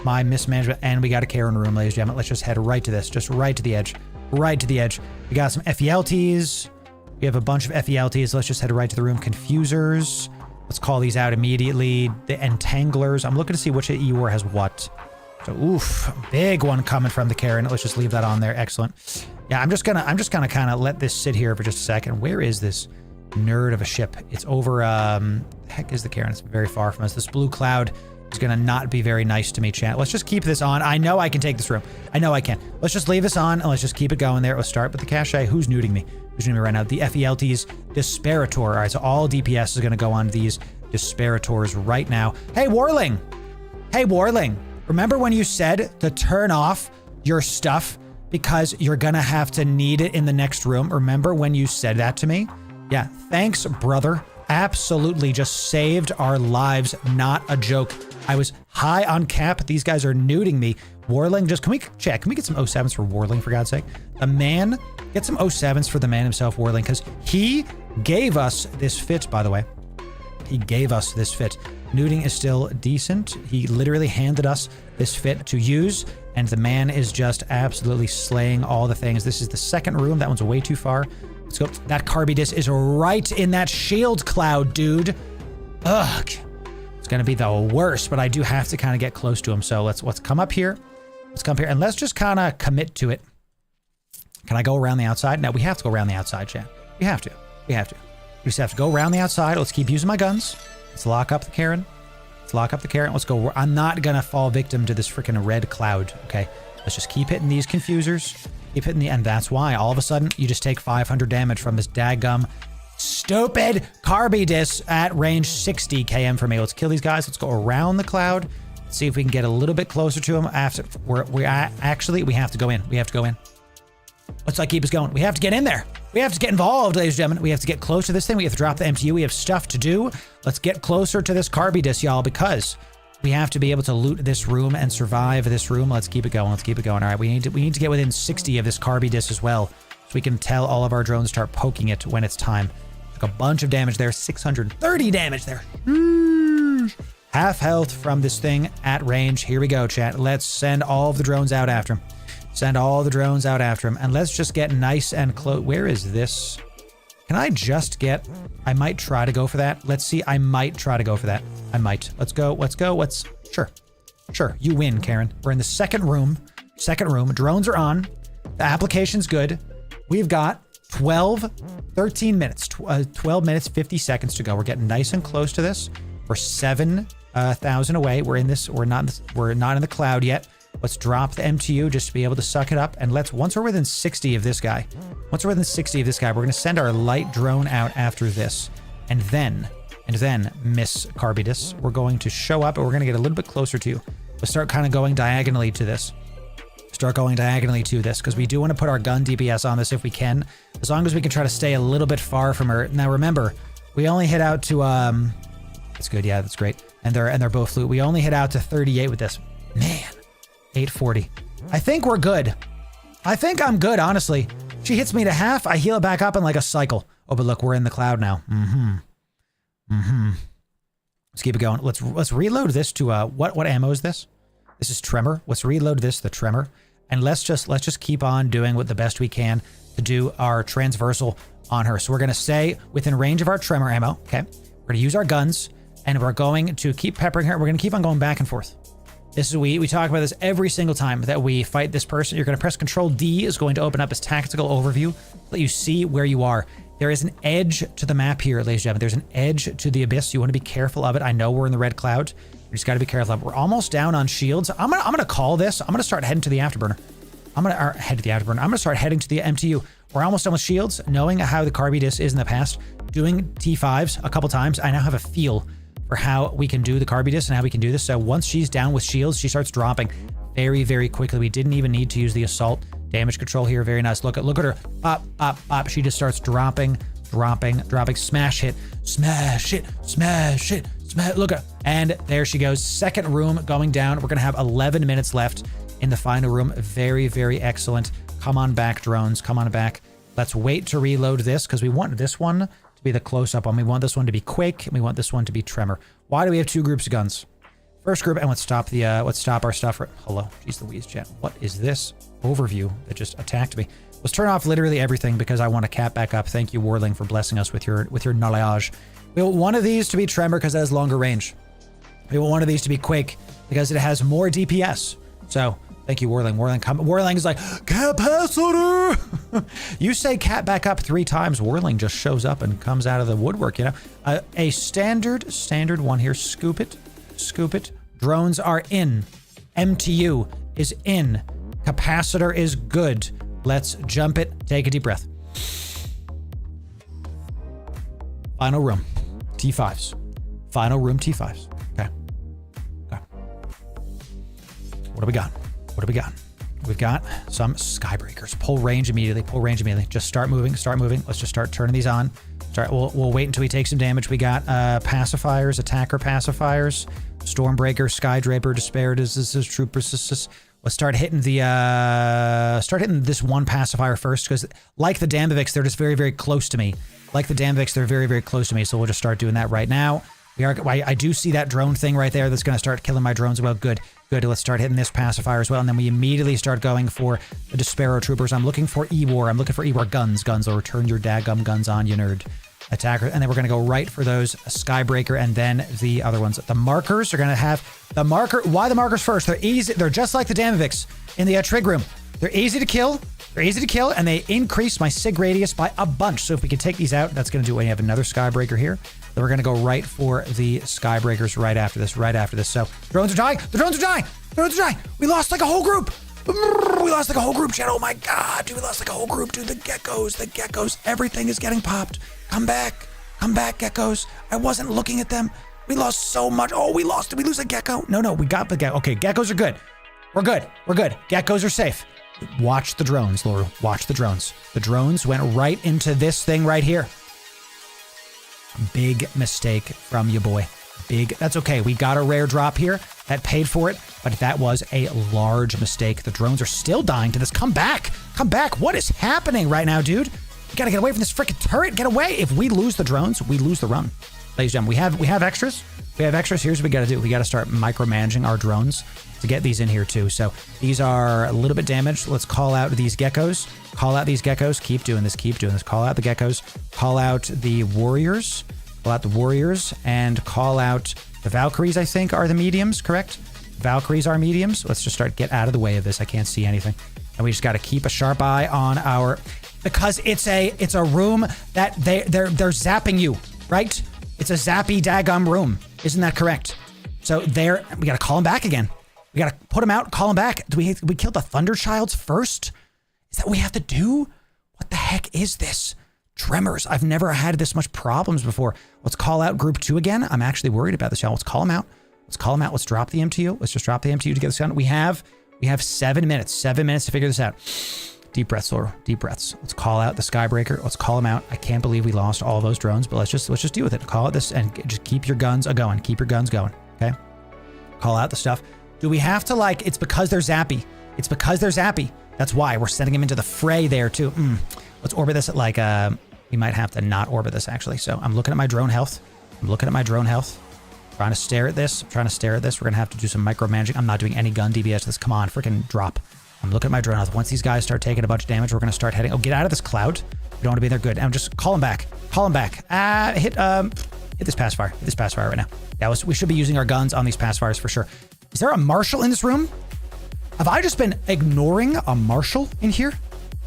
my mismanagement. And we got a Karen room, ladies and gentlemen. Let's just head right to this. Just right to the edge. Right to the edge. We got some FELTs. We have a bunch of FELTs. Let's just head right to the room. Confusers. Let's call these out immediately. The Entanglers. I'm looking to see which EOR has what. So, oof. Big one coming from the Karen. Let's just leave that on there. Excellent. Yeah, I'm just gonna kind of let this sit here for just a second. Where is this nerd of a ship? It's over, the heck is the Karen? It's very far from us. This blue cloud is gonna not be very nice to me, chat. Let's just keep this on. I know I can take this room. I know I can. Let's just leave this on and let's just keep it going there. Let's start with the cache. Who's nuding me? Who's nuding me right now? The FELTs, Disparator. All right, so all DPS is gonna go on these Disparators right now. Hey, Warling! Hey, Warling! Remember when you said to turn off your stuff because you're gonna have to need it in the next room? Remember when you said that to me? Yeah, thanks, brother. Absolutely just saved our lives. Not a joke. I was high on cap. These guys are nuding me. Warling, just, can we check? Can we get some 07s for Warling, for God's sake? The man, get some 07s for the man himself, Warling, because he gave us this fit, by the way. He gave us this fit. Nuding is still decent. He literally handed us this fit to use, and the man is just absolutely slaying all the things. This is the second room. That one's way too far. Let's go. That Carbidus is right in that shield cloud, dude. Ugh. It's gonna be the worst, but I do have to kind of get close to him. So let's come up here. Let's come up here and let's just kind of commit to it. Can I go around the outside? No, we have to go around the outside, chat. We have to. We have to. We just have to go around the outside. Let's keep using my guns. Let's lock up the Karen. Let's lock up the Karen. Let's go. I'm not gonna fall victim to this freaking red cloud, okay? Let's just keep hitting these confusers. Keep hitting the, and that's why all of a sudden you just take 500 damage from this daggum stupid Carbidus at range 60 km from me. Let's kill these guys. Let's go around the cloud. Let's see if we can get a little bit closer to him after we have to go in. We have to go in. Let's not keep us going. We have to get in there. We have to get involved, ladies and gentlemen. We have to get close to this thing. We have to drop the MTU. We have stuff to do. Let's get closer to this Carbidus, y'all, because we have to be able to loot this room and survive this room. Let's keep it going. Let's keep it going. All right, we need to get within 60 of this Carbidus as well, so we can tell all of our drones to start poking it when it's time. Took a bunch of damage there. 630 damage there. Half health from this thing at range. Here we go, chat. Let's send all of the drones out after him. Send all the drones out after him. And let's just get nice and close. Where is this? Can I just get... I might try to go for that. Let's see. I might try to go for that. I might. Let's go. Let's go. Let's... Sure. Sure. You win, Karen. We're in the second room. Second room. Drones are on. The application's good. We've got 13 minutes. 12 minutes, 50 seconds to go. We're getting nice and close to this. We're 7,000 away. We're in this. We're not in the cloud yet. Let's drop the MTU just to be able to suck it up. And let's, once we're within 60 of this guy, we're going to send our light drone out after this. And then Miss Carbidus, we're going to show up and we're going to get a little bit closer to you. Let's start kind of going diagonally to this. Because we do want to put our gun DPS on this if we can. As long as we can try to stay a little bit far from her. Now remember, we only hit out to, that's good. Yeah, that's great. And they're both loot. We only hit out to 38 with this. Man. 840. I think we're good. I think I'm good, honestly. She hits me to half. I heal it back up in like a cycle. Oh, but look, we're in the cloud now. Let's keep it going. Let's reload this to what ammo is this? This is Tremor. Let's reload this, the Tremor, and let's just keep on doing what the best we can to do our transversal on her. So we're gonna stay within range of our Tremor ammo. Okay, we're gonna use our guns, and we're going to keep peppering her. We're gonna keep on going back and forth. This is, we talk about this every single time that we fight this person. You're going to press Control D is going to open up this tactical overview, let you see where you are. There is an edge to the map here, ladies and gentlemen. There's an edge to the abyss. You want to be careful of it. I know we're in the red cloud. We just got to be careful of it. We're almost down on shields. I'm gonna call this. I'm gonna start heading to the afterburner. I'm gonna start heading to the MTU. We're almost done with shields. Knowing how the Carbidus is in the past, doing T5s a couple times, I now have a feel for how we can do the Carbidus and how we can do this. So once she's down with shields, she starts dropping very, very quickly. We didn't even need to use the assault damage control here. Very nice. Look at her. Pop, pop, pop. She just starts dropping. Smash hit. Look at her. And there she goes. Second room going down. We're going to have 11 minutes left in the final room. Very, very excellent. Come on back, drones. Come on back. Let's wait to reload this because we want this one to be the close-up one. We want this one to be Quake, and we want this one to be Tremor. Why do we have two groups of guns? first group, and let's stop our stuff. Hello, jeez Louise, chat. What is this overview that just attacked me? Let's turn off literally everything because I want to cap back up. Thank you, Warling, for blessing us with your knowledge. We want one of these to be Tremor because it has longer range. We want one of these to be Quake because it has more DPS. So thank you, Warling. Warling is like, capacitor. You say cap back up 3 times, Warling just shows up and comes out of the woodwork, you know. A standard one here. Scoop it. Drones are in. MTU is in. Capacitor is good. Let's jump it. Take a deep breath. Final room. T5s. Final room T5s. Okay. What do we got? We've got some Skybreakers. Pull range immediately. Just start moving. Let's just start turning these on. We'll wait until we take some damage. We got pacifiers, attacker pacifiers, Stormbreaker, Skydraper, Despair, Troopers. Let's start hitting this one pacifier first, because like the Damavix, they're just very, very close to me. So we'll just start doing that right now. I do see that drone thing right there that's going to start killing my drones. Well, good. Let's start hitting this pacifier as well, and then we immediately start going for the Despero Troopers. I'm looking for E-War. Guns. I'll return your daggum guns on, you nerd. Attacker, and then we're going to go right for those Skybreaker and then the other ones. The markers are going to have the marker. Why the markers first? They're easy. They're just like the Damavix in the trig room. They're easy to kill. And they increase my sig radius by a bunch. So if we can take these out, that's going to do it. We have another Skybreaker here. Then we're going to go right for the Skybreakers right after this. So drones are dying. The drones are dying. We lost like a whole group. Chat. Oh my God, dude, we lost like a whole group. Dude, the geckos, everything is getting popped. Come back, geckos. I wasn't looking at them. We lost so much. Oh, we lost. Did we lose a gecko? No, we got the gecko. Okay, geckos are good. We're good. Geckos are safe. Watch the drones, Loru. Watch the drones. The drones went right into this thing right here. Big mistake from you, boy. That's okay. We got a rare drop here that paid for it, but that was a large mistake. The drones are still dying to this. Come back. What is happening right now, dude? We gotta get away from this freaking turret. Get away. If we lose the drones, we lose the run. Ladies and gentlemen, we have extras. Here's what we gotta do. We gotta start micromanaging our drones to get these in here too. So these are a little bit damaged. Let's call out these geckos. Keep doing this. Call out the geckos. Call out the warriors. And call out the Valkyries, I think, are the mediums, correct? Valkyries are mediums. Let's just get out of the way of this. I can't see anything. And we just got to keep a sharp eye on our, because it's a room that they're zapping you, right? It's a zappy daggum room. Isn't that correct? So we got to call them back again. We got to put them out, call them back. Do we kill the Thunderchilds first? Is that what we have to do? What the heck is this? Tremors. I've never had this much problems before. Let's call out group 2 again. I'm actually worried about this, y'all. Let's call them out. Let's drop the MTU. Let's just drop the MTU to get this done. We have 7 minutes. 7 minutes to figure this out. Deep breaths, Loru. Deep breaths. Let's call out the Skybreaker. Let's call them out. I can't believe we lost all those drones, but let's just deal with it. Call it this and just keep your guns going. Keep your guns going. Okay. Call out the stuff. Do we have to it's because they're zappy. That's why we're sending them into the fray there too. Let's orbit this at we might have to not orbit this actually. So I'm looking at my drone health. Trying to stare at this. We're going to have to do some micromanaging. I'm not doing any gun DBS to this. Come on, freaking drop. I'm looking at my drone health. Once these guys start taking a bunch of damage, we're going to start heading. Oh, get out of this cloud. We don't want to be there. Good. And just call them back. Hit this pacifier. Right now. Yeah, we should be using our guns on these pacifiers for sure. Is there a marshal in this room? Have I just been ignoring a marshal in here?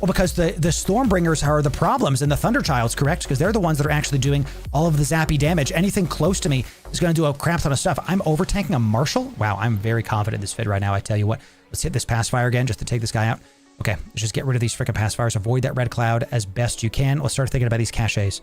Well, because the Stormbringers are the problems and the Thunderchilds, correct? Because they're the ones that are actually doing all of the zappy damage. Anything close to me is going to do a crap ton of stuff. I'm overtanking a marshal? Wow, I'm very confident in this vid right now, I tell you what. Let's hit this pacifier again just to take this guy out. Okay, let's just get rid of these freaking pacifiers. Avoid that red cloud as best you can. Let's start thinking about these caches.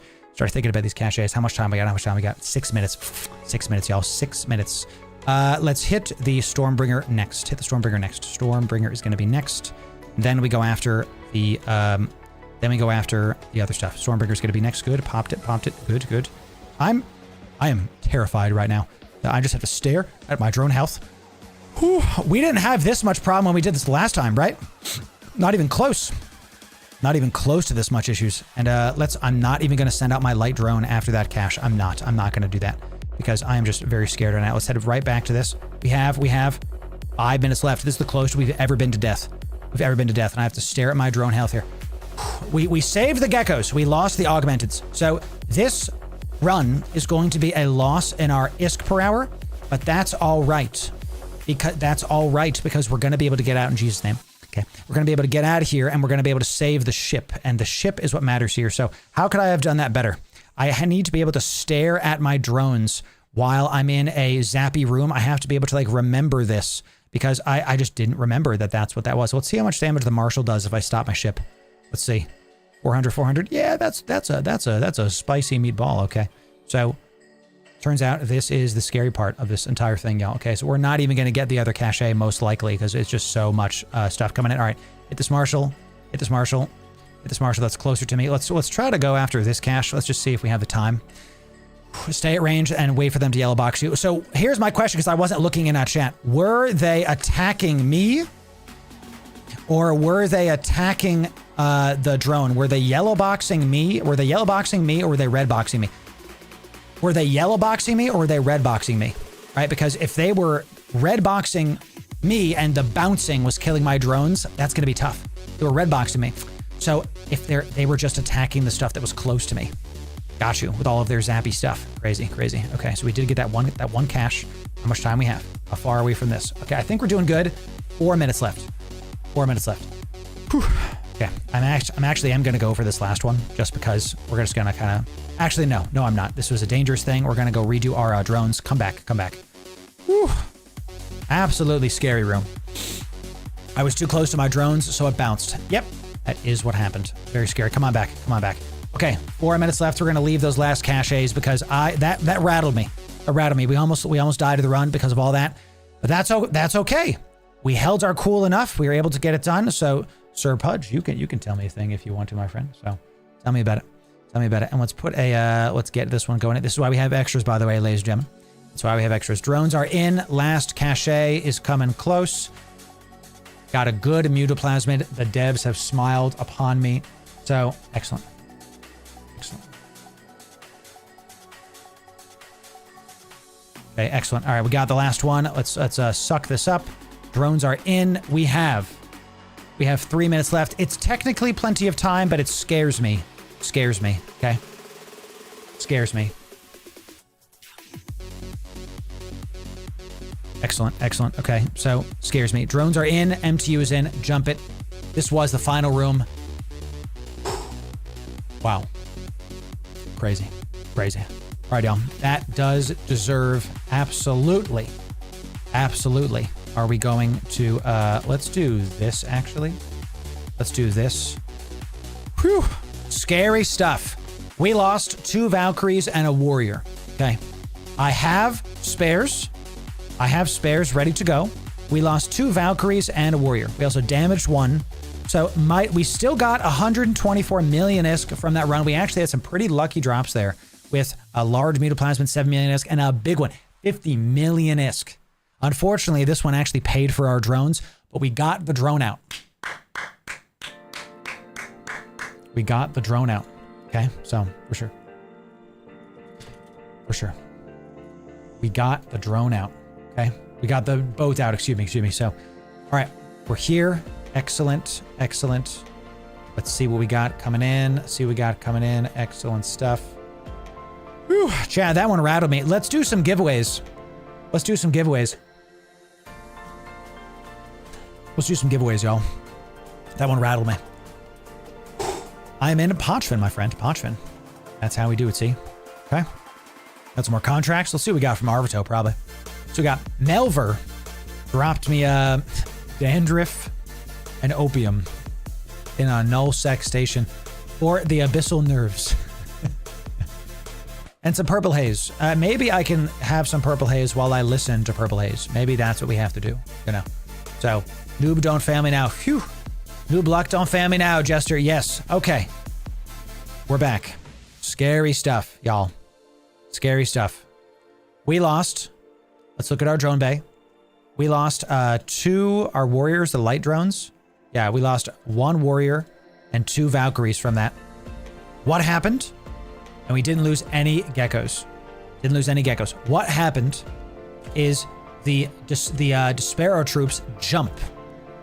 How much time we got? 6 minutes. 6 minutes, y'all. 6 minutes. Let's hit the Stormbringer next. Stormbringer is going to be next. Then we go after the other stuff. Stormbringer's going to be next. Good. Popped it. Good. I am terrified right now. I just have to stare at my drone health. Whew. We didn't have this much problem when we did this last time, right? Not even close. Not even close to this much issues. And I'm not even going to send out my light drone after that cache. I'm not going to do that. because I am just very scared right now. Let's head right back to this. We have 5 minutes left. This is the closest we've ever been to death. And I have to stare at my drone health here. We saved the geckos. We lost the augmenteds. So this run is going to be a loss in our ISK per hour, but that's all right. Because we're going to be able to get out in Jesus' name. Okay. We're going to be able to get out of here, and we're going to be able to save the ship, and the ship is what matters here. So how could I have done that better? I need to be able to stare at my drones while I'm in a zappy room. I have to be able to like remember this, because I just didn't remember that that's what that was. So let's see how much damage the Marshal does if I stop my ship. Let's see. 400. Yeah, that's a spicy meatball. Okay. So turns out this is the scary part of this entire thing, y'all. Okay, so we're not even going to get the other cache most likely because it's just so much stuff coming in. All right, hit this Marshal. That's closer to me. Let's try to go after this cache. Let's just see if we have the time. Stay at range and wait for them to yellow box you. So here's my question, because I wasn't looking in that chat. Were they attacking me, or were they attacking the drone? Were they yellow boxing me? Or were they red boxing me? Were they yellow boxing me, or were they red boxing me? Right? Because if they were red boxing me and the bouncing was killing my drones, that's going to be tough. They were red boxing me. So if they were just attacking the stuff that was close to me. Got you with all of their zappy stuff. Crazy. Okay, so we did get that one cache. How much time we have? How far are we from this? Okay, I think we're doing good. 4 minutes left. Whew. Okay, I'm actually going to go for this last one just because we're just going to kind of... Actually, no, I'm not. This was a dangerous thing. We're going to go redo our drones. Come back. Whew. Absolutely scary room. I was too close to my drones, so it bounced. Yep, that is what happened. Very scary. Come on back. Okay, 4 minutes left. We're going to leave those last caches because that rattled me. We almost died of the run because of all that. But that's okay. We held our cool enough. We were able to get it done. So, Sir Pudge, you can tell me a thing if you want to, my friend. So, tell me about it. And let's get this one going. This is why we have extras, by the way, ladies and gentlemen. That's why we have extras. Drones are in. Last cache is coming close. Got a good mutoplasmid. The devs have smiled upon me. So, excellent. Okay, excellent. All right, we got the last one. Let's suck this up. Drones are in. We have 3 minutes left. It's technically plenty of time, but it scares me. Okay? Scares me. Excellent. Okay, so scares me. Drones are in. MTU is in. Jump it. This was the final room. Wow. Crazy. All right, y'all. That does deserve absolutely. Are we going to, let's do this, actually. Let's do this. Whew. Scary stuff. We lost 2 Valkyries and a Warrior. Okay. I have spares ready to go. We lost 2 Valkyries and a Warrior. We also damaged 1. So we still got 124 million ISK from that run. We actually had some pretty lucky drops there with a large mutoplasmid, 7 million ISK, and a big one, 50 million ISK. Unfortunately, this one actually paid for our drones, but we got the drone out. Okay, so for sure. We got the drone out. Okay, we got the boat out. Excuse me. So, all right, we're here. Excellent. Let's see what we got coming in. Excellent stuff. Whew, Chad, that one rattled me. Let's do some giveaways. Y'all. That one rattled me. I'm in Pochfin, my friend. Pochfin. That's how we do it, see? Okay. Got some more contracts. Let's see what we got from Arvito, probably. So we got Melver. Dropped me dandruff and opium in a null sec station for the abyssal nerves. And some purple haze. Maybe I can have some purple haze while I listen to purple haze. Maybe that's what we have to do, So, noob don't fail me now. Phew. Noob luck don't fail me now, Jester. Yes. Okay. We're back. Scary stuff, y'all. Scary stuff. We lost. Let's look at our drone bay. We lost 2, our warriors, the light drones. Yeah, we lost 1 warrior and 2 Valkyries from that. What happened? And we didn't lose any geckos. Didn't lose any geckos. What happened is the Despero troops jump.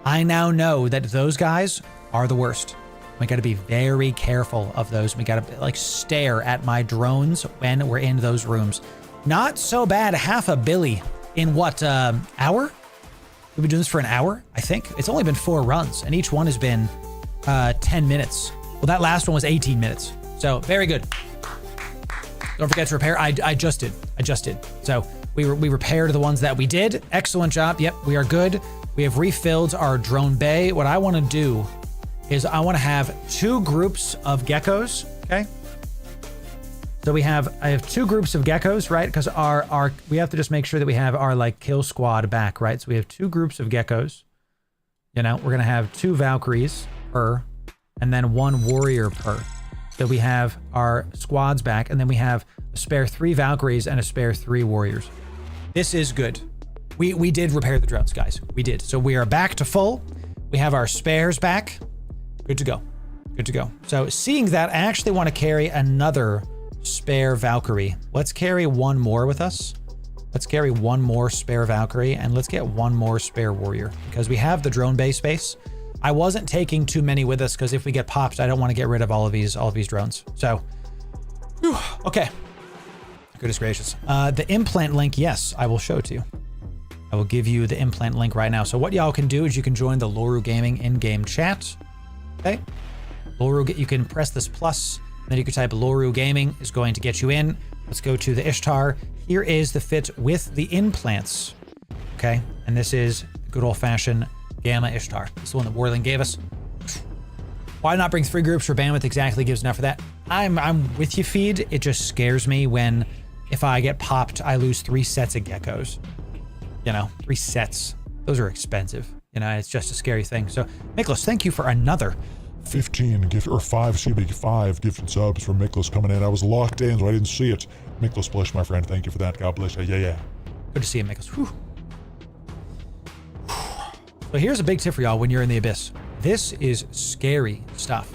I now know that those guys are the worst. We got to be very careful of those. We got to like stare at my drones when we're in those rooms. Not so bad. $500 million in what, hour? We've been doing this for an hour, I think. It's only been 4 runs, and each one has been 10 minutes. Well, that last one was 18 minutes. So very good. Don't forget to repair. I just did. So we repaired the ones that we did. Excellent job. Yep, we are good. We have refilled our drone bay. What I want to do is I want to have 2 groups of geckos. Okay. So I have 2 groups of geckos, right? Because we have to just make sure that we have our like kill squad back, right? So we have 2 groups of geckos. You know, we're gonna have 2 Valkyries per, and then 1 warrior per. So we have our squads back, and then we have a spare 3 Valkyries and a spare 3 warriors. This is good. We did repair the drones, guys. We did. So we are back to full. We have our spares back. Good to go. Good to go. So seeing that, I actually want to carry another spare Valkyrie. Let's carry 1 more with us. Let's carry 1 more spare Valkyrie, and let's get 1 more spare warrior because we have the drone bay space. I wasn't taking too many with us because if we get popped, I don't want to get rid of all of these drones. So, whew, okay. Goodness gracious. The implant link, yes, I will show it to you. I will give you the implant link right now. So what y'all can do is you can join the Loru Gaming in-game chat. Okay. Loru, you can press this plus, then you can type Loru Gaming is going to get you in. Let's go to the Ishtar. Here is the fit with the implants. Okay. And this is good old fashioned Gamma Ishtar. This is the one that Warling gave us. Why not bring 3 groups for bandwidth exactly gives enough for that? I'm with you, Feed. It just scares me when if I get popped, I lose 3 sets of geckos. You know, 3 sets. Those are expensive. You know, it's just a scary thing. So, Miklos, thank you for another 15 gift or 5 gifted subs from Miklos coming in. I was locked in, so I didn't see it. Miklos, bless my friend. Thank you for that. God bless you. Yeah. Good to see you, Miklos. Whew. So here's a big tip for y'all when you're in the Abyss. This is scary stuff.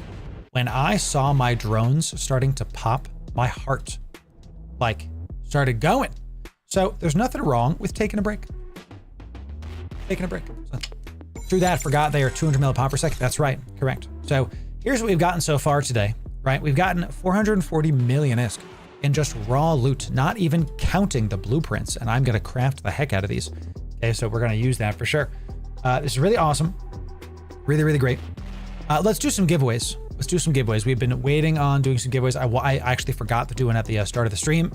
When I saw my drones starting to pop, my heart like started going. So there's nothing wrong with taking a break. So, through that, forgot they are 200 milli pop per second. That's right, correct. So here's what we've gotten so far today, right? We've gotten 440 million ISK in just raw loot, not even counting the blueprints. And I'm gonna craft the heck out of these. Okay, so we're gonna use that for sure. This is really awesome. Really, really great. Let's do some giveaways. We've been waiting on doing some giveaways. I actually forgot to do one at the start of the stream.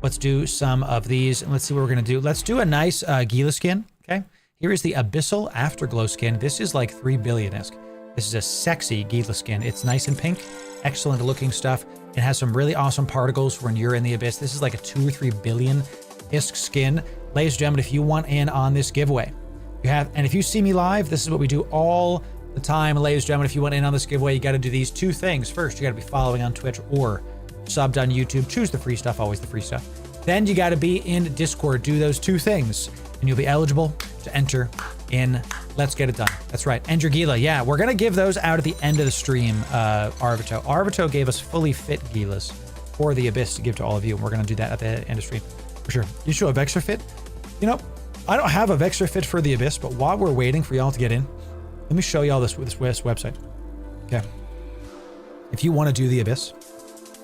Let's do some of these and let's see what we're gonna do. Let's do a nice Gila skin, okay? Here is the Abyssal Afterglow skin. This is like 3 billion ISK. This is a sexy Gila skin. It's nice and pink, excellent looking stuff. It has some really awesome particles when you're in the Abyss. This is like a 2 or 3 billion ISK skin. Ladies and gentlemen, if you want in on this giveaway, and if you see me live, this is what we do all the time. Ladies and gentlemen, if you want in on this giveaway, you got to do these 2 things. First, you got to be following on Twitch or subbed on YouTube. Choose the free stuff, always the free stuff. Then you got to be in Discord. Do those 2 things, and you'll be eligible to enter in Let's Get It Done. That's right. And your Gila. Yeah, we're going to give those out at the end of the stream, Arvito. Arvito gave us fully fit Gilas for the Abyss to give to all of you, and we're going to do that at the end of stream. For sure. You show a Vexor fit? You know, I don't have a Vexor fit for the Abyss, but while we're waiting for y'all to get in, let me show y'all this website. Okay. If you want to do the Abyss,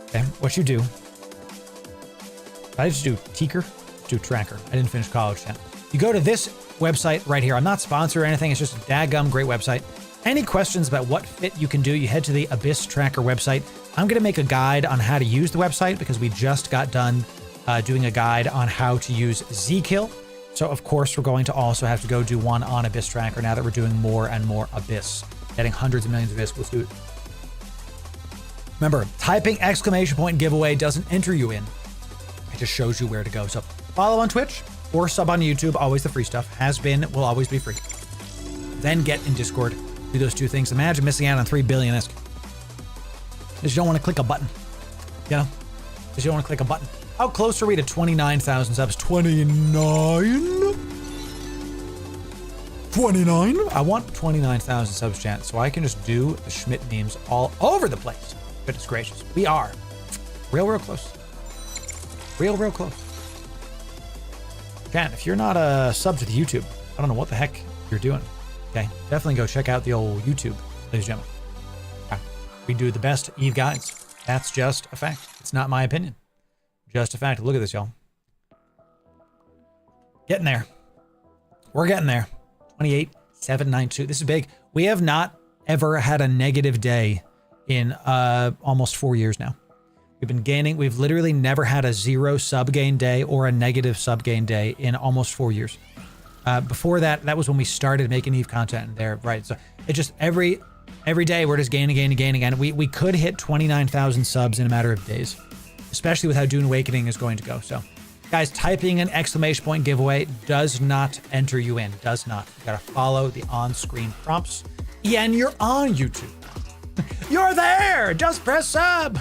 okay, what you do, I just do Teaker, do Tracker. I didn't finish college yet. You go to this website right here. I'm not sponsored or anything. It's just a daggum great website. Any questions about what fit you can do, you head to the Abyss Tracker website. I'm going to make a guide on how to use the website because we just got done doing a guide on how to use Z-Kill. So of course, we're going to also have to go do one on Abyss Tracker now that we're doing more and more Abyss, getting hundreds of millions of Abyss. Let's do it. Remember, typing exclamation point giveaway doesn't enter you in. It just shows you where to go. So follow on Twitch or sub on YouTube. Always the free stuff. Has been, will always be free. Then get in Discord. Do those 2 things. Imagine missing out on 3 billion ISK. Because you don't want to click a button. You know? Because you don't want to click a button. How close are we to 29,000 subs? 29? 29? I want 29,000 subs, chat, so I can just do the Schmidt memes all over the place. Goodness gracious. We are real close. Real close. Chat, if you're not sub to the YouTube, I don't know what the heck you're doing. Okay, definitely go check out the old YouTube, ladies and gentlemen. Okay. We do the best Eve guides. That's just a fact. It's not my opinion. Just a fact. Look at this, y'all. Getting there. We're getting there. 28,792. This is big. We have not ever had a negative day in almost 4 years now. We've been gaining. We've literally never had a 0 sub gain day or a negative sub gain day in almost 4 years. Before that, that was when we started making Eve content there, right? So it just every day we're just gaining. And we could hit 29,000 subs in a matter of days, especially with how Dune Awakening is going to go. So guys, typing an exclamation point giveaway does not enter you in. Does not. You gotta follow the on-screen prompts. Yeah, and you're on YouTube. You're there. Just press sub.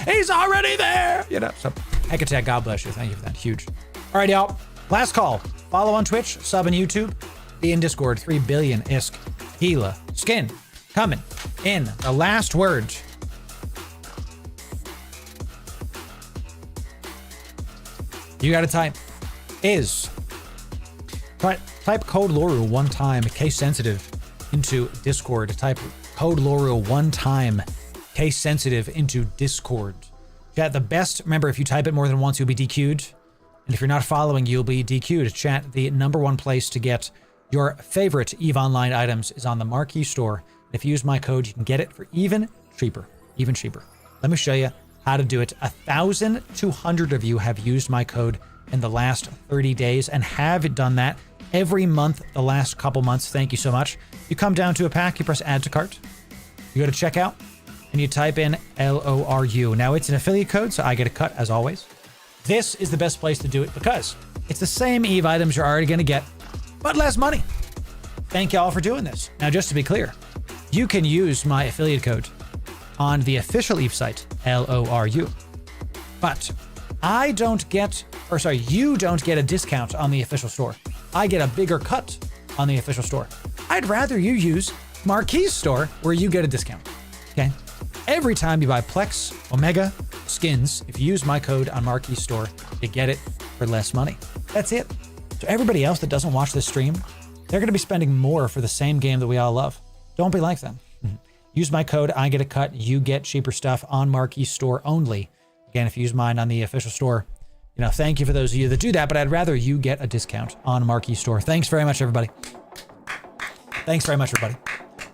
He's already there. You know. So, Heck Attack, God bless you. Thank you for that. Huge. All right, y'all. Last call. Follow on Twitch, sub on YouTube, be in Discord. 3 billion ISK Gila skin coming in. The last word. You got to type is. Type code Loru one time, case sensitive, into Discord. Type code Loru one time, case sensitive, into Discord. Chat, the best, remember, if you type it more than once, you'll be DQ'd. And if you're not following, you'll be DQ'd. Chat, the #1 place to get your favorite EVE Online items is on the Marquee store. If you use my code, you can get it for even cheaper. Even cheaper. Let me show you how to do it. 1,200 of you have used my code in the last 30 days and have done that every month the last couple months. Thank you so much. You come down to a pack, you press add to cart, you go to checkout, and you type in LORU. Now it's an affiliate code, so I get a cut as always. This is the best place to do it because it's the same EVE items you're already going to get, but less money. Thank y'all for doing this. Now, just to be clear, you can use my affiliate code on the official EVE site, LORU, but you don't get a discount on the official store. I get a bigger cut on the official store. I'd rather you use Marquee's store where you get a discount, okay? Every time you buy Plex, Omega, skins, if you use my code on Marquee's store, you get it for less money. That's it. So everybody else that doesn't watch this stream, they're going to be spending more for the same game that we all love. Don't be like them. Use my code, I get a cut, you get cheaper stuff on Marquee's store only. Again, if you use mine on the official store, you know, thank you for those of you that do that, but I'd rather you get a discount on Marquee store. Thanks very much, everybody. Thanks very much, everybody.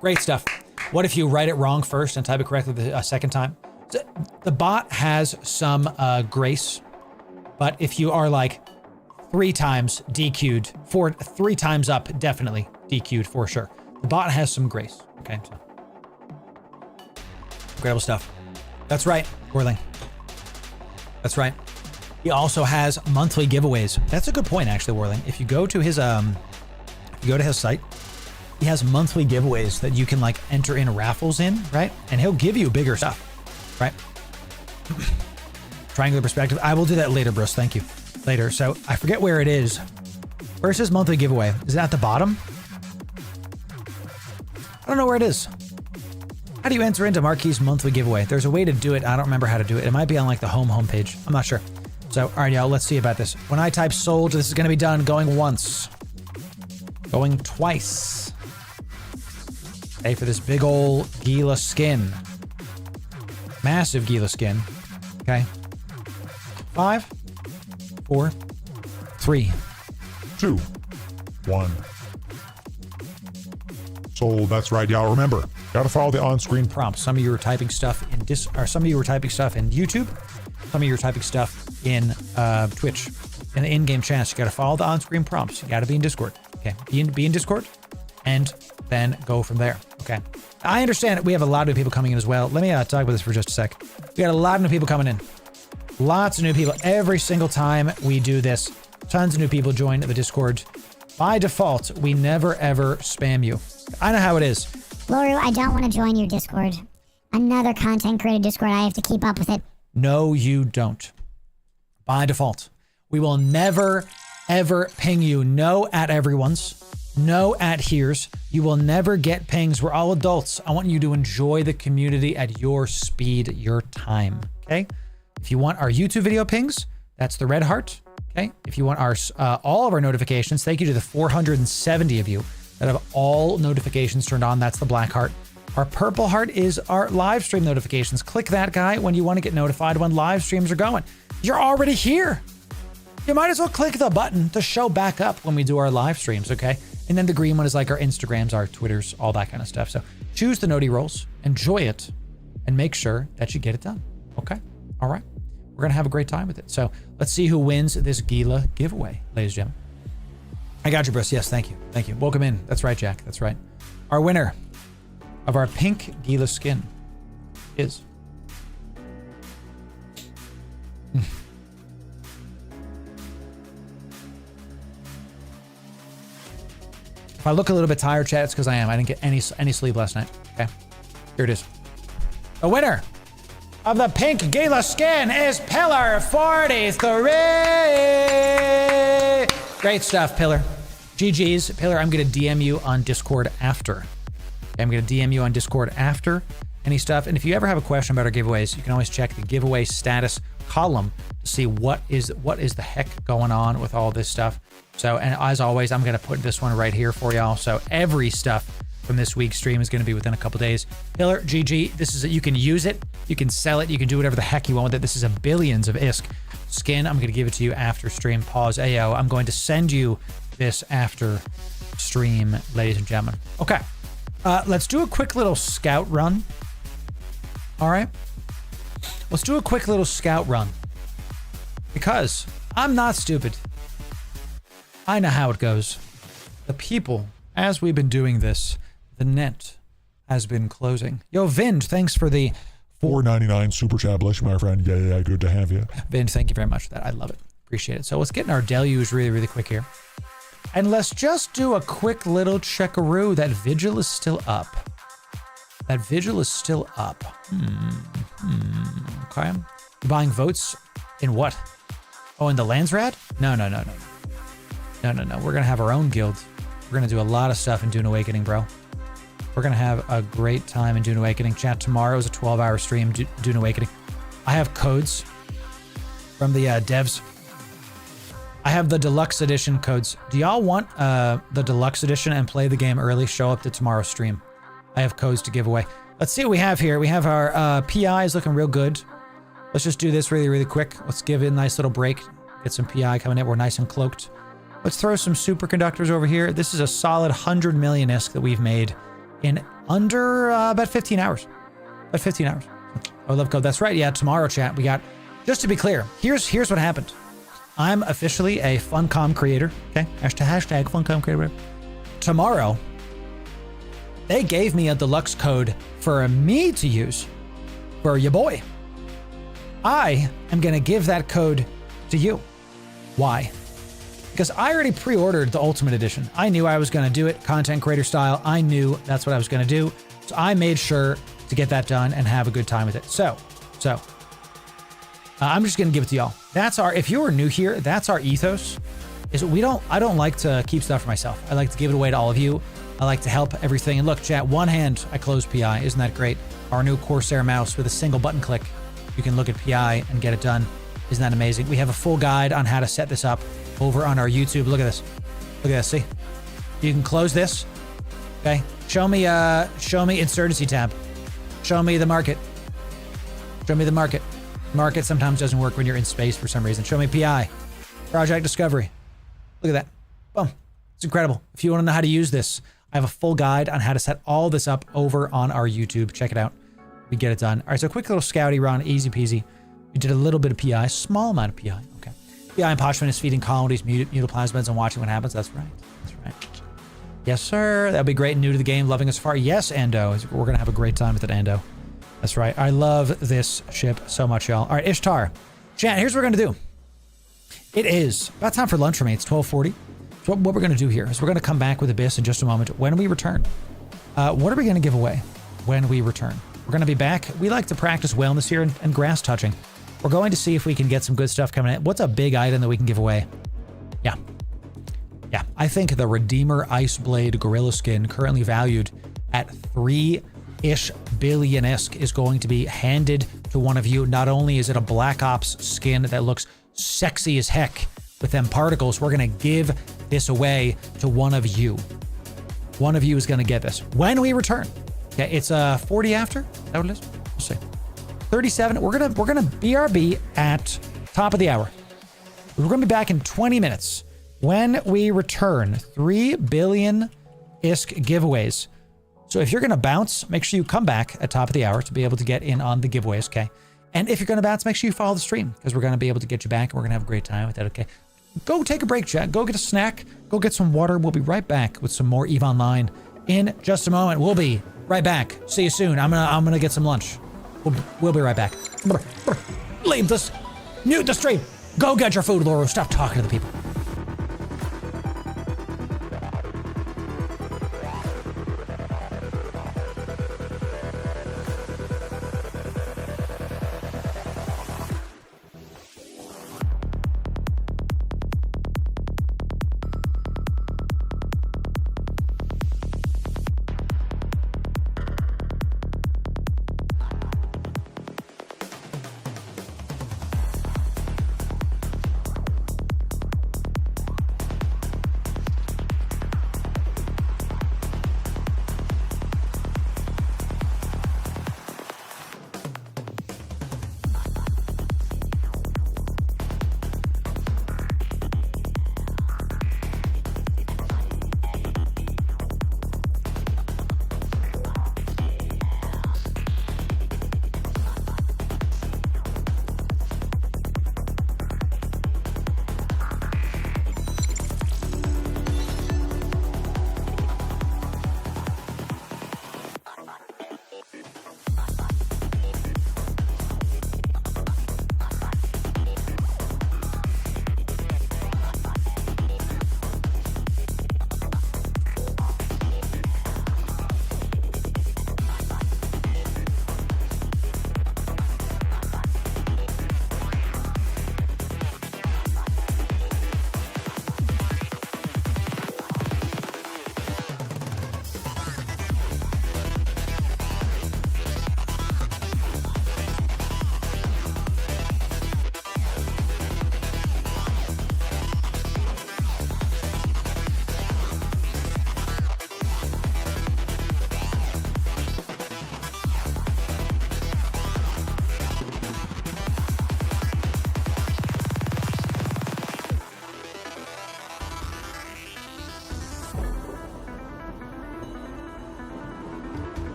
Great stuff. What if you write it wrong first and type it correctly the second time? The bot has some grace, but if you are like 3 times DQ'd, 3 times up, definitely DQ'd for sure. The bot has some grace, okay? So, incredible stuff. That's right, Whirling. That's right. He also has monthly giveaways. That's a good point, actually, Whirling. If you go to his site, he has monthly giveaways that you can like enter in raffles in, right? And he'll give you bigger stuff, right? Triangular perspective. I will do that later, bros. Thank you. Later. So I forget where it is. Where's his monthly giveaway? Is it at the bottom? I don't know where it is. How do you enter into Marquee's monthly giveaway? There's a way to do it. I don't remember how to do it. It might be on like the home page. I'm not sure. So, all right, y'all, let's see about this. When I type sold, this is going to be done going once, going twice. Okay, for this big old Gila skin. Massive Gila skin. Okay. 5, 4, 3, 2, 1. Sold. That's right, y'all. Remember, gotta follow the on-screen prompts. Some of you were typing stuff in some of you were typing stuff in YouTube. Some of you are typing stuff in Twitch. In the in-game chats, you got to follow the on-screen prompts. You got to be in Discord. Okay, be in Discord, and then go from there. Okay. I understand we have a lot of new people coming in as well. Let me talk about this for just a sec. We got a lot of new people coming in. Lots of new people every single time we do this. Tons of new people join the Discord. By default, we never ever spam you. I know how it is. Loru, I don't want to join your Discord. Another content creator Discord. I have to keep up with it. No, you don't. By default, we will never, ever ping you. No at everyone's. No at here's. You will never get pings. We're all adults. I want you to enjoy the community at your speed, your time. Okay? If you want our YouTube video pings, that's the red heart. Okay, if you want our all of our notifications, thank you to the 470 of you that have all notifications turned on. That's the black heart. Our purple heart is our live stream notifications. Click that guy when you want to get notified when live streams are going. You're already here. You might as well click the button to show back up when we do our live streams, okay? And then the green one is like our Instagrams, our Twitters, all that kind of stuff. So choose the noti rolls, enjoy it, and make sure that you get it done, okay? All right. We're going to have a great time with it. So let's see who wins this Gila giveaway, ladies and gentlemen. I got you, Bruce. Yes, thank you. Thank you. Welcome in. That's right, Jack. That's right. Our winner of our pink Gila skin is... If I look a little bit tired, chat, it's because I am. I didn't get any sleep last night. Okay. Here it is. The winner of the pink Gila skin is Pillar 43. Great stuff, Pillar. GG's. Pillar, I'm going to DM you on Discord after. I'm going to DM you on Discord after any stuff. And if you ever have a question about our giveaways, you can always check the giveaway status column to see what is the heck going on with all this stuff. So, and as always, I'm going to put this one right here for y'all. So every stuff from this week's stream is going to be within a couple days. Pillar, GG, this is it. You can use it. You can sell it. You can do whatever the heck you want with it. This is a billions of ISK skin. I'm going to give it to you after stream. Pause AO. I'm going to send you this after stream, ladies and gentlemen. Okay. Let's do a quick little scout run. All right. Let's do a quick little scout run. Because I'm not stupid. I know how it goes. The people, as we've been doing this, the net has been closing. Yo, Vind, thanks for the $4.99 super chat, bless you, my friend. Yeah, good to have you. Vind, thank you very much for that. I love it. Appreciate it. So let's get in our deluge really, really quick here. And let's just do a quick little checkaroo. That vigil is still up. That vigil is still up. Okay. You buying votes in what? Oh, in the Landsrad? No. We're going to have our own guild. We're going to do a lot of stuff in Dune Awakening, bro. We're going to have a great time in Dune Awakening. Chat, tomorrow is a 12-hour stream, Dune Awakening. I have codes from the devs. I have the deluxe edition codes. Do y'all want the deluxe edition and play the game early? Show up to tomorrow's stream. I have codes to give away. Let's see what we have here. We have our PIs looking real good. Let's just do this really, really quick. Let's give it a nice little break. Get some PI coming in. We're nice and cloaked. Let's throw some superconductors over here. This is a solid 100 million ISK that we've made in under about 15 hours. About 15 hours. Oh, love code. That's right. Yeah, tomorrow, chat. We got, just to be clear, here's what happened. I'm officially a Funcom creator. Okay. Hashtag Funcom creator. Whatever. Tomorrow, they gave me a deluxe code for me to use for your boy. I am going to give that code to you. Why? Because I already pre-ordered the Ultimate Edition. I knew I was going to do it, content creator style. I knew that's what I was going to do. So I made sure to get that done and have a good time with it. So I'm just going to give it to y'all. That's our, if you are new here, that's our ethos. Is I don't like to keep stuff for myself. I like to give it away to all of you. I like to help everything. And look, chat, one hand, I close PI. Isn't that great? Our new Corsair mouse with a single button click. You can look at PI and get it done. Isn't that amazing? We have a full guide on how to set this up over on our YouTube. Look at this. Look at this. See? You can close this. Okay. Show me insurgency tab. Show me the market. Show me the market. Market sometimes doesn't work when you're in space for some reason. Show me PI. Project Discovery. Look at that. Boom. It's incredible. If you want to know how to use this, I have a full guide on how to set all this up over on our YouTube. Check it out. We get it done. All right, so a quick little scouty run, easy peasy. We did a little bit of PI, small amount of PI. Okay. PI and Pochman is feeding colonies, mutoplasmids, and watching what happens. That's right. That's right. Yes, sir. That'd be great. New to the game, loving us far. Yes, Ando. We're gonna have a great time with it, Ando. That's right. I love this ship so much, y'all. All right, Ishtar. Chat, here's what we're gonna do. It is about time for lunch for me. It's 12:40. So what we're gonna do here is we're gonna come back with Abyss in just a moment. When we return, what are we gonna give away when we return? We're going to be back. We like to practice wellness here and grass touching. We're going to see if we can get some good stuff coming in. What's a big item that we can give away? Yeah. I think the Redeemer Iceblade Gorilla skin, currently valued at 3-ish billion ISK, is going to be handed to one of you. Not only is it a Black Ops skin that looks sexy as heck, with them particles, we're going to give this away to one of you. One of you is going to get this when we return. Okay, it's 40 after. Is that what it is? We'll see. 37. We're gonna BRB at top of the hour. We're gonna be back in 20 minutes. When we return, 3 billion ISK giveaways. So if you're gonna bounce, make sure you come back at top of the hour to be able to get in on the giveaways, okay? And if you're gonna bounce, make sure you follow the stream because we're gonna be able to get you back and we're gonna have a great time with that, okay? Go take a break, chat. Go get a snack. Go get some water. We'll be right back with some more EVE Online in just a moment. We'll be right back. See you soon. I'm gonna get some lunch. We'll be right back. Leave this. Mute the stream. Go get your food, Loru. Stop talking to the people.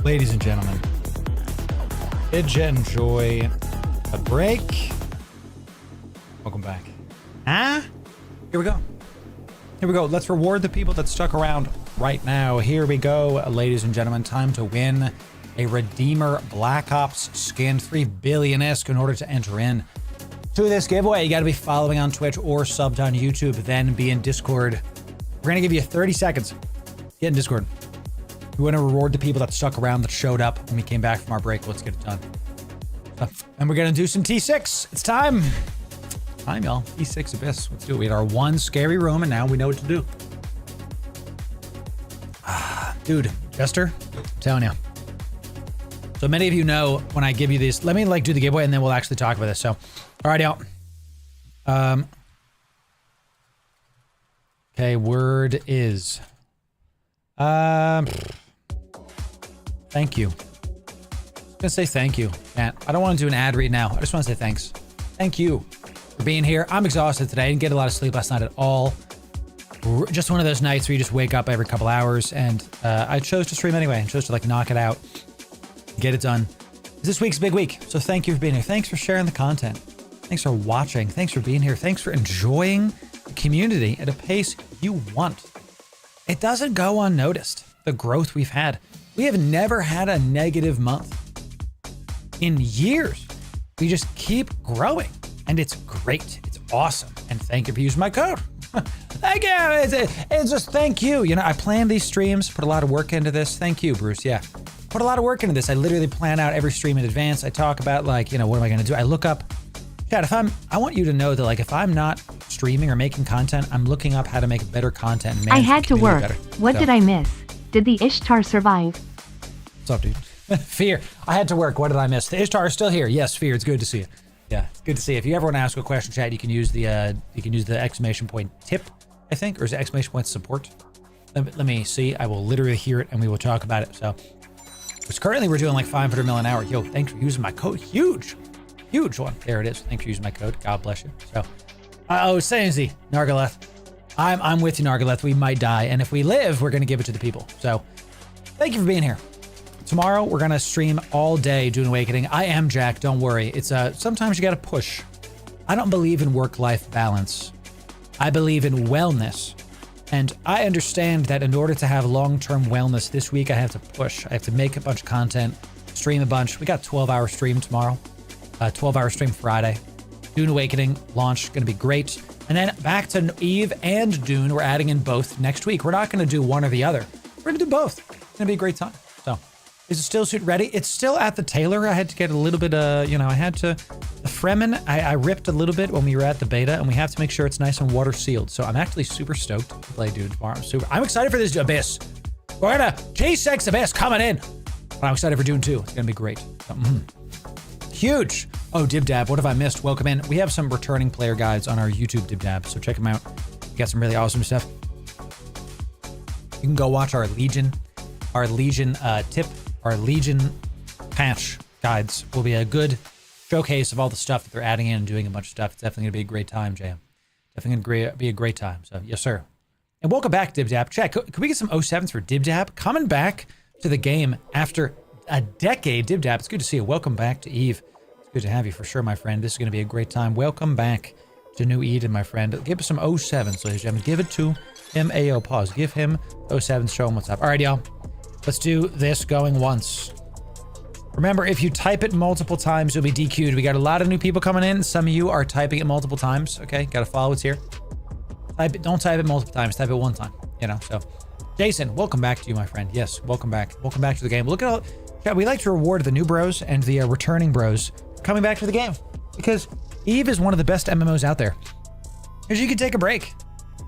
Ladies and gentlemen, did you enjoy a break? Welcome back. Here we go. Here we go. Let's reward the people that stuck around right now. Here we go, ladies and gentlemen. Time to win a Redeemer Black Ops skin, 3 billion-esque. In order to enter in to this giveaway, you got to be following on Twitch or subbed on YouTube, then be in Discord. We're going to give you 30 seconds. Get in Discord. We want to reward the people that stuck around, that showed up when we came back from our break. Let's get it done. And we're going to do some T6. It's time. Time, y'all. T6 Abyss. Let's do it. We had our one scary room, and now we know what to do. Dude, Jester, I'm telling you. So many of you know when I give you these, let me do the giveaway and then we'll actually talk about this. So, all right, y'all. Okay, word is, thank you. I'm gonna say thank you, man. I don't want to do an ad read now. I just want to say thanks. Thank you for being here. I'm exhausted today. I didn't get a lot of sleep last night at all. Just one of those nights where you just wake up every couple hours, and I chose to stream anyway. I chose to knock it out, get it done. This week's a big week, so thank you for being here. Thanks for sharing the content. Thanks for watching. Thanks for being here. Thanks for enjoying the community at a pace you want. It doesn't go unnoticed, the growth we've had. We have never had a negative month in years. We just keep growing, and it's great. It's awesome. And thank you for using my code. Thank you. It's just thank you. You know, I planned these streams, put a lot of work into this. Thank you, Bruce. Yeah, put a lot of work into this. I literally plan out every stream in advance. I talk about what am I going to do? I look up, Chad, I want you to know that if I'm not streaming or making content, I'm looking up how to make better content. And I had to work. What did I miss? Did the Ishtar survive? What's up, dude? Fear. I had to work. What did I miss? The Ishtar is still here. Yes, Fear. It's good to see you. Yeah, it's good to see you. If you ever want to ask a question, chat, you can use the exclamation point tip, I think, or is it exclamation point support? Let me see. I will literally hear it and we will talk about it. So, because currently we're doing 500 mil an hour. Yo, thanks for using my code. Huge one. There it is. Thanks for using my code. God bless you. So, Sanzi, Nargaleth. I'm with you, Nargaleth. We might die, and if we live, we're gonna give it to the people. So, thank you for being here. Tomorrow, we're going to stream all day doing Awakening. I am Jack, don't worry. It's sometimes you got to push. I don't believe in work-life balance. I believe in wellness. And I understand that in order to have long-term wellness this week, I have to push. I have to make a bunch of content, stream a bunch. We got 12-hour stream tomorrow, 12-hour stream Friday. Dune Awakening launch, going to be great. And then back to Eve and Dune. We're adding in both next week. We're not going to do one or the other. We're going to do both. It's going to be a great time. So. Is the still suit ready? It's still at the tailor. I had to get a little bit, I had to, the Fremen, I ripped a little bit when we were at the beta, and we have to make sure it's nice and water sealed. So I'm actually super stoked to play Dune tomorrow. I'm excited for this Abyss. We're gonna, G6 Abyss coming in. But I'm excited for Dune 2. It's gonna be great. So, huge. Oh, Dib Dab, what have I missed? Welcome in. We have some returning player guides on our YouTube Dib Dab, so check them out. We got some really awesome stuff. You can go watch our Legion tip. Our Legion patch guides will be a good showcase of all the stuff that they're adding in and doing a bunch of stuff. It's definitely going to be a great time, JM. Definitely going to be a great time. So, yes, sir. And welcome back, DibDab. Chat, could we get some 07s for DibDab? Coming back to the game after a decade, DibDab. It's good to see you. Welcome back to Eve. It's good to have you for sure, my friend. This is going to be a great time. Welcome back to New Eden, my friend. Give us some 07s, ladies and gentlemen. Give it to him. AO pause. Give him 07s. Show him what's up. All right, y'all. Let's do this going once. Remember, if you type it multiple times, you'll be DQ'd. We got a lot of new people coming in. Some of you are typing it multiple times. Okay, got to follow what's here. Don't type it multiple times. Type it one time. So, Jason, welcome back to you, my friend. Yes, welcome back. Welcome back to the game. Look at all. Yeah, we like to reward the new bros and the returning bros coming back to the game because Eve is one of the best MMOs out there. Because you can take a break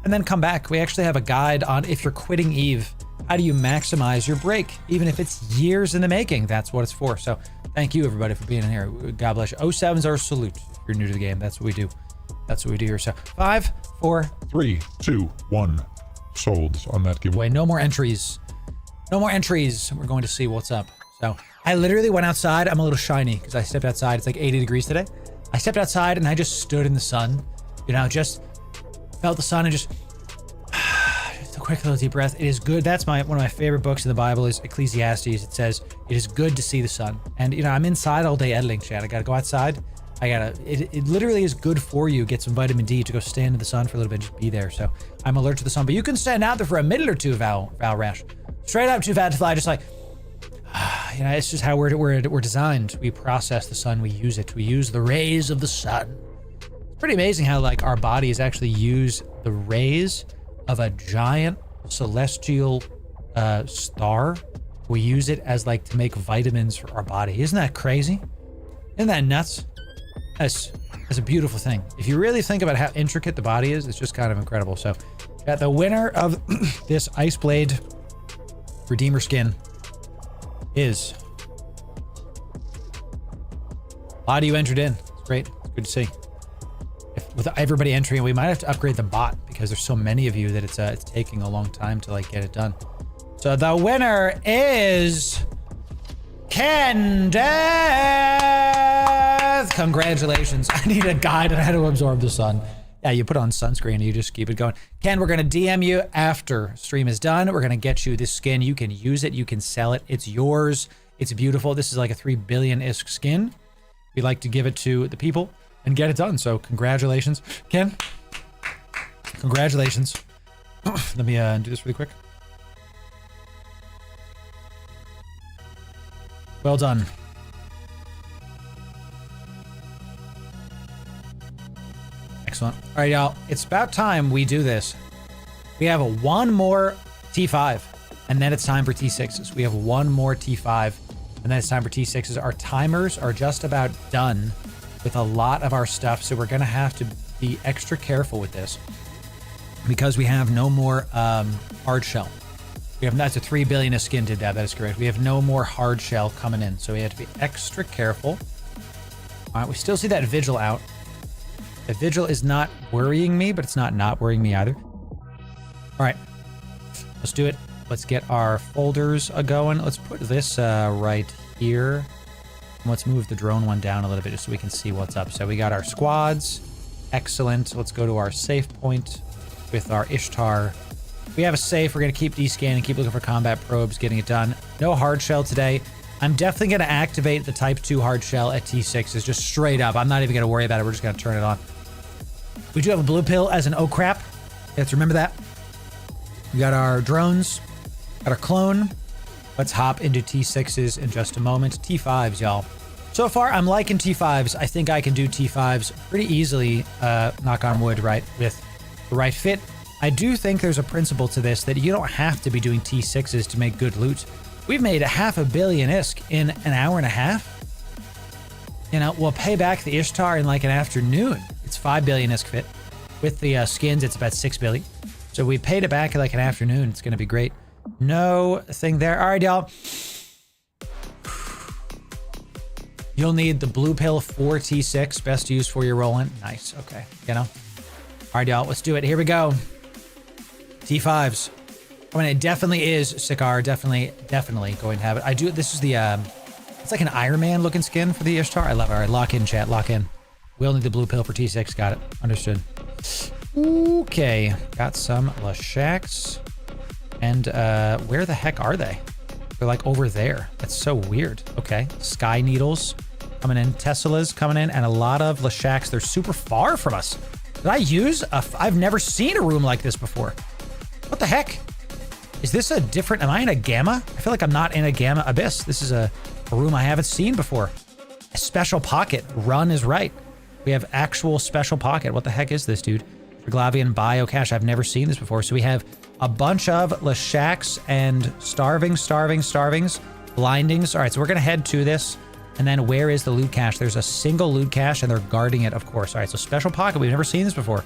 and then come back. We actually have a guide on if you're quitting Eve. How do you maximize your break? Even if it's years in the making, that's what it's for. So thank you, everybody, for being in here. God bless you. 07s are a salute. If you're new to the game, that's what we do. That's what we do here. So 5, 4, 3, 2, 1. Sold on that giveaway. No more entries. No more entries. We're going to see what's up. So I literally went outside. I'm a little shiny because I stepped outside. It's like 80 degrees today. I stepped outside and I just stood in the sun. Just felt the sun and just quick little deep breath. It is good. That's one of my favorite books in the Bible is Ecclesiastes. It says, it is good to see the sun. And, you know, I'm inside all day editing, chat. I got to go outside. It literally is good for you. Get some vitamin D to go stand in the sun for a little bit, just be there. So I'm allergic to the sun, but you can stand out there for a minute or two, Val Rash. Straight up, too fat to fly, just like, you know, it's just how we're designed. We process the sun, we use it. We use the rays of the sun. It's pretty amazing how like our bodies actually use the rays of a giant celestial star. We use it as like to make vitamins for our body. Isn't that crazy? Isn't that nuts? That's a beautiful thing. If you really think about how intricate the body is, it's just kind of incredible. So, got the winner of this Ice Blade Redeemer skin is a lot of you entered in. It's great. It's good to see. With everybody entering, we might have to upgrade the bot because there's so many of you that it's taking a long time to like get it done. So the winner is Kenneth. Congratulations. I need a guide on how to absorb the sun. Yeah, you put on sunscreen and you just keep it going. Ken, we're going to DM you after stream is done. We're going to get you this skin. You can use it. You can sell it. It's yours. It's beautiful. This is like a 3 billion-ish skin. We'd like to give it to the people and get it done. So congratulations, Ken. Congratulations. Let me do this really quick. Well done. Excellent. All right, y'all. It's about time we do this. We have one more T5, and then it's time for T6s. We have one more T5, and then it's time for T6s. Our timers are just about done with a lot of our stuff, so we're going to have to be extra careful with this because we have no more hard shell. That's a 3 billion a skin did that. That is correct. We have no more hard shell coming in, so we have to be extra careful. All right, we still see that Vigil out. The Vigil is not worrying me, but it's not worrying me either. All right, let's do it. Let's get our folders going. Let's put this right here. And let's move the drone one down a little bit just so we can see what's up. So we got our squads. Excellent. Let's go to our safe point with our Ishtar. We have a safe. We're going to keep descanning, keep looking for combat probes, getting it done. No hard shell today. I'm definitely going to activate the type 2 hard shell at T6s just straight up. I'm not even going to worry about it. We're just going to turn it on. We do have a blue pill as an oh crap. Let's remember that. We got our drones, got our clone. Let's hop into T6s in just a moment. T5s, y'all. So far, I'm liking T5s. I think I can do T5s pretty easily, knock on wood, right, with the right fit. I do think there's a principle to this that you don't have to be doing T6s to make good loot. We've made 500 million ISK in an hour and a half. You know, we'll pay back the Ishtar in like an afternoon. It's 5 billion ISK fit. With the skins, it's about 6 billion. So we paid it back in like an afternoon. It's going to be great. No thing there. All right, y'all. You'll need the blue pill for T6. Best use for your rolling. Nice. Okay. You know. All right, y'all. Let's do it. Here we go. T5s. I mean, it definitely is Sikar. Definitely going to have it. I do. This is the, it's like an Iron Man looking skin for the Ishtar. I love it. All right, lock in, chat. Lock in. We'll need the blue pill for T6. Got it. Understood. Okay. Got some Lashaks. And where the heck are they? They're like over there. That's so weird. Okay. Sky Needles coming in. Teslas coming in. And a lot of Lashaks. They're super far from us. Did I use I've never seen a room like this before. What the heck? Is this a different... Am I in a Gamma? I feel like I'm not in a Gamma Abyss. This is a room I haven't seen before. A special pocket. Run is right. We have actual special pocket. What the heck is this, dude? Draglavian Biocache. I've never seen this before. So we have a bunch of Lashaks and starvings, blindings. All right, so we're going to head to this. And then where is the loot cache? There's a single loot cache and they're guarding it, of course. All right, so special pocket. We've never seen this before.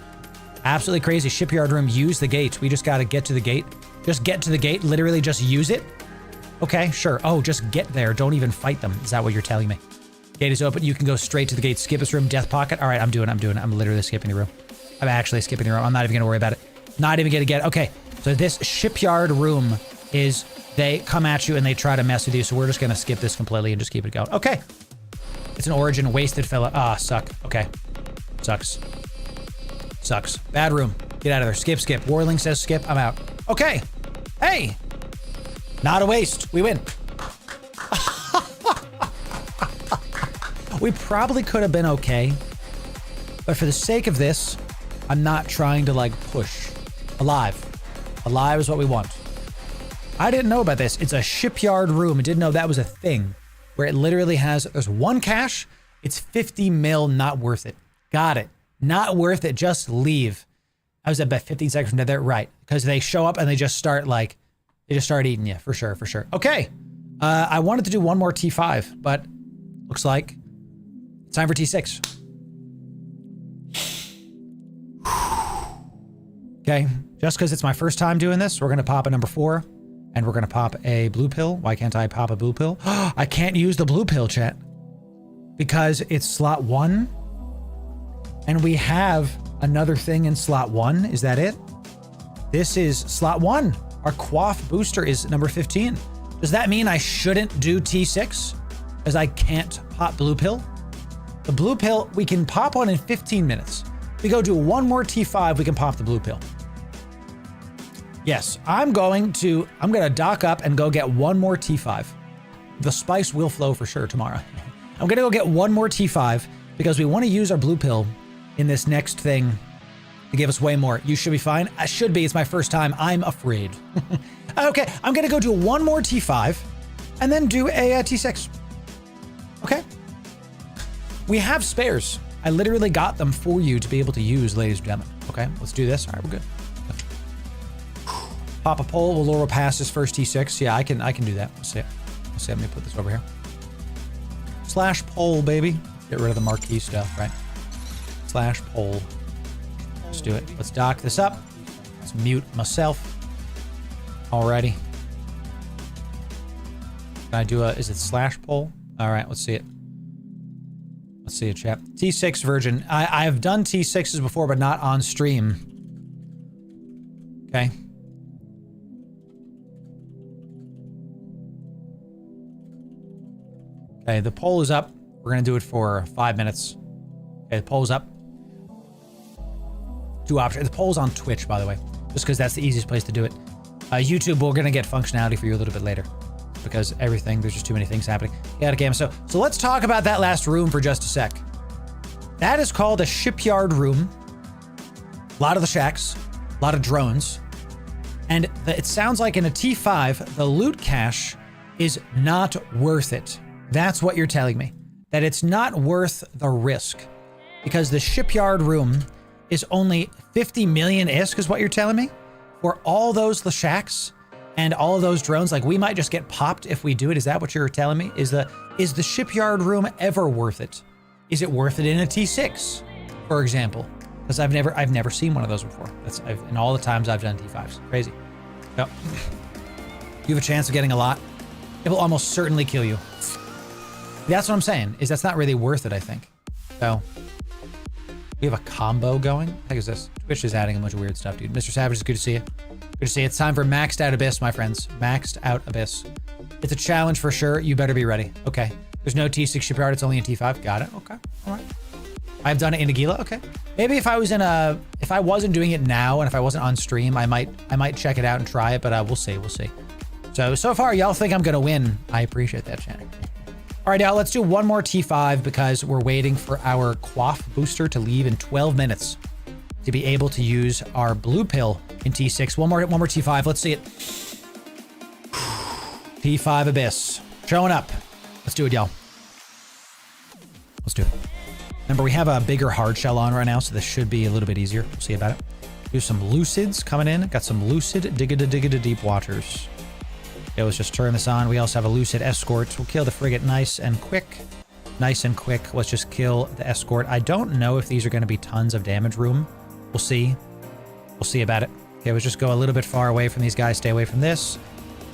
Absolutely crazy. Shipyard room. Use the gate. We just got to get to the gate. Just get to the gate. Literally just use it. Okay, sure. Oh, just get there. Don't even fight them. Is that what you're telling me? Gate is open. You can go straight to the gate. Skip this room. Death pocket. All right, I'm doing it. I'm literally skipping the room. I'm actually skipping the room. I'm not even going to worry about it. Not even going to get it. Okay, so this shipyard room is... They come at you and they try to mess with you, so we're just going to skip this completely and just keep it going. Okay. It's an origin. Wasted fella. Ah, suck. Okay. Sucks. Bad room. Get out of there. Skip. Warling says skip. I'm out. Okay. Hey. Not a waste. We win. We probably could have been okay. But for the sake of this, I'm not trying to like push. Alive. Alive is what we want. I didn't know about this. It's a shipyard room. I didn't know that was a thing where it literally has, there's one cache. It's 50 mil, not worth it. Got it. Not worth it. Just leave. I was at about 15 seconds from there. Right. Because they show up and they just start like, they just start eating you for sure, for sure. Okay. I wanted to do one more T5, but looks like it's time for T6. Okay. Just because it's my first time doing this, we're going to pop a number 4 and we're going to pop a blue pill. Why can't I pop a blue pill? I can't use the blue pill, chat, because it's slot 1 and we have another thing in slot 1. Is that it? This is slot 1. Our quaff booster is number 15. Does that mean I shouldn't do T6 as I can't pop blue pill? The blue pill, we can pop one in 15 minutes. We go do one more T5, we can pop the blue pill. Yes, I'm gonna dock up and go get one more T5. The spice will flow for sure tomorrow. I'm gonna go get one more T5 because we want to use our blue pill in this next thing to give us way more. You should be fine. I should be. It's my first time. I'm afraid. Okay, I'm gonna go do one more T5 and then do a T6. Okay. We have spares. I literally got them for you to be able to use, ladies and gentlemen. Okay, let's do this. All right, we're good. Pop a poll. Will Loru pass his first T6? Yeah, I can do that. Let's see it. Let's see. Let me put this over here. Slash poll, baby. Get rid of the marquee stuff, right? Slash poll. Let's do it. Let's dock this up. Let's mute myself. Alrighty. Can I do is it slash poll? All right, let's see it. Let's see it, chat. T6 version. I have done T6s before, but not on stream. Okay. Okay, the poll is up. We're going to do it for 5 minutes. Okay, the poll is up. 2 options. The poll's on Twitch, by the way, just because that's the easiest place to do it. YouTube, we're going to get functionality for you a little bit later because there's just too many things happening. Yeah, game. So let's talk about that last room for just a sec. That is called a shipyard room. A lot of the shacks, a lot of drones. And it sounds like in a T5, the loot cache is not worth it. That's what you're telling me. That it's not worth the risk. Because the shipyard room is only 50 million ISK is what you're telling me? For all those shacks and all of those drones, like we might just get popped if we do it. Is that what you're telling me? Is the shipyard room ever worth it? Is it worth it in a T6, for example? Because I've never seen one of those before. In all the times I've done T5s. Crazy. So, you have a chance of getting a lot. It will almost certainly kill you. That's what I'm saying, is that's not really worth it, I think. So, we have a combo going. What the heck is this? Twitch is adding a bunch of weird stuff, dude. Mr. Savage, it's good to see you. Good to see you. It's time for Maxed Out Abyss, my friends. Maxed Out Abyss. It's a challenge for sure. You better be ready. Okay. There's no T6 shipyard. It's only a T5. Got it. Okay. All right. I've done it in Nagila. Okay. Maybe if I wasn't doing it now and if I wasn't on stream, I might check it out and try it, but we'll see. We'll see. So far, y'all think I'm going to win. I appreciate that, Shannon. All right, now let's do one more T5 because we're waiting for our quaff booster to leave in 12 minutes to be able to use our blue pill in T6. One more T5. Let's see it. T5 Abyss. Showing up. Let's do it, y'all. Let's do it. Remember, we have a bigger hard shell on right now, so this should be a little bit easier. We'll see about it. Do some Lucids coming in. Got some Lucid Digga Deep Waters. Okay, let's just turn this on. We also have a Lucid Escort. We'll kill the frigate nice and quick. Nice and quick. Let's just kill the Escort. I don't know if these are going to be tons of damage room. We'll see. We'll see about it. Okay, let's just go a little bit far away from these guys. Stay away from this.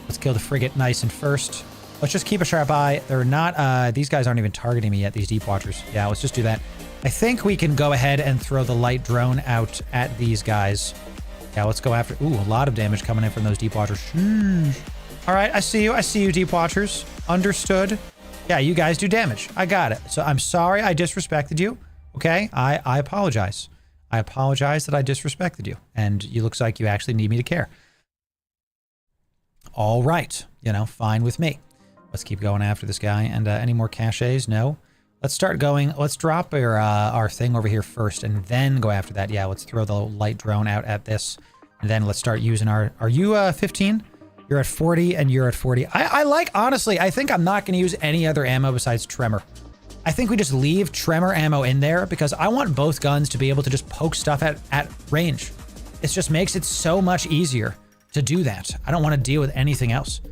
Let's kill the frigate nice and first. Let's just keep a sharp eye. They're not, these guys aren't even targeting me yet, these Deep Watchers. Yeah, let's just do that. I think we can go ahead and throw the light drone out at these guys. Yeah, let's go after, ooh, a lot of damage coming in from those Deep Watchers. All right, I see you, Deep Watchers. Understood. Yeah, you guys do damage. I got it. So I'm sorry I disrespected you. Okay, I apologize. I apologize that I disrespected you. And it looks like you actually need me to care. all right. You know, fine with me. Let's keep going after this guy. And any more caches? No. Let's start going. Let's drop our thing over here first and then go after that. Yeah, let's throw the light drone out at this. And then let's start using our... Are you 15? You're at 40 and you're at 40. I like, honestly, I think I'm not going to use any other ammo besides Tremor. I think we just leave Tremor ammo in there because I want both guns to be able to just poke stuff at range. It just makes it so much easier to do that. I don't want to deal with anything else.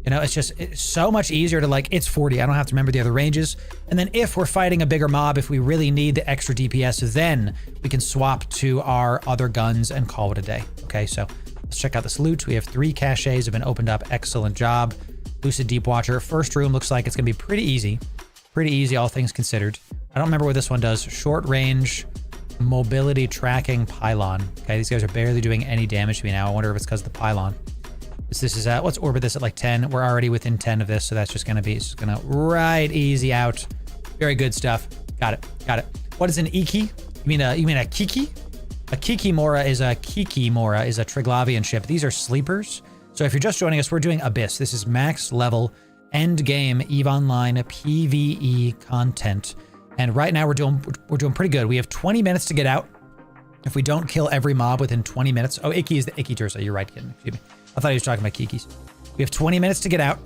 You know, it's so much easier to like, it's 40. I don't have to remember the other ranges. And then if we're fighting a bigger mob, if we really need the extra DPS, then we can swap to our other guns and call it a day. Okay, so let's check out this loot. We have 3 caches have been opened up. Excellent job. Lucid Deep Watcher. First room looks like it's going to be pretty easy. Pretty easy, all things considered. I don't remember what this one does. Short range mobility tracking pylon. Okay, these guys are barely doing any damage to me now. I wonder if it's because of the pylon. This is let's orbit this at like 10. We're already within 10 of this, so that's just gonna be right easy out. Very good stuff. Got it. Got it. What is an Iki? You mean a Kiki? A Kikimora is a Triglavian ship. These are sleepers. So if you're just joining us, we're doing Abyss. This is max level end game EVE Online PvE content. And right now we're doing pretty good. We have 20 minutes to get out. If we don't kill every mob within 20 minutes. Oh, Iki is the Iki Tursa. You're right, kid. Excuse me. I thought he was talking about Kikis. We have 20 minutes to get out.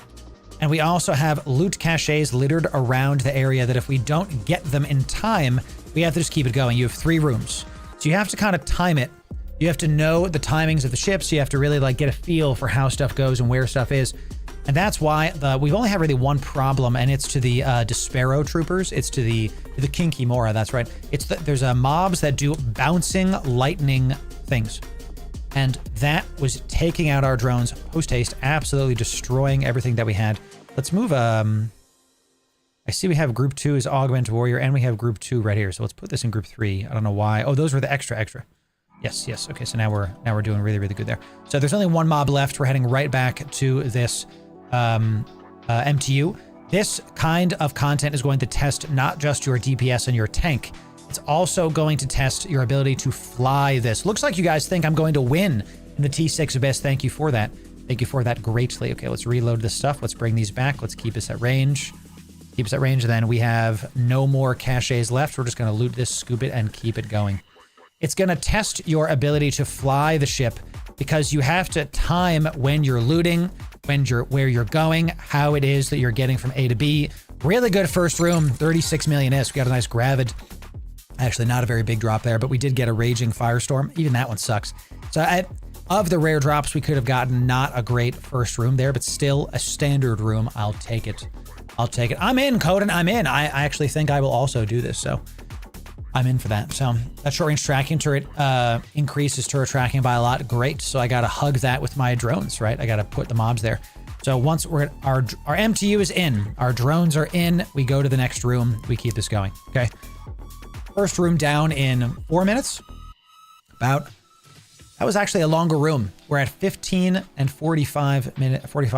And we also have loot caches littered around the area that if we don't get them in time, we have to just keep it going. You have 3 rooms. So you have to kind of time it. You have to know the timings of the ships. You have to really like get a feel for how stuff goes and where stuff is. And that's why we've only had really one problem, and it's to the Despero troopers. It's to the Kinky Mora, that's right. There's mobs that do bouncing lightning things. And that was taking out our drones post-haste, absolutely destroying everything that we had. Let's move, I see we have group 2 is Augment Warrior, and we have group 2 right here. So let's put this in group 3. I don't know why. Oh, those were the extra. Yes. Okay, so now we're doing really, really good there. So there's only one mob left. We're heading right back to this MTU. This kind of content is going to test not just your DPS and your tank. It's also going to test your ability to fly this. Looks like you guys think I'm going to win in the T6 Abyss. Thank you for that. Thank you for that greatly. Okay, let's reload this stuff. Let's bring these back. Let's keep us at range. Keep us at range. And then we have no more caches left. We're just going to loot this, scoop it, and keep it going. It's going to test your ability to fly the ship because you have to time when you're looting, where you're going, how it is that you're getting from A to B. Really good first room, 36 million IS. We got a nice Gravid. Actually, not a very big drop there, but we did get a Raging Firestorm. Even that one sucks. So of the rare drops, we could have gotten not a great first room there, but still a standard room. I'll take it. I'm in, Coden. I'm in. I actually think I will also do this, so I'm in for that. So that short range tracking turret increases turret tracking by a lot. Great. So I got to hug that with my drones, right? I got to put the mobs there. So once we're our MTU is in, our drones are in, we go to the next room. We keep this going. Okay. First room down in 4 minutes. That was actually a longer room. We're at 15 and 45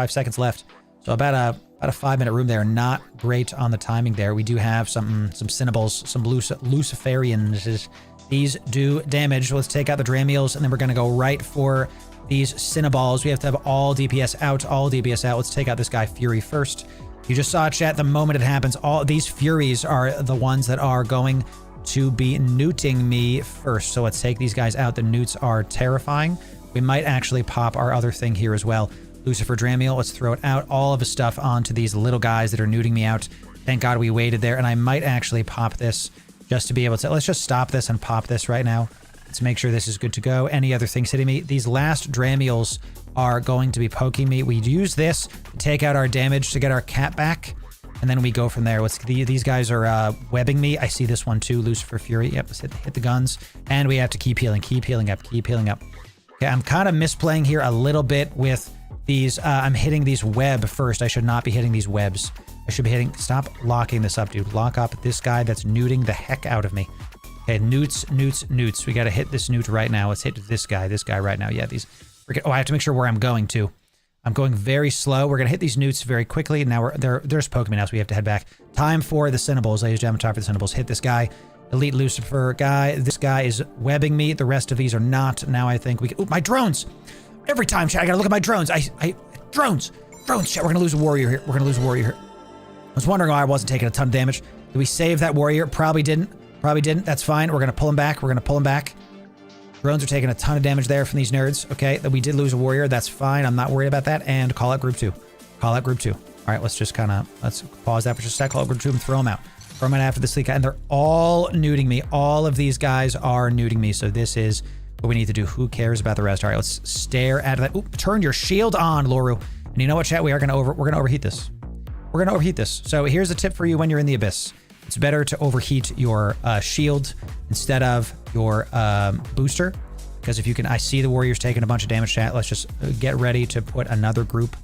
seconds left. So about a 5-minute room there. Not great on the timing there. We do have some Cinnables, some Luciferians. These do damage. Let's take out the Dramiels, and then we're going to go right for these Cinnaballs. We have to have all DPS out, Let's take out this guy Fury first. You just saw, chat, the moment it happens, all these Furies are the ones that are going to be neuting me first. So let's take these guys out. The newts are terrifying. We might actually pop our other thing here as well. Lucifer Dramiel, let's throw it out. All of the stuff onto these little guys that are neuting me out. Thank God we waited there. And I might actually pop this just to be able to... Let's just stop this and pop this right now. Let's make sure this is good to go. Any other things hitting me? These last Dramiels are going to be poking me. We use this to take out our damage to get our cat back. And then we go from there. These guys are webbing me. I see this one too, Lucifer Fury. Yep, let's hit the guns. And we have to keep healing up. Okay, I'm kind of misplaying here a little bit with these. I'm hitting these web first. I should not be hitting these webs. I should be hitting... Stop locking this up, dude. Lock up this guy that's neuting the heck out of me. Okay, newts. We got to hit this newt right now. Let's hit this guy right now. Yeah, these... Oh, I have to make sure where I'm going to. I'm going very slow. We're going to hit these newts very quickly. Now they're just poking me now, so we have to head back. Time for the Cinnables, ladies and gentlemen. Time for the Cinnables. Hit this guy. Elite Lucifer guy. This guy is webbing me. The rest of these are not. Now I think we can... Oh, my drones! Every time, chat, I gotta look at my drones. Drones! Drones! Shit, we're gonna lose a warrior here. We're gonna lose a warrior here. I was wondering why I wasn't taking a ton of damage. Did we save that warrior? Probably didn't. Probably didn't. That's fine. We're gonna pull him back. We're gonna pull him back. Drones are taking a ton of damage there from these nerds. Okay, that we did lose a warrior. That's fine. I'm not worried about that. And call out group 2. Call out group 2. All right, let's just kind of, let's pause that for just a sec. Call out group 2 and throw them out. Throw them out after this leak. And they're all nuding me. All of these guys are nuding me. So this is what we need to do. Who cares about the rest? All right, let's stare at that. Oop, turn your shield on, Loru. And you know what, chat? We're gonna overheat this. We're gonna overheat this. So here's a tip for you when you're in the abyss. It's better to overheat your shield instead of your booster. Because if you can, I see the warriors taking a bunch of damage, chat. Let's just get ready to put another group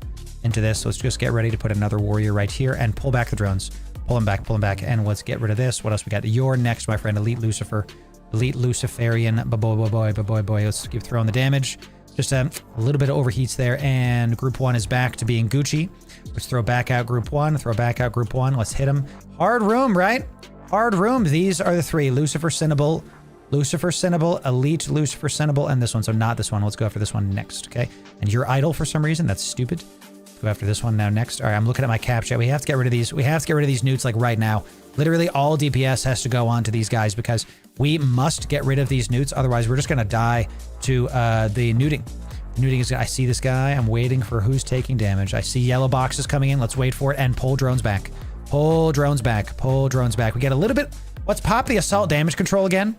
into this. Let's just get ready to put another warrior right here and pull back the drones. Pull them back. And let's get rid of this. What else we got? You're next, my friend. Elite Lucifer. Elite Luciferian. Boy. Let's keep throwing the damage. Just a little bit of overheats there. And group 1 is back to being Gucci. Let's throw back out group 1. Throw back out group 1. Let's hit them. Hard room, right? Hard room. These are the 3. Lucifer Cinnable, Elite Lucifer Cinnable, and this one. So not this one. Let's go after this one next, okay? And you're idle for some reason. That's stupid. Go after this one now next. All right, I'm looking at my cap chat. We have to get rid of these. We have to get rid of these newts like right now. Literally all DPS has to go on to these guys because we must get rid of these newts. Otherwise, we're just going to die to the newting. Newting is, I see this guy. I'm waiting for who's taking damage. I see yellow boxes coming in. Let's wait for it and pull drones back. Pull drones back. Pull drones back. We get a little bit. Let's pop the assault damage control again.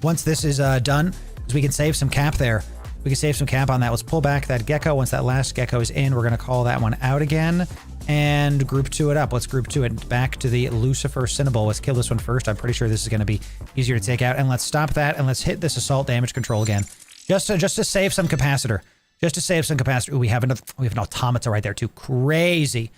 Once this is done, because we can save some cap there. We can save some cap on that. Let's pull back that gecko. Once that last gecko is in, we're going to call that one out again and group 2 it up. Let's group 2 it back to the Lucifer Cinnable. Let's kill this one first. I'm pretty sure this is going to be easier to take out. And let's stop that and let's hit this assault damage control again. Just to save some capacitor. Just to save some capacitor. Ooh, we have an automata right there too. Crazy.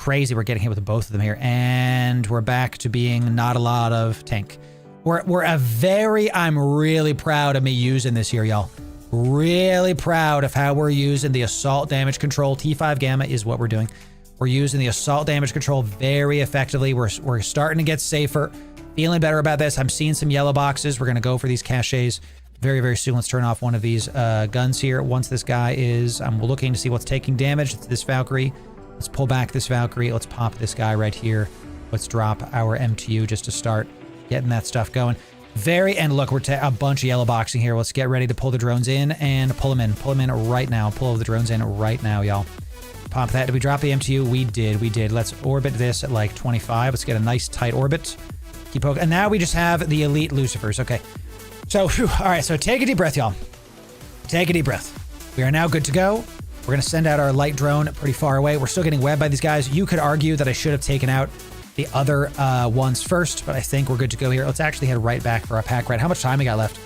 We're getting hit with both of them here. And we're back to being not a lot of tank. I'm really proud of me using this here, y'all. Really proud of how we're using the assault damage control. T5 Gamma is what we're doing. We're using the assault damage control very effectively. We're starting to get safer. Feeling better about this. I'm seeing some yellow boxes. We're going to go for these caches very, very soon. Let's turn off one of these guns here. Once this guy is, I'm looking to see what's taking damage. It's this Valkyrie. Let's pull back this Valkyrie. Let's pop this guy right here. Let's drop our MTU just to start getting that stuff going. And look, we're a bunch of yellow boxing here. Let's get ready to pull the drones in and pull them in. Pull them in right now. Pull the drones in right now, y'all. Pop that. Did we drop the MTU? We did. Let's orbit this at like 25. Let's get a nice tight orbit. Keep poking. And now we just have the elite Lucifers. Okay. So, all right. So take a deep breath, y'all. Take a deep breath. We are now good to go. We're going to send out our light drone pretty far away. We're still getting webbed by these guys. You could argue that I should have taken out the other ones first, but I think we're good to go here. Let's actually head right back for our pack rat. How much time we got left?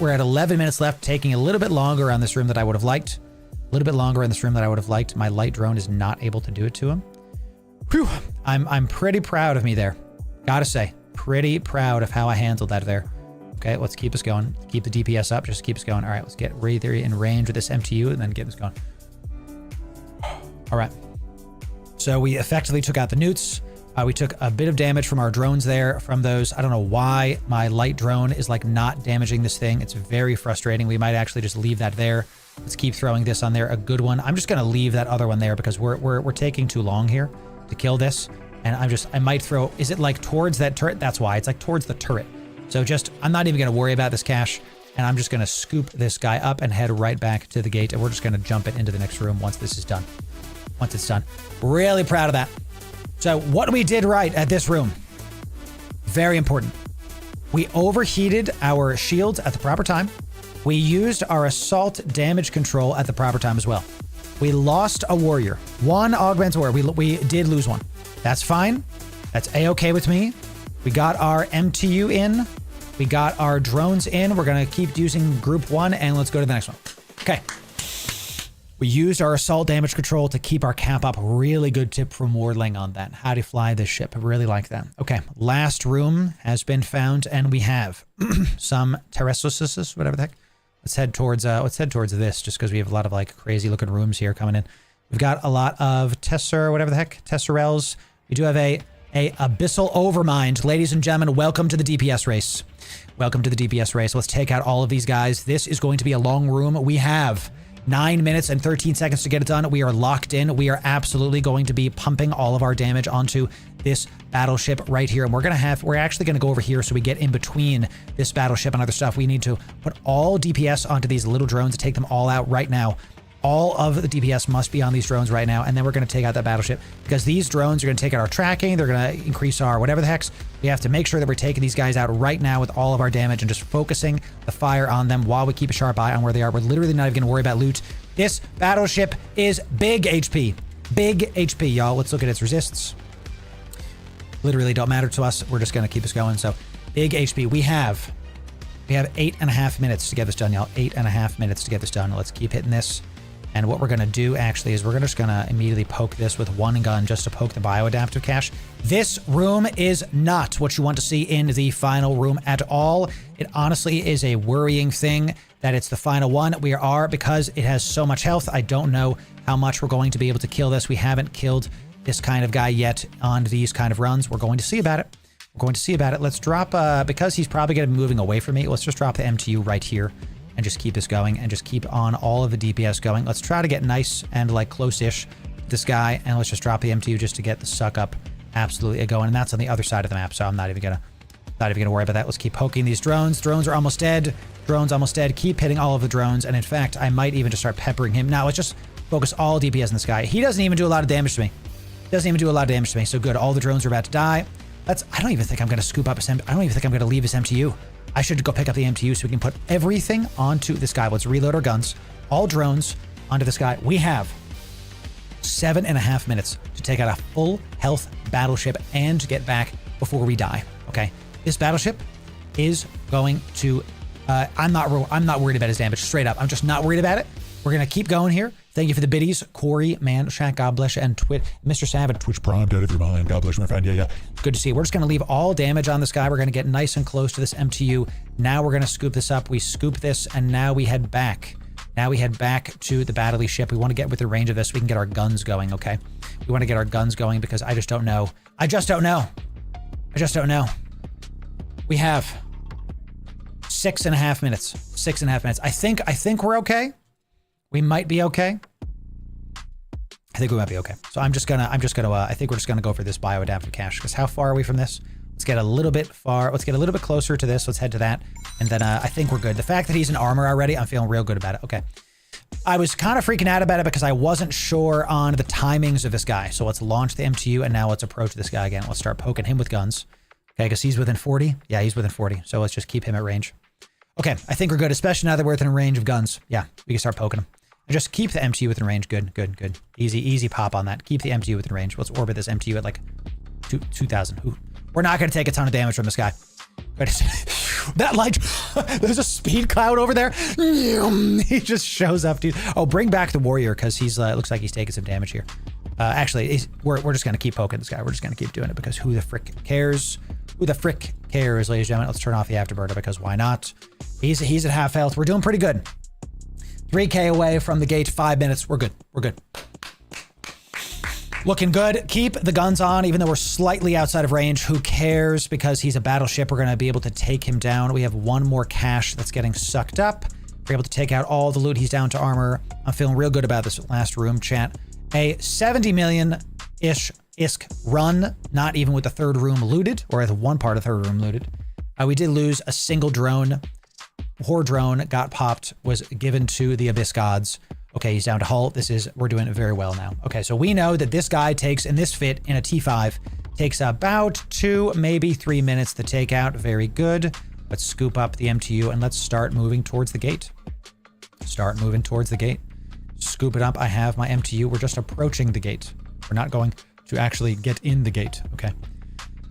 We're at 11 minutes left, taking a little bit longer on this room that I would have liked. A little bit longer in this room that I would have liked. My light drone is not able to do it to him. Whew. I'm pretty proud of me there. Gotta say, pretty proud of how I handled that there. Okay, let's keep us going. Keep the DPS up, just keep us going. All right, let's get right there in range with this MTU and then get this going. All right. So we effectively took out the newts. We took a bit of damage from our drones there from those. I don't know why my light drone is like not damaging this thing. It's very frustrating. We might actually just leave that there. Let's keep throwing this on there. A good one. I'm just going to leave that other one there because we're taking too long here to kill this. And I might throw, is it like towards that turret? That's why it's like towards the turret. So I'm not even going to worry about this cache. And I'm just going to scoop this guy up and head right back to the gate. And we're just going to jump it into the next room once this is done. Once it's done. Really proud of that. So what we did right at this room, very important. We overheated our shields at the proper time. We used our assault damage control at the proper time as well. We lost a warrior. One augmented warrior. We did lose one. That's fine. That's A-okay with me. We got our MTU in. We got our drones in. We're going to keep using group 1 and let's go to the next one. Okay. We used our assault damage control to keep our cap up. Really good tip from Wardling on that. How to fly this ship. I really like that. Okay, last room has been found, and we have some terrestrials, whatever the heck. Let's head towards this, just because we have a lot of like crazy looking rooms here coming in. We've got a lot of Tesser, whatever the heck, Tesserels. We do have a Abyssal Overmind. Ladies and gentlemen, welcome to the DPS race. Welcome to the DPS race. Let's take out all of these guys. This is going to be a long room. We have 9 minutes and 13 seconds to get it done. We are locked in. We are absolutely going to be pumping all of our damage onto this battleship right here. And we're actually going to go over here so we get in between this battleship and other stuff. We need to put all DPS onto these little drones to take them all out right now. All of the DPS must be on these drones right now, and then we're going to take out that battleship because these drones are going to take out our tracking. They're going to increase our whatever the heck. We have to make sure that we're taking these guys out right now with all of our damage and just focusing the fire on them while we keep a sharp eye on where they are. We're literally not even going to worry about loot. This battleship is big HP. Big HP, y'all. Let's look at its resists. Literally don't matter to us. We're just going to keep us going. So big HP. We have 8.5 minutes to get this done, y'all. 8.5 minutes to get this done. Let's keep hitting this. And what we're going to do actually is we're just going to immediately poke this with one gun just to poke the bioadaptive cache. This room is not what you want to see in the final room at all. It honestly is a worrying thing that it's the final one. We are, because it has so much health, I don't know how much we're going to be able to kill this. We haven't killed this kind of guy yet on these kind of runs. We're going to see about it. We're going to see about it. Let's drop, because he's probably going to be moving away from me, let's just drop the MTU right here. And just keep this going and just keep on all of the DPS going. Let's try to get nice and like close-ish with this guy, and let's just drop the MTU just to get the suck up absolutely going. And that's on the other side of the map, so I'm not even gonna worry about that. Let's keep poking these drones. Drones are almost dead. Drones almost dead. Keep hitting all of the drones, and in fact, I might even just start peppering him. Now let's just focus all DPS in this guy. He doesn't even do a lot of damage to me. So good. All the drones are about to die. I don't even think I'm gonna scoop up his I don't even think I'm gonna leave his MTU. I should go pick up the MTU so we can put everything onto this guy. Let's reload our guns. All drones onto this guy. We have 7.5 minutes to take out a full health battleship and to get back before we die. Okay, this battleship is going to. I'm not worried about his damage. Straight up, I'm just not worried about it. We're gonna keep going here. Thank you for the biddies, Corey, Man, Shaq, God bless you, and Mr. Savage. Twitch Prime, dead if you're mine. God bless you, my friend. Yeah. Good to see you. We're just going to leave all damage on this guy. We're going to get nice and close to this MTU. Now we're going to scoop this up. We scoop this, and now we head back. To the battle ship. We want to get with the range of this so we can get our guns going, okay? We want to get our guns going because I just don't know. I just don't know. We have 6.5 minutes. 6.5 minutes. I think we're okay. We might be okay. I think we might be okay. So I think we're just gonna go for this bioadaptive cache because how far are we from this? Let's get a little bit far. Let's get a little bit closer to this. Let's head to that. And then I think we're good. The fact that he's in armor already, I'm feeling real good about it. Okay. I was kind of freaking out about it because I wasn't sure on the timings of this guy. So let's launch the MTU and now let's approach this guy again. Let's start poking him with guns. Okay, because he's within 40. Yeah, he's within 40. So let's just keep him at range. Okay, I think we're good, especially now that we're within range of guns. Yeah, we can start poking him. And just keep the MTU within range. Good. Easy pop on that. Keep the MTU within range. Let's orbit this MTU at like 2,000. Ooh. We're not going to take a ton of damage from this guy. But that light, there's a speed cloud over there. He just shows up, dude. Oh, bring back the warrior because he's looks like he's taking some damage here. Actually, we're just going to keep poking this guy. We're just going to keep doing it because who the frick cares? Who the frick cares, ladies and gentlemen? Let's turn off the afterburner because why not? He's at half health. We're doing pretty good. 3K away from the gate, 5 minutes. We're good. Looking good. Keep the guns on, even though we're slightly outside of range. Who cares? Because he's a battleship. We're going to be able to take him down. We have one more cache that's getting sucked up. We're able to take out all the loot. He's down to armor. I'm feeling real good about this last room, chat. A 70 million-ish ISK run, not even with the third room looted, or the one part of the third room looted. We did lose a single drone. Horde drone got popped, was given to the Abyss gods. Okay, he's down to hull. We're doing it very well now. Okay, so we know that this guy takes, in this fit, in a T5, takes about 2, maybe 3 minutes to take out. Very good. Let's scoop up the MTU and let's start moving towards the gate. Scoop it up. I have my MTU. We're just approaching the gate. We're not going to actually get in the gate. Okay.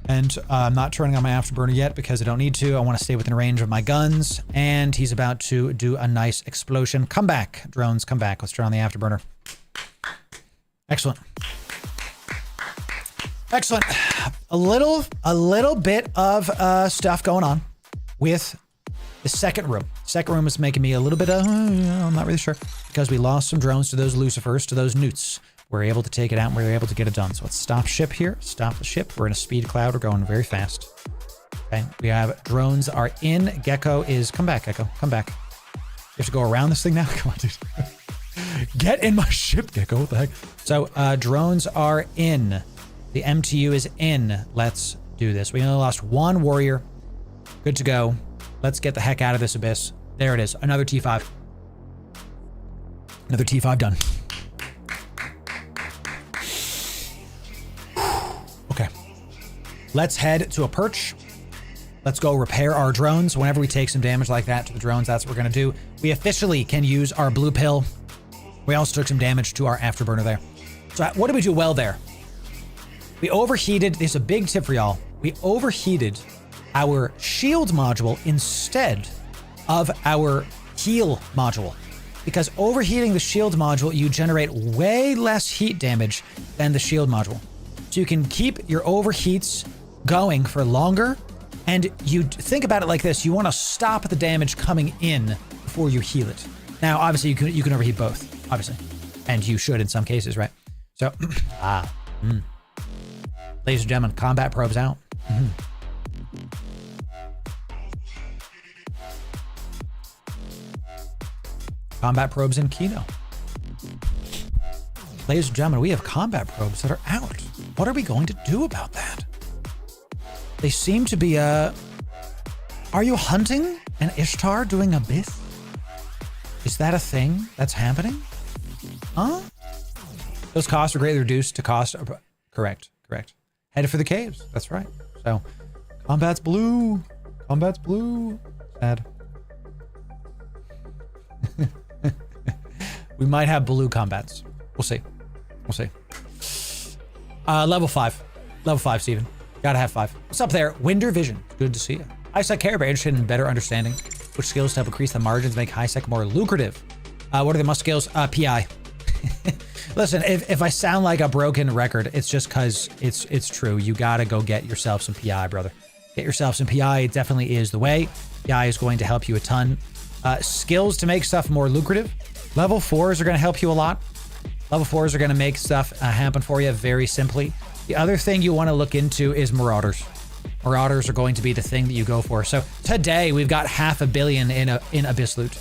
And I'm not turning on my afterburner yet because I don't need to. I want to stay within range of my guns. And he's about to do a nice explosion. Come back, drones, come back. Let's turn on the afterburner. Excellent. A little bit of stuff going on with the second room. Second room is making me a little bit of, I'm not really sure, because we lost some drones to those Lucifers, to those newts. We're able to take it out and we're able to get it done. So let's stop ship here. Stop the ship. We're in a speed cloud. We're going very fast. Okay. We have drones are in. Gecko is, come back, Gecko. Come back. You have to go around this thing now? Come on, dude. Get in my ship, Gecko. What the heck? So, drones are in. The MTU is in. Let's do this. We only lost one warrior. Good to go. Let's get the heck out of this abyss. There it is. Another T5. Another T5 done. Okay. Let's head to a perch. Let's go repair our drones. Whenever we take some damage like that to the drones, that's what we're going to do. We officially can use our blue pill. We also took some damage to our afterburner there. So what did we do well there? We overheated. There's a big tip for y'all. We overheated our shield module instead of our heal module. Because overheating the shield module, you generate way less heat damage than the shield module. So you can keep your overheats going for longer. And you think about it like this. You want to stop the damage coming in before you heal it. Now, obviously, you can overheat both, obviously. And you should in some cases, right? So, ladies and gentlemen, combat probes out. Combat probes in Kino. Ladies and gentlemen, we have combat probes that are out. What are we going to do about that? They seem to be, are you hunting an Ishtar doing Abyss? Is that a thing that's happening? Huh? Those costs are greatly reduced to cost. Correct. Headed for the caves. That's right. So, combat's blue. Combat's blue. Sad. We might have blue combats. We'll see. Level 5. Level 5, Steven. Gotta have 5. What's up there? Winder Vision. Good to see you. HiSec KYBERNAUT interested in better understanding which skills to help increase the margins, make HiSec more lucrative. What are the must skills? PI. Listen, if I sound like a broken record, it's just because it's true. You gotta go get yourself some PI, brother. Get yourself some PI. It definitely is the way. PI is going to help you a ton. Skills to make stuff more lucrative. Level 4s are going to help you a lot. Level 4s are going to make stuff happen for you very simply. The other thing you want to look into is Marauders. Marauders are going to be the thing that you go for. So today we've got $500 million in Abyss loot.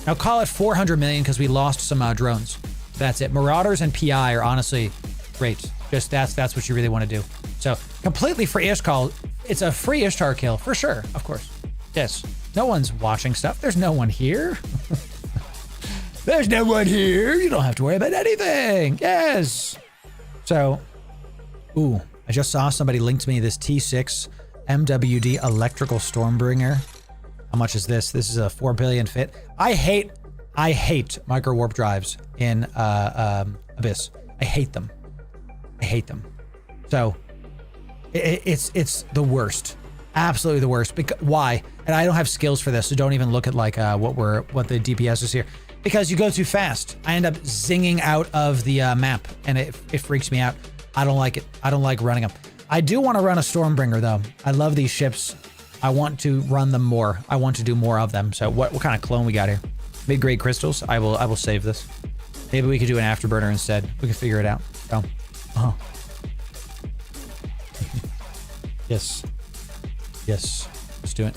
Now call it 400 million because we lost some drones. That's it. Marauders and PI are honestly great. Just that's what you really want to do. So completely free Ishtar. It's a free Ishtar kill for sure. Of course. Yes. No one's watching stuff. There's no one here. There's no one here. You don't have to worry about anything. Yes. So, ooh, I just saw somebody link to me this T6 MWD electrical Stormbringer. How much is this? This is a 4 billion fit. I hate micro warp drives in Abyss. I hate them. So it's the worst. Absolutely the worst. Why? And I don't have skills for this, so don't even look at like what the DPS is here. Because you go too fast. I end up zinging out of the map, and it freaks me out. I don't like it. I don't like running them. I do want to run a Stormbringer though. I love these ships. I want to run them more. I want to do more of them. So what kind of clone we got here? Mid-grade crystals. I will save this. Maybe we could do an afterburner instead. We can figure it out. Oh. Yes. Let's do it.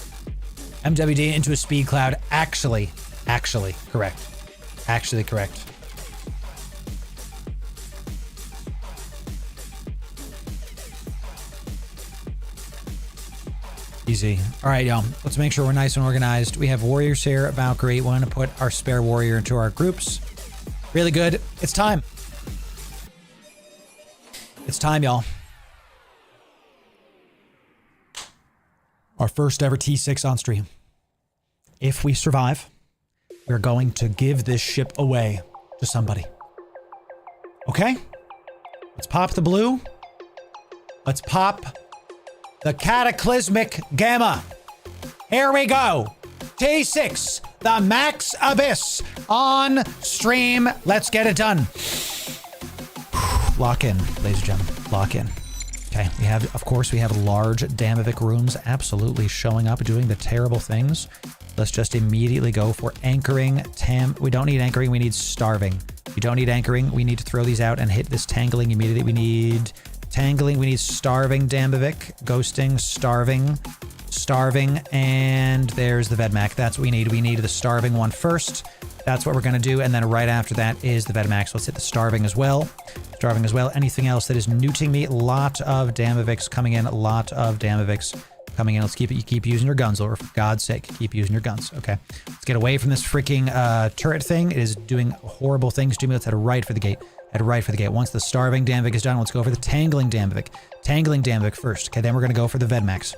MWD into a speed cloud. Actually correct. Easy. All right, y'all. Let's make sure we're nice and organized. We have warriors here. Valkyrie. We want to put our spare warrior into our groups. Really good. It's time. It's time, y'all. Our first ever T6 on stream. If we survive, we're going to give this ship away to somebody. Okay? Let's pop the blue. Let's pop the cataclysmic gamma. Here we go. T6, the Max Abyss on stream. Let's get it done. Lock in, ladies and gentlemen. Lock in. Okay, we have large Damovic rooms absolutely showing up, doing the terrible things. Let's just immediately go for anchoring. We don't need anchoring, we need starving. We don't need anchoring, we need to throw these out and hit this tangling immediately. We need tangling, we need starving Damovic. Ghosting, starving. starving, and there's the Vedmac. That's what we need. We need the starving one first. That's what we're going to do, and then right after that is the Vedmac. So let's hit the starving as well. Starving as well. Anything else that is neuting me? Lot of Damavix coming in. A lot of Damavix coming in. Let's keep it. You keep using your guns, Loru. For God's sake, keep using your guns. Okay. Let's get away from this freaking turret thing. It is doing horrible things to me. Let's head right for the gate. Head right for the gate. Once the starving Damavik is done, let's go for the tangling Damavik. Tangling Damavik first. Okay, then we're going to go for the Vedmax.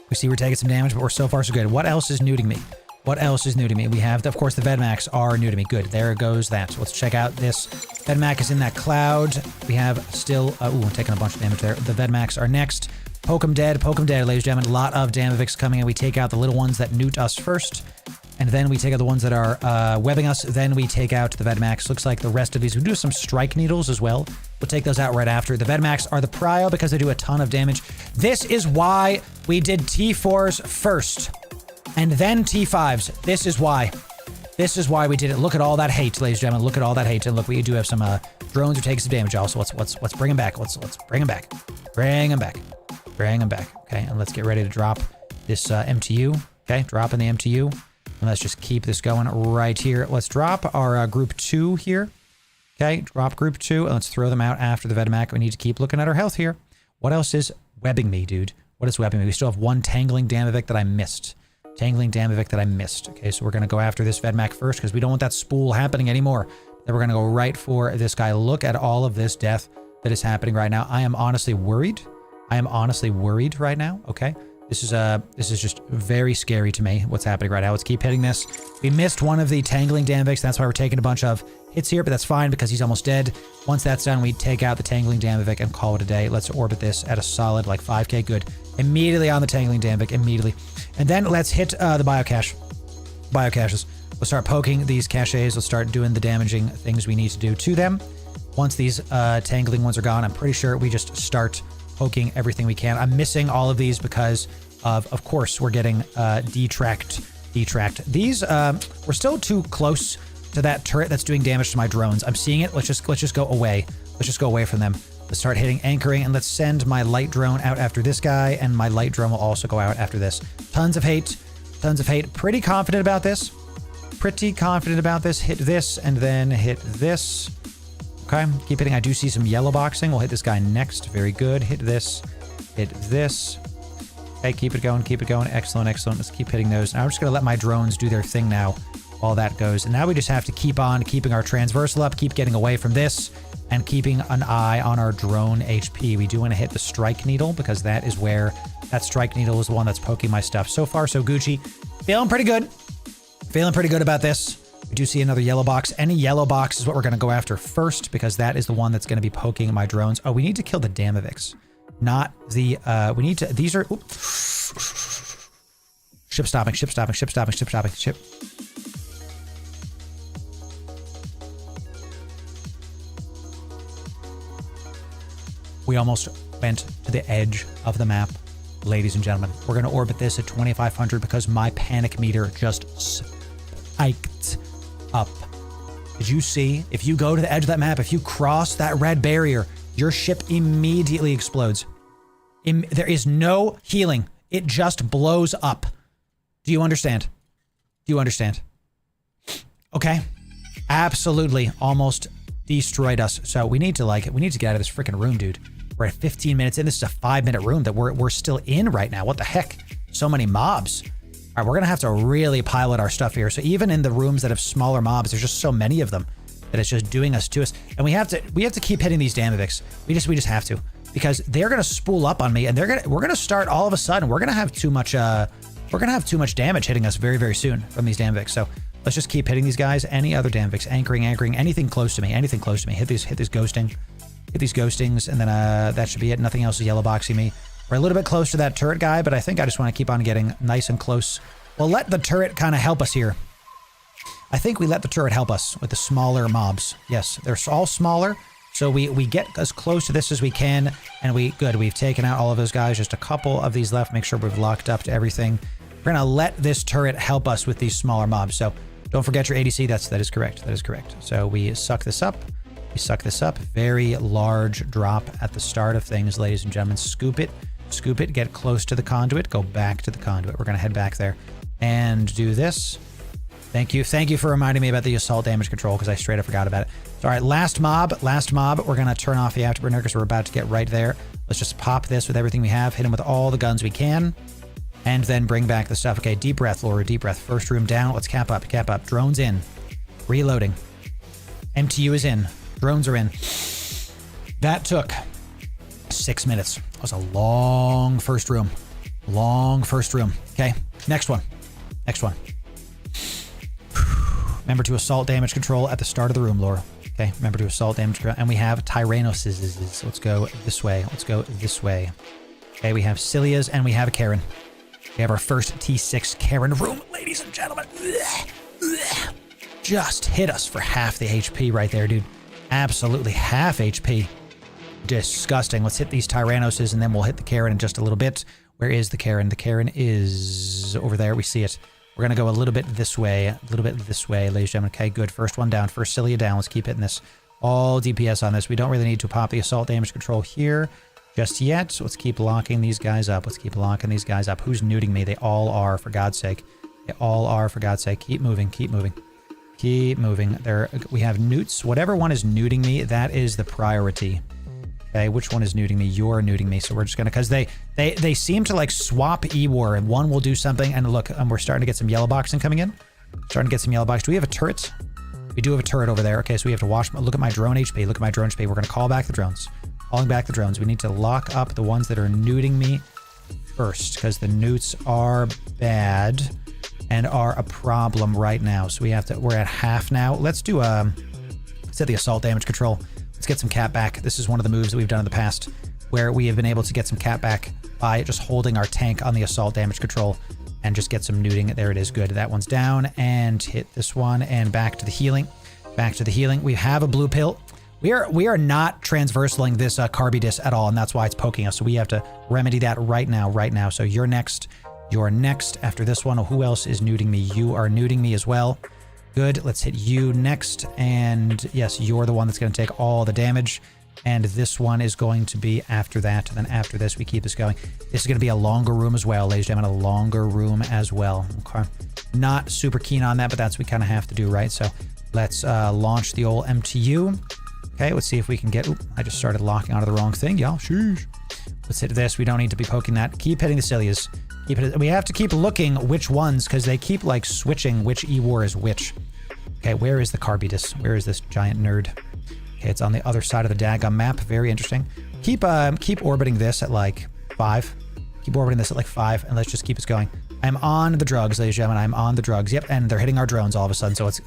We see we're taking some damage, but we're so far so good. What else is neuting me? What else is new to me? We have, of course, the Vedmax are new to me. Good. There goes that. So let's check out this. Vedmac is in that cloud. We have still... ooh, I'm taking a bunch of damage there. The Vedmax are next. Poke 'em dead, ladies and gentlemen. A lot of Damavix coming in. We take out the little ones that newt us first. And then we take out the ones that are webbing us. Then we take out the Vedmax. Looks like the rest of these... We do some strike needles as well. We'll take those out right after. The Vedmax are the prio because they do a ton of damage. This is why we did T4s first. And then T5s. This is why. This is why we did it. Look at all that hate, ladies and gentlemen. Look at all that hate. And look, we do have some drones who take some damage also. Let's bring them back. Let's bring them back. Bring them back. Bring them back. Okay, and let's get ready to drop this MTU. Okay, drop in the MTU. And let's just keep this going right here. Let's drop our group 2 here. Okay, drop group 2. And let's throw them out after the Vedmac. We need to keep looking at our health here. What else is webbing me, dude? What is webbing me? We still have one tangling Damavik that I missed. Tangling Damavik that I missed. Okay, so we're going to go after this Vedmac first because we don't want that spool happening anymore. Then we're going to go right for this guy. Look at all of this death that is happening right now. I am honestly worried. I am honestly worried right now. Okay, this is just very scary to me what's happening right now. Let's keep hitting this. We missed one of the tangling Damaviks. That's why we're taking a bunch of hits here, but that's fine because he's almost dead. Once that's done, we take out the tangling Damavik and call it a day. Let's orbit this at a solid like 5k. Good. Immediately on the tangling Damavik. Immediately. And then let's hit the biocache. Biocaches. Let's start poking these caches. Let's start doing the damaging things we need to do to them. Once these tangling ones are gone, I'm pretty sure we just start poking everything we can. I'm missing all of these because of course, we're getting detract. These, we're still too close to that turret that's doing damage to my drones. I'm seeing it. Let's just go away. Let's just go away from them. Let's start hitting anchoring, and let's send my light drone out after this guy, and my light drone will also go out after this. Tons of hate. Tons of hate. Pretty confident about this. Pretty confident about this. Hit this, and then hit this. Okay, keep hitting. I do see some yellow boxing. We'll hit this guy next. Very good. Hit this. Hit this. Okay, keep it going. Keep it going. Excellent, excellent. Let's keep hitting those. Now I'm just going to let my drones do their thing now while that goes. And now we just have to keep on keeping our transversal up, keep getting away from this, and keeping an eye on our drone HP. We do want to hit the strike needle because that is where that strike needle is the one that's poking my stuff. So far, so Gucci. Feeling pretty good. Feeling pretty good about this. We do see another yellow box. Any yellow box is what we're going to go after first because that is the one that's going to be poking my drones. Oh, we need to kill the Damaviks. Not the, we need to, these are, oops. Ship stopping. We almost went to the edge of the map, ladies and gentlemen. We're going to orbit this at 2500 because my panic meter just spiked up. Did you see? If you go to the edge of that map, if you cross that red barrier, your ship immediately explodes. There is no healing. It just blows up. Do you understand? Do you understand? Okay. Absolutely almost destroyed us. So we need to get out of this freaking room, dude. We're at 15 minutes in. This is a 5-minute room that we're still in right now. What the heck? So many mobs. All right, we're going to have to really pilot our stuff here. So even in the rooms that have smaller mobs, there's just so many of them that it's just doing us to us. And we have to keep hitting these Damaviks. We just have to, because they're going to spool up on me, and we're going to start all of a sudden. We're going to have too much damage hitting us very, very soon from these Damaviks. So let's just keep hitting these guys. Any other Damaviks, anchoring, anything close to me, Hit this ghosting. Hit these ghostings, and then that should be it. Nothing else is yellow boxing me. We're a little bit close to that turret guy, but I think I just want to keep on getting nice and close. We'll let the turret kind of help us here. I think we let the turret help us with the smaller mobs. Yes, they're all smaller, so we get as close to this as we can, and we've taken out all of those guys. Just a couple of these left. Make sure we've locked up to everything. We're gonna let this turret help us with these smaller mobs. So don't forget your ADC. That is correct. That is correct. So we suck this up. Very large drop at the start of things, ladies and gentlemen. Scoop it. Scoop it, get close to the conduit, go back to the conduit. We're going to head back there and do this. Thank you. Thank you for reminding me about the assault damage control because I straight up forgot about it. So, all right, last mob. We're going to turn off the afterburner because we're about to get right there. Let's just pop this with everything we have, hit him with all the guns we can, and then bring back the stuff. Okay, deep breath, Loru, deep breath. First room down. Let's cap up, cap up. Drones in. Reloading. MTU is in. Drones are in. That took 6 minutes. That was a long first room. Long first room. Okay, next one. Next one. Remember to assault damage control at the start of the room, Laura. Okay, remember to assault damage control. And we have Tyrannosis. Let's go this way. Let's go this way. Okay, we have Cilias and we have a Karen. We have our first T6 Karen room, ladies and gentlemen. Just hit us for half the HP right there, dude. Absolutely half HP. Disgusting. Let's hit these Tyrannoses and then we'll hit the Karen in just a little bit. Where is the Karen? The Karen is over there. We see it. We're going to go a little bit this way, ladies and gentlemen. Okay, good. First one down, first Cilia down. Let's keep hitting this. All DPS on this. We don't really need to pop the assault damage control here just yet. So let's keep locking these guys up. Let's keep locking these guys up. Who's nuding me? They all are, for God's sake. They all are, for God's sake. Keep moving, keep moving. Keep moving. There, we have newts. Whatever one is nuding me, that is the priority. Okay, which one is nuding me? You're nuding me. So we're just gonna, because they seem to like swap E-War, and one will do something. And look, we're starting to get some yellow boxing coming in. Starting to get some yellow box. Do we have a turret? We do have a turret over there. Okay, so we have to watch. Look at my drone HP. Look at my drone HP. We're gonna call back the drones. Calling back the drones. We need to lock up the ones that are nuding me first, because the newts are bad and are a problem right now. So we have to. We're at half now. Let's do set the assault damage control. Let's get some cap back. This is one of the moves that we've done in the past where we have been able to get some cap back by just holding our tank on the assault damage control and just get some nuding. There it is. Good. That one's down, and hit this one and back to the healing. Back to the healing. We have a blue pill. We are not transversaling this KYBERNAUT at all, and that's why it's poking us. So we have to remedy that right now. So you're next. You're next after this one. Who else is nuding me? You are nuding me as well. Good. Let's hit you next. And yes, you're the one that's going to take all the damage. And this one is going to be after that. And then after this, we keep this going. This is going to be a longer room as well, ladies and gentlemen. A longer room as well. Okay. Not super keen on that, but that's what we kind of have to do, right? So let's launch the old MTU. Okay, let's see if we can get... Oop, I just started locking onto the wrong thing, y'all. Sheesh. Let's hit this. We don't need to be poking that. Keep hitting the Cilias. We have to keep looking which ones, because they keep like switching which E-War is which. Okay, where is the KYBERNAUT? Where is this giant nerd? Okay, it's on the other side of the daggum map. Very interesting. Keep orbiting this at like 5. Keep orbiting this at like 5, and let's just keep us going. I'm on the drugs, ladies and gentlemen. I'm on the drugs. Yep, and they're hitting our drones all of a sudden. So it's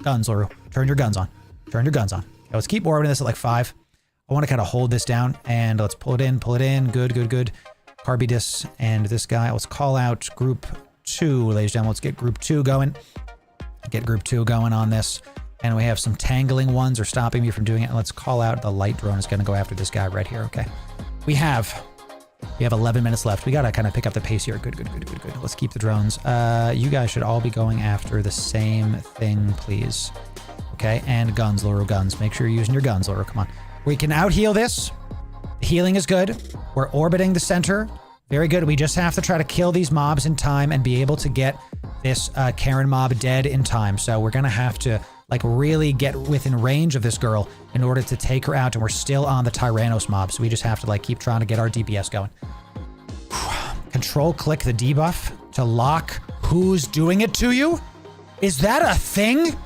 guns, Loru. Turn your guns on. Turn your guns on. Okay, let's keep orbiting this at like 5. I want to kind of hold this down, and let's pull it in. Pull it in. Good, good, good. KYBERNAUT and this guy. Let's call out group 2, ladies and gentlemen. Let's get group 2 going. Get group 2 going on this. And we have some tangling ones are stopping me from doing it. And let's call out the light drone is going to go after this guy right here. Okay. We have 11 minutes left. We got to kind of pick up the pace here. Good, good, good, good, good. Let's keep the drones. You guys should all be going after the same thing, please. Okay. And guns, Loru, guns. Make sure you're using your guns, Loru. Come on. We can out heal this. The healing is good. We're orbiting the center. Very good. We just have to try to kill these mobs in time and be able to get this Karen mob dead in time. So we're going to have to like really get within range of this girl in order to take her out. And we're still on the Tyrannos mob. So we just have to like keep trying to get our DPS going. Control click the debuff to lock who's doing it to you. Is that a thing?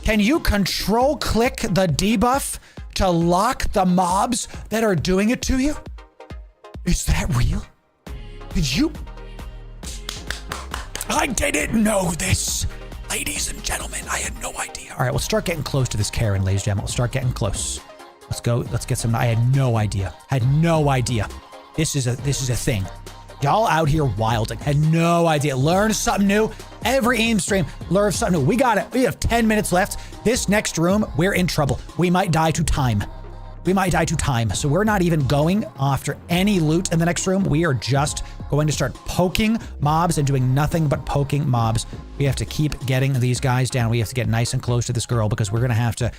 Can you control click the debuff to lock the mobs that are doing it to you? Is that real? Did you? I didn't know this. Ladies and gentlemen, I had no idea. All right, we'll start getting close to this Karen, ladies and gentlemen. We'll start getting close. Let's go. Let's get some. I had no idea. Had no idea. This is a thing. Y'all out here wilding. Had no idea. Learn something new. Every AIM stream, learn something new. We got it. We have 10 minutes left. This next room, we're in trouble. We might die to time. We might die to time. So we're not even going after any loot in the next room. We are just going to start poking mobs and doing nothing but poking mobs. We have to keep getting these guys down. We have to get nice and close to this girl because we're gonna have to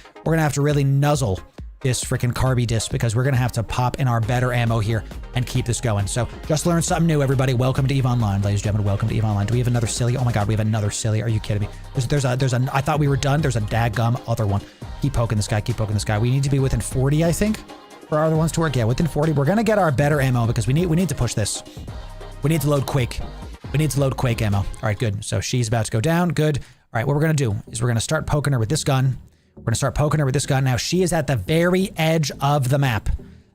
really nuzzle this freaking Carby disc because we're going to have to pop in our better ammo here and keep this going. So just learned something new, everybody. Welcome to EVE Online, ladies and gentlemen. Welcome to EVE Online. Do we have another Cilia? Oh my God, we have another Cilia. Are you kidding me? There's a, I thought we were done. There's a daggum other one. Keep poking this guy. Keep poking this guy. We need to be within 40, I think, for our other ones to work. Yeah, within 40. We're going to get our better ammo because we need to push this. We need to load Quake. We need to load Quake ammo. All right, good. So she's about to go down. Good. All right, what we're going to do is we're going to start poking her with this gun. We're going to start poking her with this gun. Now, she is at the very edge of the map.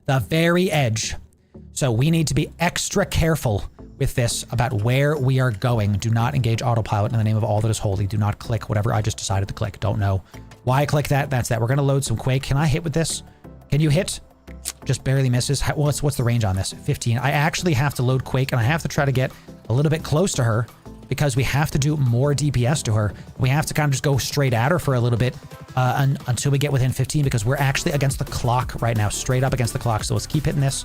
The very edge. So we need to be extra careful with this about where we are going. Do not engage autopilot in the name of all that is holy. Do not click whatever I just decided to click. Don't know why I clicked that. That's that. We're going to load some Quake. Can I hit with this? Can you hit? Just barely misses. What's the range on this? 15. I actually have to load Quake, and I have to try to get a little bit close to her because we have to do more DPS to her. We have to kind of just go straight at her for a little bit until we get within 15 because we're actually against the clock right now, straight up against the clock. So let's keep hitting this.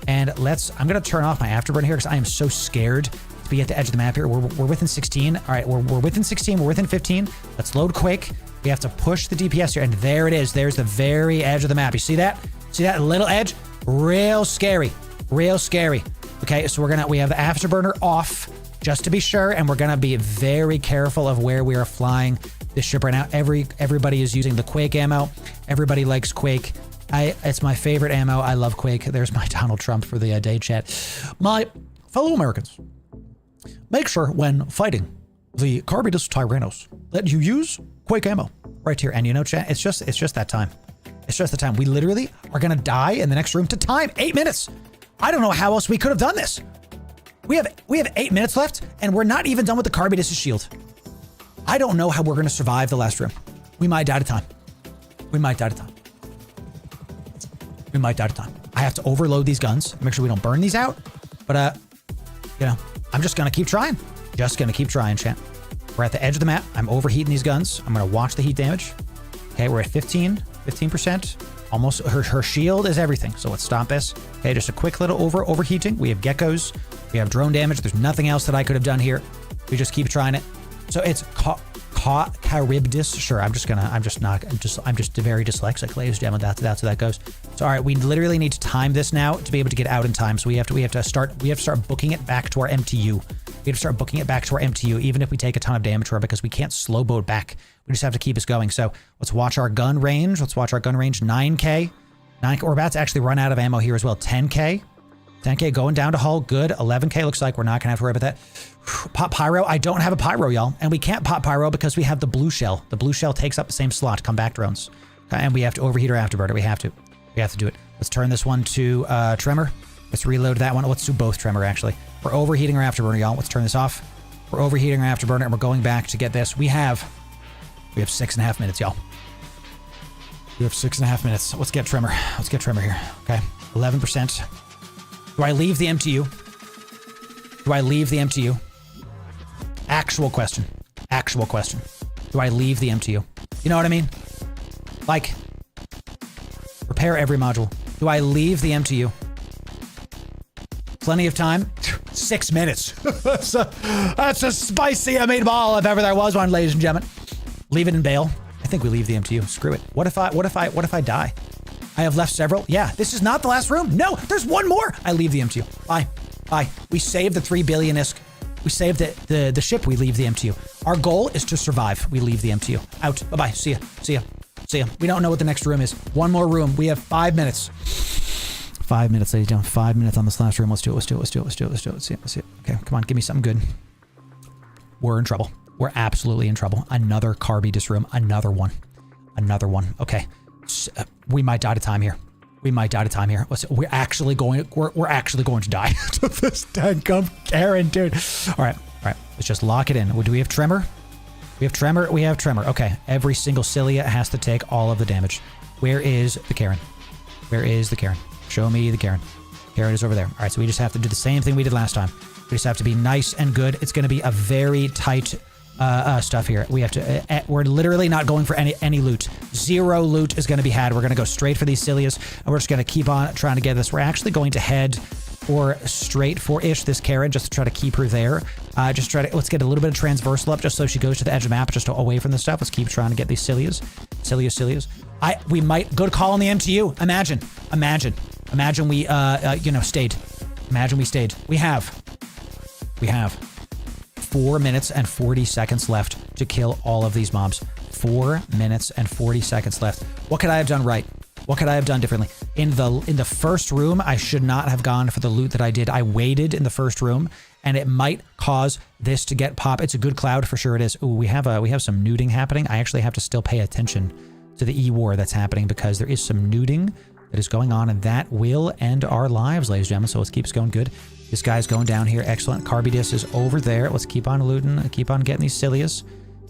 And I'm going to turn off my afterburn here because I am so scared to be at the edge of the map here. We're within 16. All right, we're within 16. We're within 15. Let's load Quake. We have to push the DPS here. And there it is. There's the very edge of the map. You see that? See that little edge? Real scary. Real scary. Okay, so we have the afterburner off just to be sure, and we're gonna be very careful of where we are flying this ship right now. Everybody is using the Quake ammo. Everybody likes Quake. It's my favorite ammo. I love Quake. There's my Donald Trump for the day chat. My fellow Americans, make sure when fighting the Carby Tyrannos that you use Quake ammo right here. And you know, chat, it's just that time. It's just the time. We literally are gonna die in the next room to time. 8 minutes. I don't know how else we could have done this. We have 8 minutes left, and we're not even done with the Carbidus' shield. I don't know how we're gonna survive the last room. We might die to time. We might die to time. We might die to time. I have to overload these guns, make sure we don't burn these out. But you know, I'm just gonna keep trying. Just gonna keep trying, chat. We're at the edge of the map. I'm overheating these guns. I'm gonna watch the heat damage. Okay, we're at 15%. Almost, her shield is everything. So let's stop this. Okay, just a quick little overheating. We have geckos. We have drone damage. There's nothing else that I could have done here. We just keep trying it. So it's Charybdis. Sure, I'm just very dyslexic, ladies and gentlemen. That's how that goes. So all right, we literally need to time this now to be able to get out in time. So we have to start booking it back to our MTU. We have to start booking it back to our MTU, even if we take a ton of damage to her, because we can't slow boat back. We just have to keep us going. So let's watch our gun range. 9K. We're about to actually run out of ammo here as well. 10K. 10K going down to hull. Good. 11K looks like we're not gonna have to worry about that. Pop pyro. I don't have a pyro, y'all. And we can't pop pyro because we have the blue shell. The blue shell takes up the same slot. Come back drones. Okay, and we have to overheat our afterburner. We have to do it. Let's turn this one to tremor. Let's reload that one. Let's do both tremor, actually. We're overheating our afterburner, y'all. Let's turn this off. We're overheating our afterburner, and we're going back to get this. We have 6.5 minutes, y'all. We have 6.5 minutes. Let's get tremor. Let's get tremor here. Okay, 11%. Do I leave the MTU? Do I leave the MTU? Actual question. Actual question. Do I leave the MTU? You know what I mean? Like, repair every module. Do I leave the MTU? Plenty of time. 6 minutes. That's a spicy meatball if ever there was one, ladies and gentlemen. Leave it in bail. I think we leave the MTU. Screw it. What if I die? I have left several. Yeah, this is not the last room. No, there's one more. I leave the MTU. Bye. We saved the 3 billion ISK. We saved the ship. We leave the MTU. Our goal is to survive. We leave the MTU. Out. Bye-bye. See ya. We don't know what the next room is. One more room. We have 5 minutes. 5 minutes, ladies and gentlemen. 5 minutes on this last room. Let's do it. Let's see it. Okay, come on. Give me something good. We're in trouble. We're absolutely in trouble. Another Carbidus room. Another one. Okay. We might die to time here. We're actually going to die to this dang Karen, dude. All right. Let's just lock it in. Do we have tremor? We have tremor. Okay. Every single Cilia has to take all of the damage. Where is the Karen? Show me the Karen. Karen is over there. All right. So we just have to do the same thing we did last time. We just have to be nice and good. It's going to be a very tight stuff here. We have to, we're literally not going for any loot. 0 loot is going to be had. We're going to go straight for these Cilias, and we're just going to keep on trying to get this. We're actually going to head for straight for-ish this Karen, just to try to keep her there. Let's get a little bit of transversal up just so she goes to the edge of the map, just away from the stuff. Let's keep trying to get these Cilias. Cilias. We might, good call on the MTU. Imagine we, stayed. Imagine we stayed. We have 4 minutes and 40 seconds left to kill all of these mobs. 4 minutes and 40 seconds left. What could I have done right? What could I have done differently? In the first room, I should not have gone for the loot that I did. I waited in the first room, and it might cause this to get pop. It's a good cloud for sure. It is. Ooh, we have some nuding happening. I actually have to still pay attention to the E-war that's happening because there is some nuding that is going on, and that will end our lives, ladies and gentlemen. So let's keep us going good. This guy's going down here. Excellent. KYBERNAUT is over there. Let's keep on looting. Keep on getting these Cilias.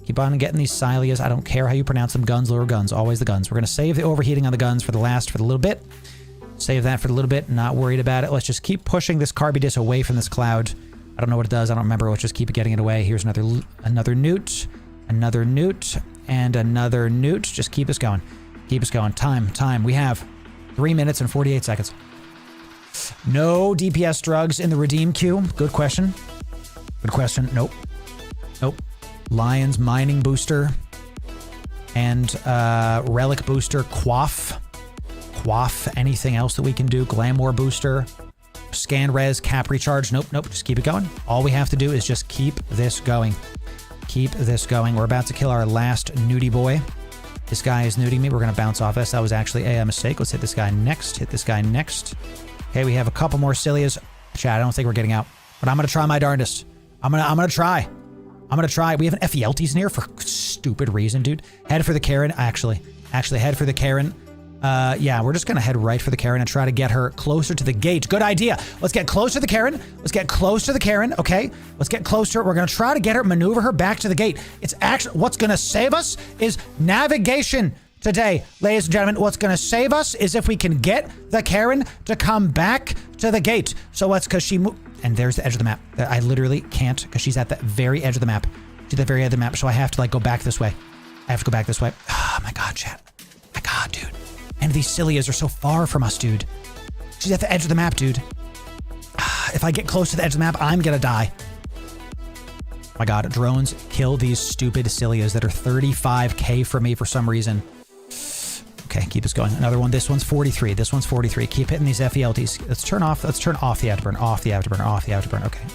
Keep on getting these Cilias. I don't care how you pronounce them. Guns, Loru guns. Always the guns. We're going to save the overheating on the guns for the little bit. Save that for the little bit. Not worried about it. Let's just keep pushing this KYBERNAUT away from this cloud. I don't know what it does. I don't remember. Let's just keep getting it away. Here's another newt. Another newt. And another newt. Just keep us going. Keep us going. Time. We have 3 minutes and 48 seconds. No DPS drugs in the redeem queue. Good question. Nope. Lions mining booster and relic booster. Quaff. Anything else that we can do? Glamour booster. Scan res. Cap recharge. Nope. Just keep it going. All we have to do is just keep this going. We're about to kill our last nudie boy. This guy is nuding me. We're going to bounce off this. That was actually a mistake. Let's hit this guy next. Okay, we have a couple more Cilias. Chat, I don't think we're getting out. But I'm going to try my darndest. I'm going to try. We have an FELTs in here for stupid reason, dude. Head for the Karen. Actually head for the Karen. Yeah, we're just going to head right for the Karen and try to get her closer to the gate. Good idea. Let's get close to the Karen. Okay? Let's get closer. We're going to try to get her, maneuver her back to the gate. It's actually, what's going to save us is navigation today. Ladies and gentlemen, what's going to save us is if we can get the Karen to come back to the gate. So what's because she moved, and there's the edge of the map. I literally can't because she's at the very edge of the map. She's at the very edge of the map, so I have to go back this way. Oh my God, chat. My God, dude. And these Cilias are so far from us, dude. She's at the edge of the map, dude. If I get close to the edge of the map, I'm gonna die. My God, drones kill these stupid Cilias that are 35k for me for some reason. Okay, keep us going. Another one. This one's 43. Keep hitting these FELTs. Let's turn off the afterburner. Okay,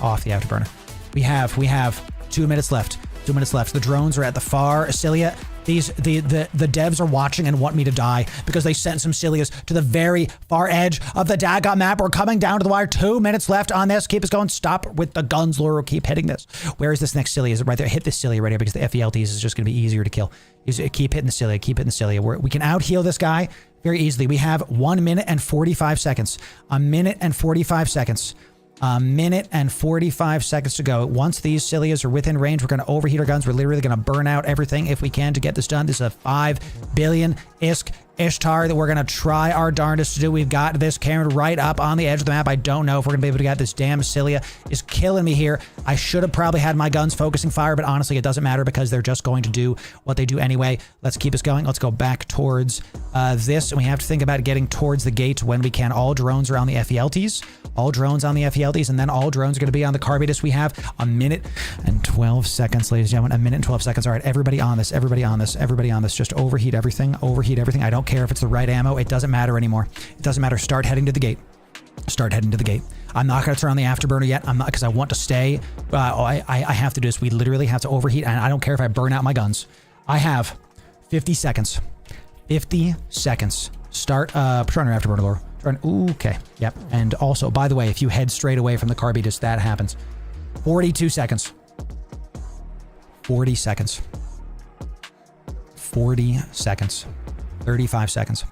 off the afterburner. We have 2 minutes left. The drones are at the far Cilia. The devs are watching and want me to die because they sent some Cilias to the very far edge of the daggone map. We're coming down to the wire. 2 minutes left on this. Keep us going. Stop with the guns, Loru. Keep hitting this. Where is this next Cilia? Is it right there? Hit this Cilia right here because the FELTs is just going to be easier to kill. Keep hitting the Cilia. We can out heal this guy very easily. We have 1 minute and 45 seconds. A minute and 45 seconds to go. Once these Cilias are within range, we're going to overheat our guns. We're literally going to burn out everything if we can to get this done. This is a 5 billion ISK Ishtar that we're going to try our darndest to do. We've got this Karen right up on the edge of the map. I don't know if we're going to be able to get this damn Cilia. Is killing me here. I should have probably had my guns focusing fire, but honestly, it doesn't matter because they're just going to do what they do anyway. Let's keep us going. Let's go back towards this, and we have to think about getting towards the gate when we can. All drones are on the FELTs. And then all drones are going to be on the KYBERNAUT. We have a minute and 12 seconds, ladies and gentlemen. A minute and 12 seconds. All right, everybody on this. Just overheat everything. I don't care if it's the right ammo. It doesn't matter anymore. Start heading to the gate. I'm not going to turn on the afterburner yet. I'm not, because I want to stay. I have to do this. We literally have to overheat, and I don't care if I burn out my guns. I have 50 seconds. Start turn on your afterburner, Loru. Okay. Yep. And also, by the way, if you head straight away from the KYBERNAUT, that happens. 42 seconds. 40 seconds. 40 seconds. 35 seconds.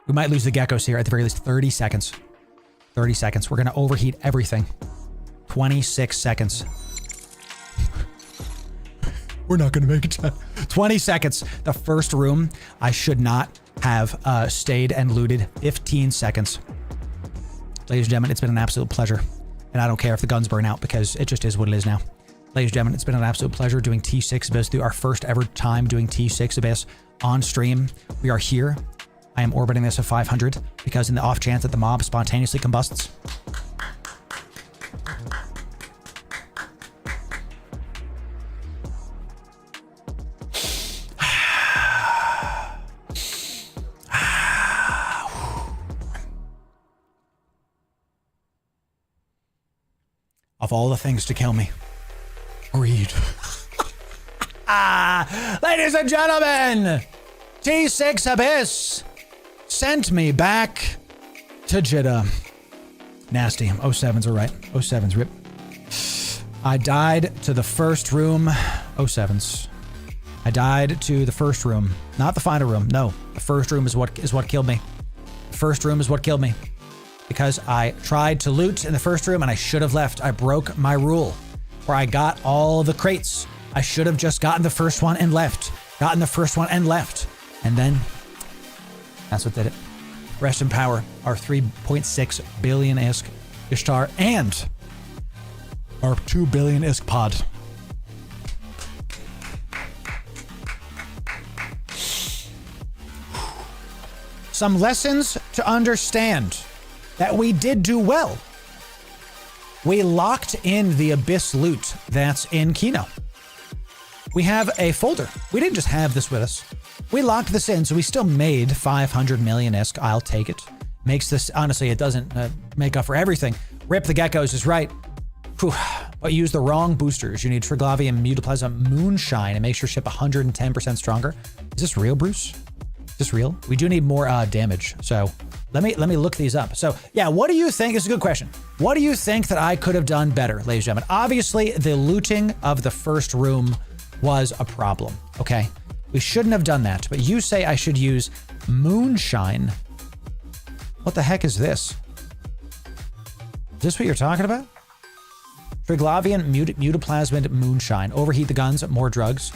We might lose the geckos here at the very least. 30 seconds. 30 seconds. We're going to overheat everything. 26 seconds. We're not going to make it. 20 seconds. The first room, I should not have stayed and looted. 15 seconds. Ladies and gentlemen, it's been an absolute pleasure. And I don't care if the guns burn out because it just is what it is now. Ladies and gentlemen, it's been an absolute pleasure doing T6 Abyss through our first ever time doing T6 Abyss on stream. We are here. I am orbiting this at 500 because in the off chance that the mob spontaneously combusts. of all the things to kill me. Greed. Ladies and gentlemen, T6 Abyss sent me back to Jeddah. Nasty. 07s are right. 07s, rip. I died to the first room. 07s. I died to the first room. Not the final room. No. The first room is what killed me. The first room is what killed me. Because I tried to loot in the first room and I should have left. I broke my rule where I got all the crates. I should have just gotten the first one and left. Gotten the first one and left. And then that's what did it. Rest in power, our 3.6 billion ISK Ishtar and our 2 billion ISK pod. Some lessons to understand that we did do well. We locked in the Abyss loot that's in Kino. We have a folder. We didn't just have this with us. We locked this in, so we still made 500 million ISK. I'll take it. Makes this, honestly, it doesn't make up for everything. Rip the geckos is right. Whew. But use the wrong boosters. You need Triglavian Mutaplasma Moonshine and make sure ship 110% stronger. Is this real, Bruce? Is this real? We do need more damage. So let me look these up. So yeah, what do you think? It's a good question. What do you think that I could have done better, ladies and gentlemen? Obviously, the looting of the first room was a problem. Okay. We shouldn't have done that, but you say I should use Moonshine. What the heck is this? Is this what you're talking about? Triglavian Mutaplasmid Moonshine. Overheat the guns, more drugs.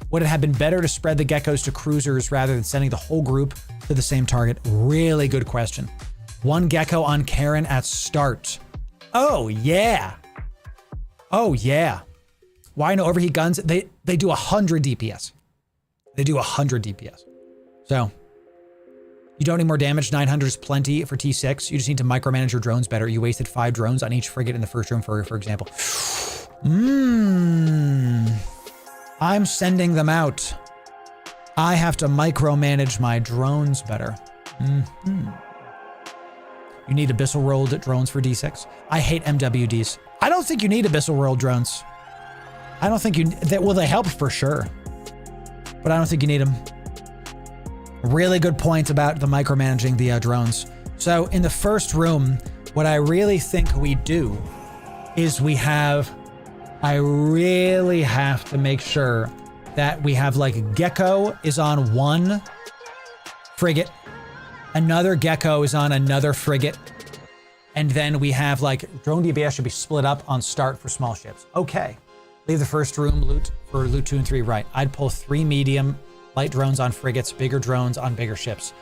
Would it have been better to spread the geckos to cruisers rather than sending the whole group to the same target? Really good question. One gecko on Karen at start. Oh, yeah. Oh, yeah. Why no overheat guns? They do 100 DPS. They do 100 DPS. So you don't need more damage. 900 is plenty for T6. You just need to micromanage your drones better. You wasted 5 drones on each frigate in the first room, for example. I'm sending them out. I have to micromanage my drones better. You need Abyssal World drones for D6. I hate MWDs. I don't think you need Abyssal World drones. I don't think they help for sure, but I don't think you need them. Really good point about the micromanaging the drones. So in the first room, what I really think we do is I really have to make sure that we have like Gecko is on one frigate, another Gecko is on another frigate, and then we have like drone DBS should be split up on start for small ships. Okay. Leave the first room loot for loot 2 and 3, right. I'd pull 3 medium light drones on frigates, bigger drones on bigger ships.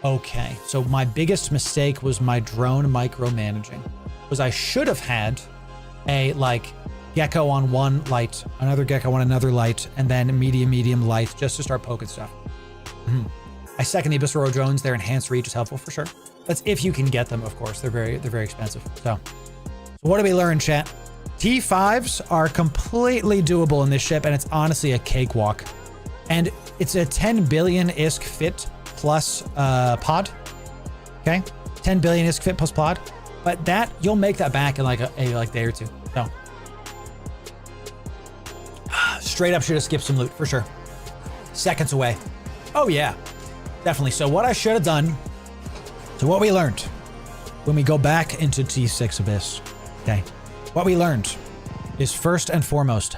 Okay, so my biggest mistake was my drone micromanaging. Was I should have had a like gecko on one light, another gecko on another light, and then medium light just to start poking stuff. I second the Abyssal Road drones. Their enhanced reach is helpful for sure. That's if you can get them, of course. They're very expensive. So what did we learn, chat? T5s are completely doable in this ship, and it's honestly a cakewalk. And it's a 10 billion ISK fit plus pod. Okay, 10 billion ISK fit plus pod. But that you'll make that back in like a day or two. So straight up should have skipped some loot for sure. Seconds away. Oh yeah, definitely. So what I should have done. So what we learned when we go back into T6 Abyss. Okay. What we learned is first and foremost,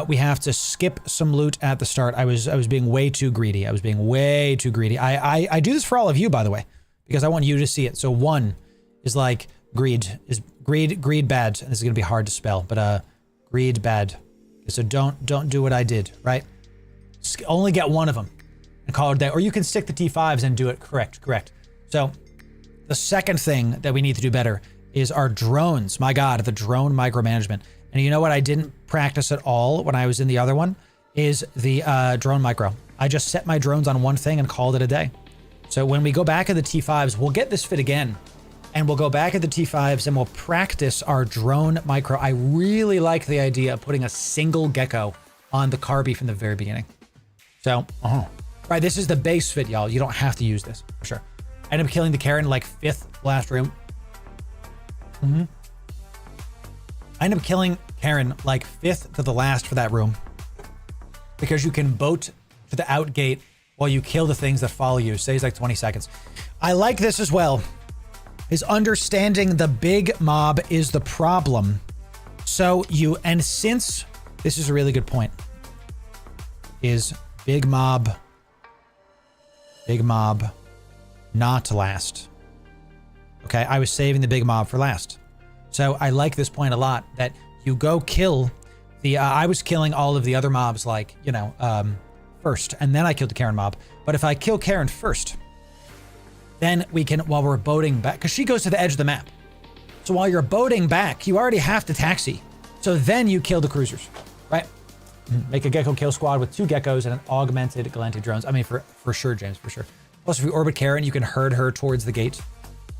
we have to skip some loot at the start. I was being way too greedy. I do this for all of you, by the way, because I want you to see it. So 1 is like greed bad. And this is gonna be hard to spell, but greed bad. So don't do what I did, right? Only get one of them and call it a day, or you can stick the T5s and do it correct. So the second thing that we need to do better is our drones. My God, the drone micromanagement. And you know what I didn't practice at all when I was in the other one is the drone micro. I just set my drones on one thing and called it a day. So when we go back at the T5s, we'll get this fit again. And we'll go back at the T5s and we'll practice our drone micro. I really like the idea of putting a single gecko on the Carby from the very beginning. So, right, this is the base fit, y'all. You don't have to use this, for sure. I ended up killing the Karen like 5th last room. I end up killing Karen like 5th to the last for that room because you can boat to the out gate while you kill the things that follow you. Saves like 20 seconds. I like this as well, is understanding the big mob is the problem. So and since, this is a really good point, is big mob not last. Okay, I was saving the big mob for last. So I like this point a lot, that you go kill the, I was killing all of the other mobs like, first, and then I killed the Karen mob. But if I kill Karen first, then we can, while we're boating back, because she goes to the edge of the map. So while you're boating back, you already have to taxi. So then you kill the cruisers, right? Make a gecko kill squad with 2 geckos and an augmented Galante drones. I mean, for sure, James, for sure. Plus, if you orbit Karen, you can herd her towards the gate.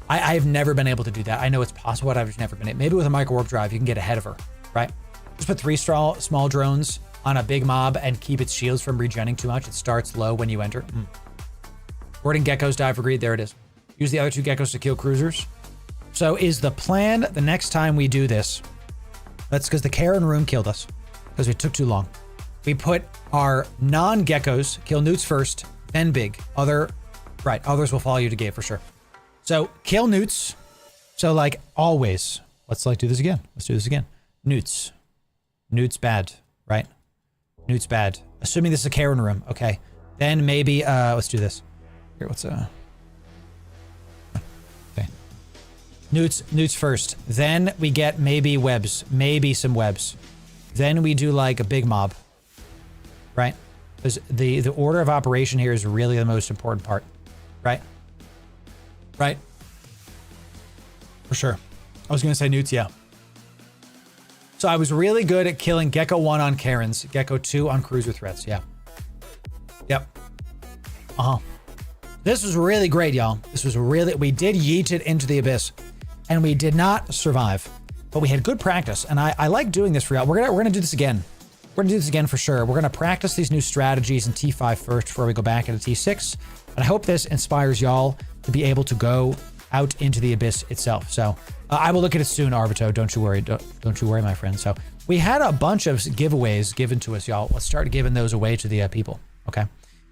I've never been able to do that. I know it's possible, but I've just never been able. Maybe with a micro warp drive, you can get ahead of her, right? Just put 3 small drones on a big mob and keep its shields from regenning too much. It starts low when you enter. Boarding geckos, dive for greed. There it is. Use the other 2 geckos to kill cruisers. So is the plan the next time we do this? That's because the Karen room killed us because it took too long. We put our non-geckos, kill newts first, then big. Others will follow you to gate for sure. So kill newts. So like always, let's like do this again. Let's do this again. Newts. Newts bad, right? Newts bad. Assuming this is a Karen room. Okay. Then maybe, let's do this. Here, okay. Newts first. Then we get maybe webs. Maybe some webs. Then we do like a big mob. Right? Because the order of operation here is really the most important part. Right? Right? For sure. I was going to say newts, yeah. So I was really good at killing Gecko 1 on Karens, Gecko 2 on cruiser threats, yeah. Yep. This was really great, y'all. This was really, we did yeet it into the abyss, and we did not survive, but we had good practice, and I like doing this for y'all. We're gonna do this again. We're gonna do this again for sure. We're gonna practice these new strategies in T5 first before we go back into T6, and I hope this inspires y'all to be able to go out into the abyss itself. So I will look at it soon, Arvito. Don't you worry. Don't you worry, my friend. So we had a bunch of giveaways given to us, y'all. Let's start giving those away to the people. Okay.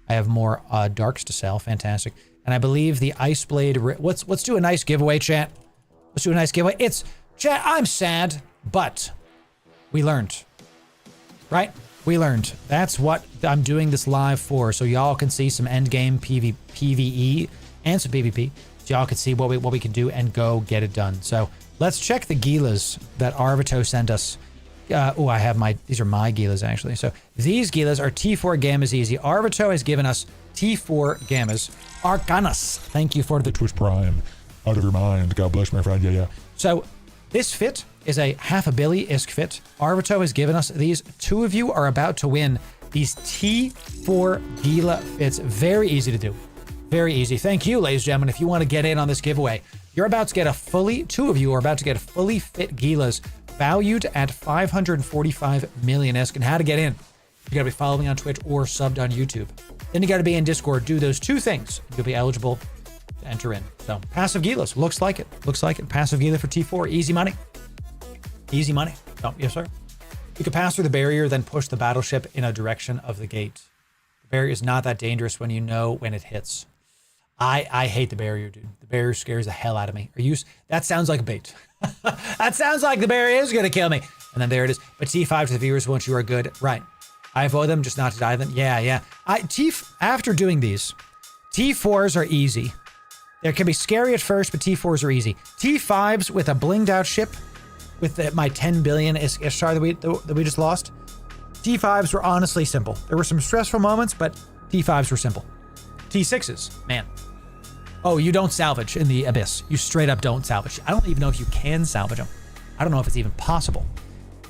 I have more darks to sell. Fantastic. And I believe the Ice Blade. Let's do a nice giveaway, chat. Let's do a nice giveaway. Chat, I'm sad, but we learned. Right? We learned. That's what I'm doing this live for. So y'all can see some endgame PvE and some PvP. So y'all can see what we can do and go get it done. So let's check the Gilas that Arvito sent us. I have these are my Gilas actually. So these Gilas are T4 Gammas easy. Arvito has given us T4 Gammas Arcanas. Thank you for the Twitch Prime. Out of your mind. God bless my friend. Yeah. So this fit is a half a Billy-esque fit. Arvito has given us these. 2 of you are about to win these T4 Gila fits. Very easy to do. Very easy. Thank you, ladies and gentlemen. If you want to get in on this giveaway, you're about to get 2 of you are about to get fully fit Gilas valued at 545 million-esque. And how to get in? You got to be following me on Twitch or subbed on YouTube. Then you got to be in Discord. Do those 2 things. You'll be eligible to enter in. So passive Gilas. Looks like it. Looks like it. Passive Gila for T4. Easy money. Easy money. Oh, yes, sir. You can pass through the barrier, then push the battleship in a direction of the gate. The barrier is not that dangerous when you know when it hits. I hate the barrier, dude. The barrier scares the hell out of me. That sounds like a bait. That sounds like the barrier is going to kill me. And then there it is. But T5 to the viewers once you are good. Right. I avoid them, just not to die them. Yeah. After doing these, T4s are easy. They can be scary at first, but T4s are easy. T5s with a blinged out ship, with my 10 billion Ishtar that we just lost, T5s were honestly simple. There were some stressful moments, but T5s were simple. T6s, man. Oh, you don't salvage in the abyss. You straight up don't salvage. I don't even know if you can salvage them. I don't know if it's even possible.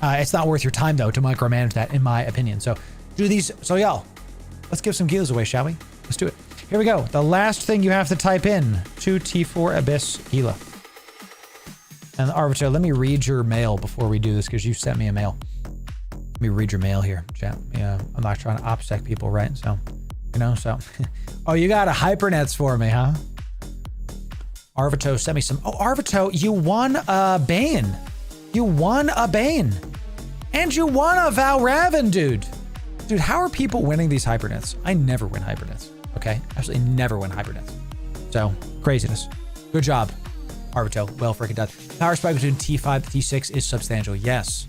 It's not worth your time, though, to micromanage that, in my opinion. So do these. So, y'all, let's give some Gilas away, shall we? Let's do it. Here we go. The last thing you have to type in, 2 T4 Abyss Gila. And Arvito, let me read your mail before we do this, because you sent me a mail. Let me read your mail here, chat. Yeah, I'm not trying to OPSEC people, right? So, so. Oh, you got a hypernets for me, huh? Arvito sent me some. Oh, Arvito, you won a Bane. You won a Bane. And you won a Valravan, dude. Dude, how are people winning these hybernets? I never win hybernets. Okay? Absolutely never win hybernets. So, craziness. Good job, Arbito. Well freaking done. Power spike between T5 and T6 is substantial. Yes.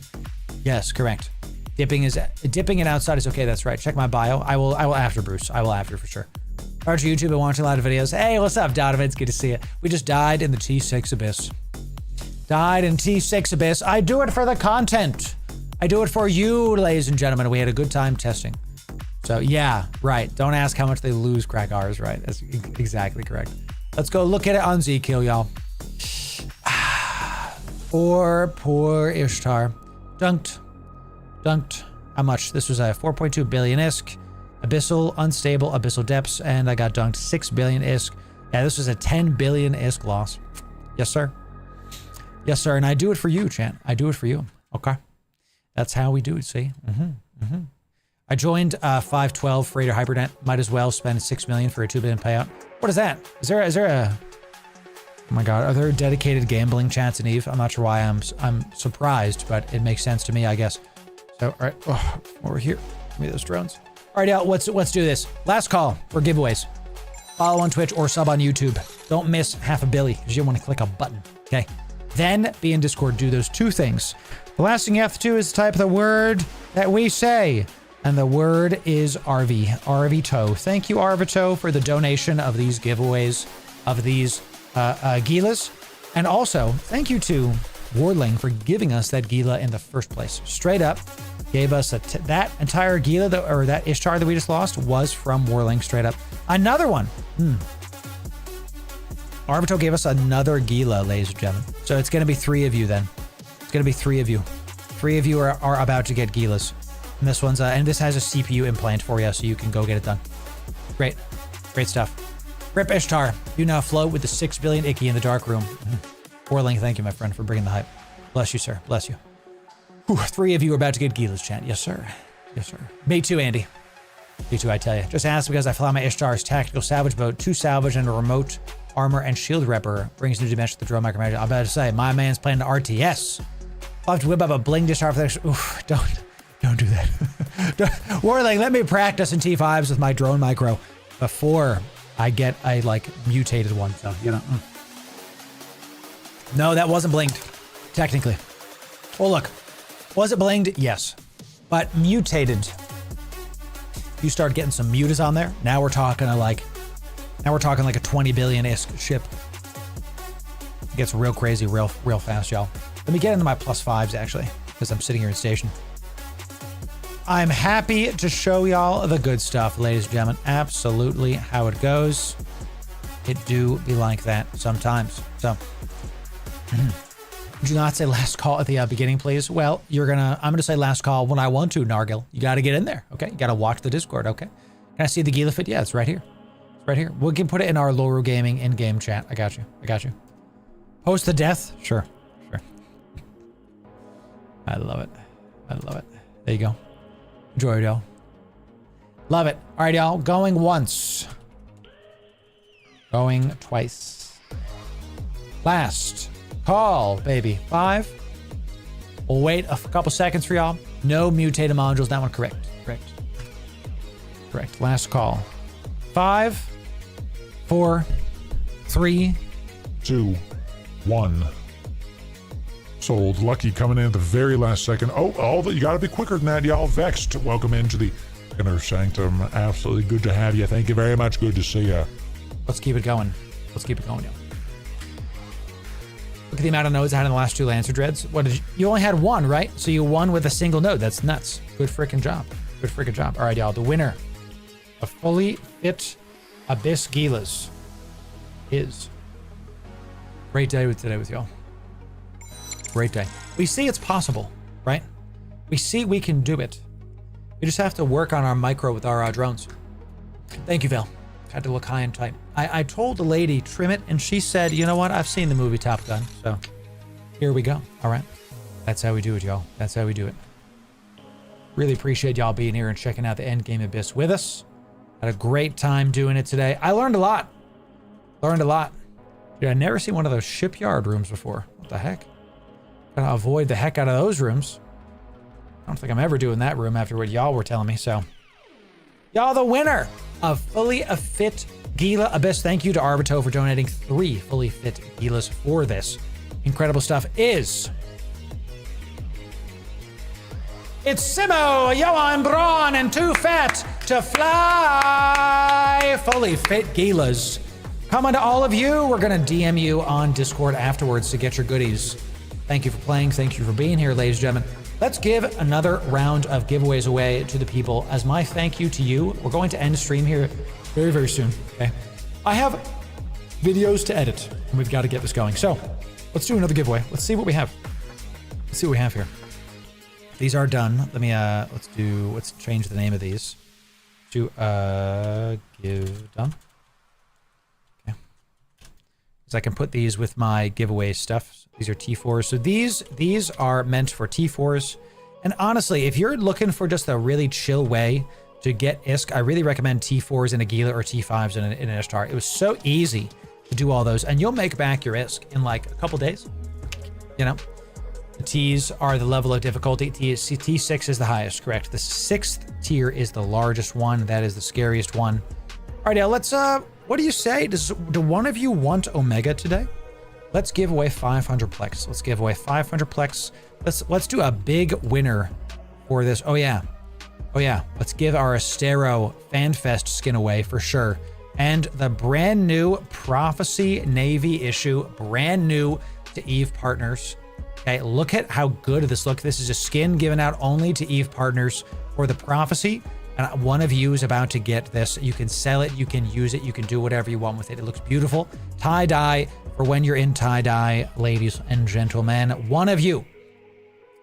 Yes, correct. Dipping it outside is okay. That's right. Check my bio. I will after Bruce. I will after for sure. Part to YouTube and watching a lot of videos. Hey, what's up, Donovan? It's good to see you. We just died in the T6 abyss. Died in T6 abyss. I do it for the content. I do it for you, ladies and gentlemen. We had a good time testing. So yeah, right. Don't ask how much they lose, crack ours, right? That's exactly correct. Let's go look at it on Z-Kill, y'all. Poor Ishtar. Dunked. How much? This was a 4.2 billion ISK. Abyssal, unstable, abyssal depths, and I got dunked 6 billion ISK. Yeah, this was a 10 billion ISK loss. Yes, sir. Yes, sir. And I do it for you, chat. I do it for you. Okay. That's how we do it, see? I joined 512 Freighter Hypernet. Might as well spend 6 million for a 2 billion payout. What is that? Is there a... Oh my God, are there dedicated gambling chats in EVE? I'm not sure why I'm surprised, but it makes sense to me, I guess. So, all right, over here. Give me those drones. All right, y'all, let's do this. Last call for giveaways. Follow on Twitch or sub on YouTube. Don't miss half a billy because you want to click a button, okay? Then be in Discord. Do those two things. The last thing you have to do is type the word that we say. And the word is RV. Arvito. Thank you, Arvito, for the donation of these giveaways, of these Gilas. And also, thank you to Wardling for giving us that Gila in the first place. Straight up, gave us that entire Gila, or that Ishtar that we just lost, was from Wardling, straight up. Another one. Arvito gave us another Gila, ladies and gentlemen. So it's going to be 3 of you then. It's going to be 3 of you. 3 of you are about to get Gilas. And this one's, and this has a CPU implant for you, so you can go get it done. Great. Great stuff. Rip Ishtar. You now float with the 6 billion Icky in the dark room. Orling, thank you, my friend, for bringing the hype. Bless you, sir. Bless you. Whew, 3 of you are about to get Gila's, chat. Yes, sir. Yes, sir. Me too, Andy. Me too, I tell you. Just asked because I fly my Ishtar's tactical salvage boat, 2 salvage and a remote armor and shield repper. Brings new dimension to the drone micromanagement. I'm about to say, my man's playing the RTS. I'll have to whip up a bling Ishtar for the next... Oof, don't do that. Warling, let me practice in T5s with my drone micro before I get a, like, mutated one. So, you know. No, that wasn't blinged, technically. Well, look. Was it blinged? Yes. But mutated. You start getting some mutas on there. Now we're talking like a 20 billion-isk ship. It gets real crazy real fast, y'all. Let me get into my +5s, actually, because I'm sitting here in station. I'm happy to show y'all the good stuff, ladies and gentlemen. Absolutely how it goes. It do be like that sometimes. So, would you not say last call at the beginning, please? Well, I'm gonna say last call when I want to, Nargil. You gotta get in there, okay? You gotta watch the Discord, okay? Can I see the Gila fit? Yeah, it's right here. It's right here. We can put it in our Loru Gaming in-game chat. I got you. Post the death? Sure. I love it. There you go. Enjoy it, y'all. Love it. All right, y'all. Going once. Going twice. Last call, baby. 5. We'll wait a couple seconds for y'all. No mutated modules. That one correct. Last call. 5, 4, 3, 2, 1. Sold. Lucky coming in at the very last second. You gotta be quicker than that, y'all. Vexed. Welcome into the Inner Sanctum. Absolutely good to have you. Thank you very much. Good to see you. Let's keep it going. Y'all. Look at the amount of nodes I had in the last 2 Lancer Dreads. You only had 1, right? So you won with a single node. That's nuts. Good freaking job. All right, y'all. The winner of fully fit Abyss Gilas is great day today with y'all. Great day. We see it's possible, right? We see we can do it. We just have to work on our micro with our drones. Thank you, Val. Had to look high and tight. I told the lady, trim it, and she said, you know what? I've seen the movie Top Gun, so here we go. All right. That's how we do it, y'all. That's how we do it. Really appreciate y'all being here and checking out the Endgame Abyss with us. Had a great time doing it today. I learned a lot. Dude, I've never seen one of those shipyard rooms before. What the heck? Gonna avoid the heck out of those rooms. I don't think I'm ever doing that room after what y'all were telling me, so. Y'all, the winner of Fully Fit Gila Abyss. Thank you to Arbito for donating 3 Fully Fit Gilas for this incredible stuff is... It's Simo, yo, I'm brawn and too fat to fly. Fully Fit Gilas. Coming to all of you. We're gonna DM you on Discord afterwards to get your goodies. Thank you for playing. Thank you for being here, ladies and gentlemen. Let's give another round of giveaways away to the people as my thank you to you. We're going to end the stream here very, very soon, okay? I have videos to edit, and we've got to get this going. So let's do another giveaway. Let's see what we have. Let's see what we have here. These are done. Let me, let's change the name of these to, give done. Okay. So I can put these with my giveaway stuff. These are T4s. So these are meant for T4s. And honestly, if you're looking for just a really chill way to get ISK, I really recommend T4s in a Gila or T5s in an Ishtar. It was so easy to do all those, and you'll make back your ISK in like a couple days. You know, the T's are the level of difficulty. T6 is the highest, correct? The 6th tier is the largest one. That is the scariest one. All right, now let's, what do you say? Do one of you want Omega today? Let's give away 500 Plex. Let's give away 500 Plex. Let's do a big winner for this. Oh yeah. Oh yeah. Let's give our Astero FanFest skin away for sure. And the brand new Prophecy Navy issue, brand new to Eve Partners. Okay, look at how good this looks. This is a skin given out only to Eve Partners for the Prophecy. And one of you is about to get this. You can sell it, you can use it, you can do whatever you want with it. It looks beautiful. Tie-dye for when you're in tie-dye, ladies and gentlemen. One of you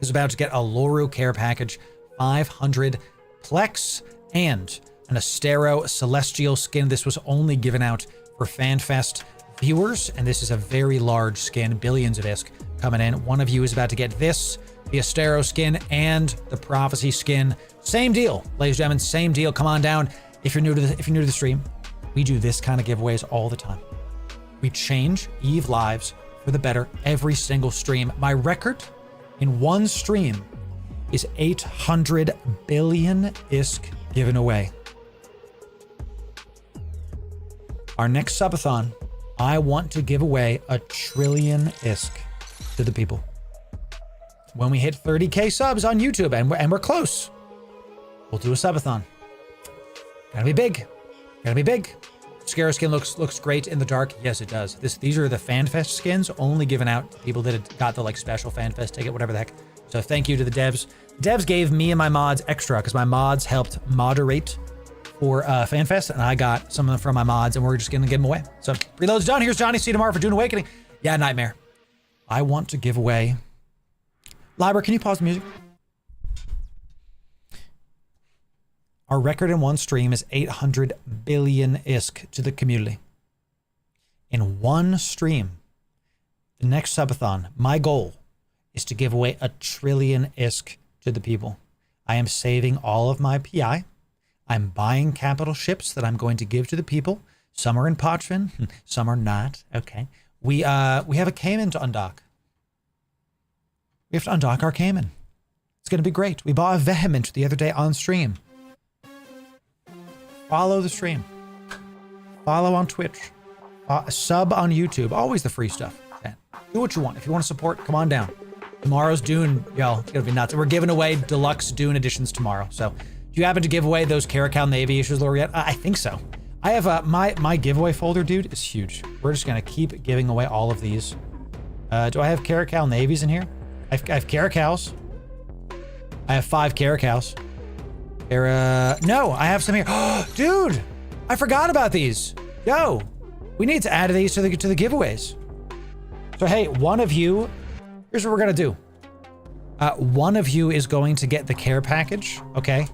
is about to get a Loru care package, 500 Plex, and an Astero Celestial skin. This was only given out for FanFest viewers, and this is a very large skin, billions of ISK coming in. One of you is about to get this, the Astero skin, and the Prophecy skin. Same deal, ladies and gentlemen, same deal. Come on down. If you're new to the stream, we do this kind of giveaways all the time. We change Eve lives for the better every single stream. My record in one stream is 800 billion ISK given away. Our next subathon, I want to give away 1 trillion ISK to the people. When we hit 30K subs on YouTube, and we're close, we'll do a subathon. Gotta be big. Gotta be big. Scarab skin looks great in the dark. Yes, it does. These are the FanFest skins only given out to people that had got the like special FanFest ticket, whatever the heck. So thank you to the devs. The devs gave me and my mods extra because my mods helped moderate for FanFest, and I got some of them from my mods, and we're just gonna give them away. So reload's done. Here's Johnny. See you tomorrow for Dune Awakening. Yeah, Nightmare. I want to give away. Liber, can you pause the music? Our record in one stream is 800 billion ISK to the community. In one stream, the next subathon, my goal is to give away 1 trillion ISK to the people. I am saving all of my PI. I'm buying capital ships that I'm going to give to the people. Some are in Potvin, some are not. Okay. We have a Cayman to undock. We have to undock our Cayman. It's going to be great. We bought a Vehement the other day on stream. Follow the stream. Follow on Twitch. Sub on YouTube. Always the free stuff. Do what you want. If you want to support, come on down. Tomorrow's Dune, y'all, it's going to be nuts. We're giving away deluxe Dune editions tomorrow. So, do you happen to give away those Caracal Navy issues, Loru, yet? I think so. I have my giveaway folder, dude, is huge. We're just going to keep giving away all of these. Do I have Caracal Navies in here? I have Caracals. I have 5 Caracals. No, I have some here. Dude, I forgot about these. Yo, we need to add these to the giveaways. So hey, one of you, here's what we're gonna do. One of you is going to get the care package, okay?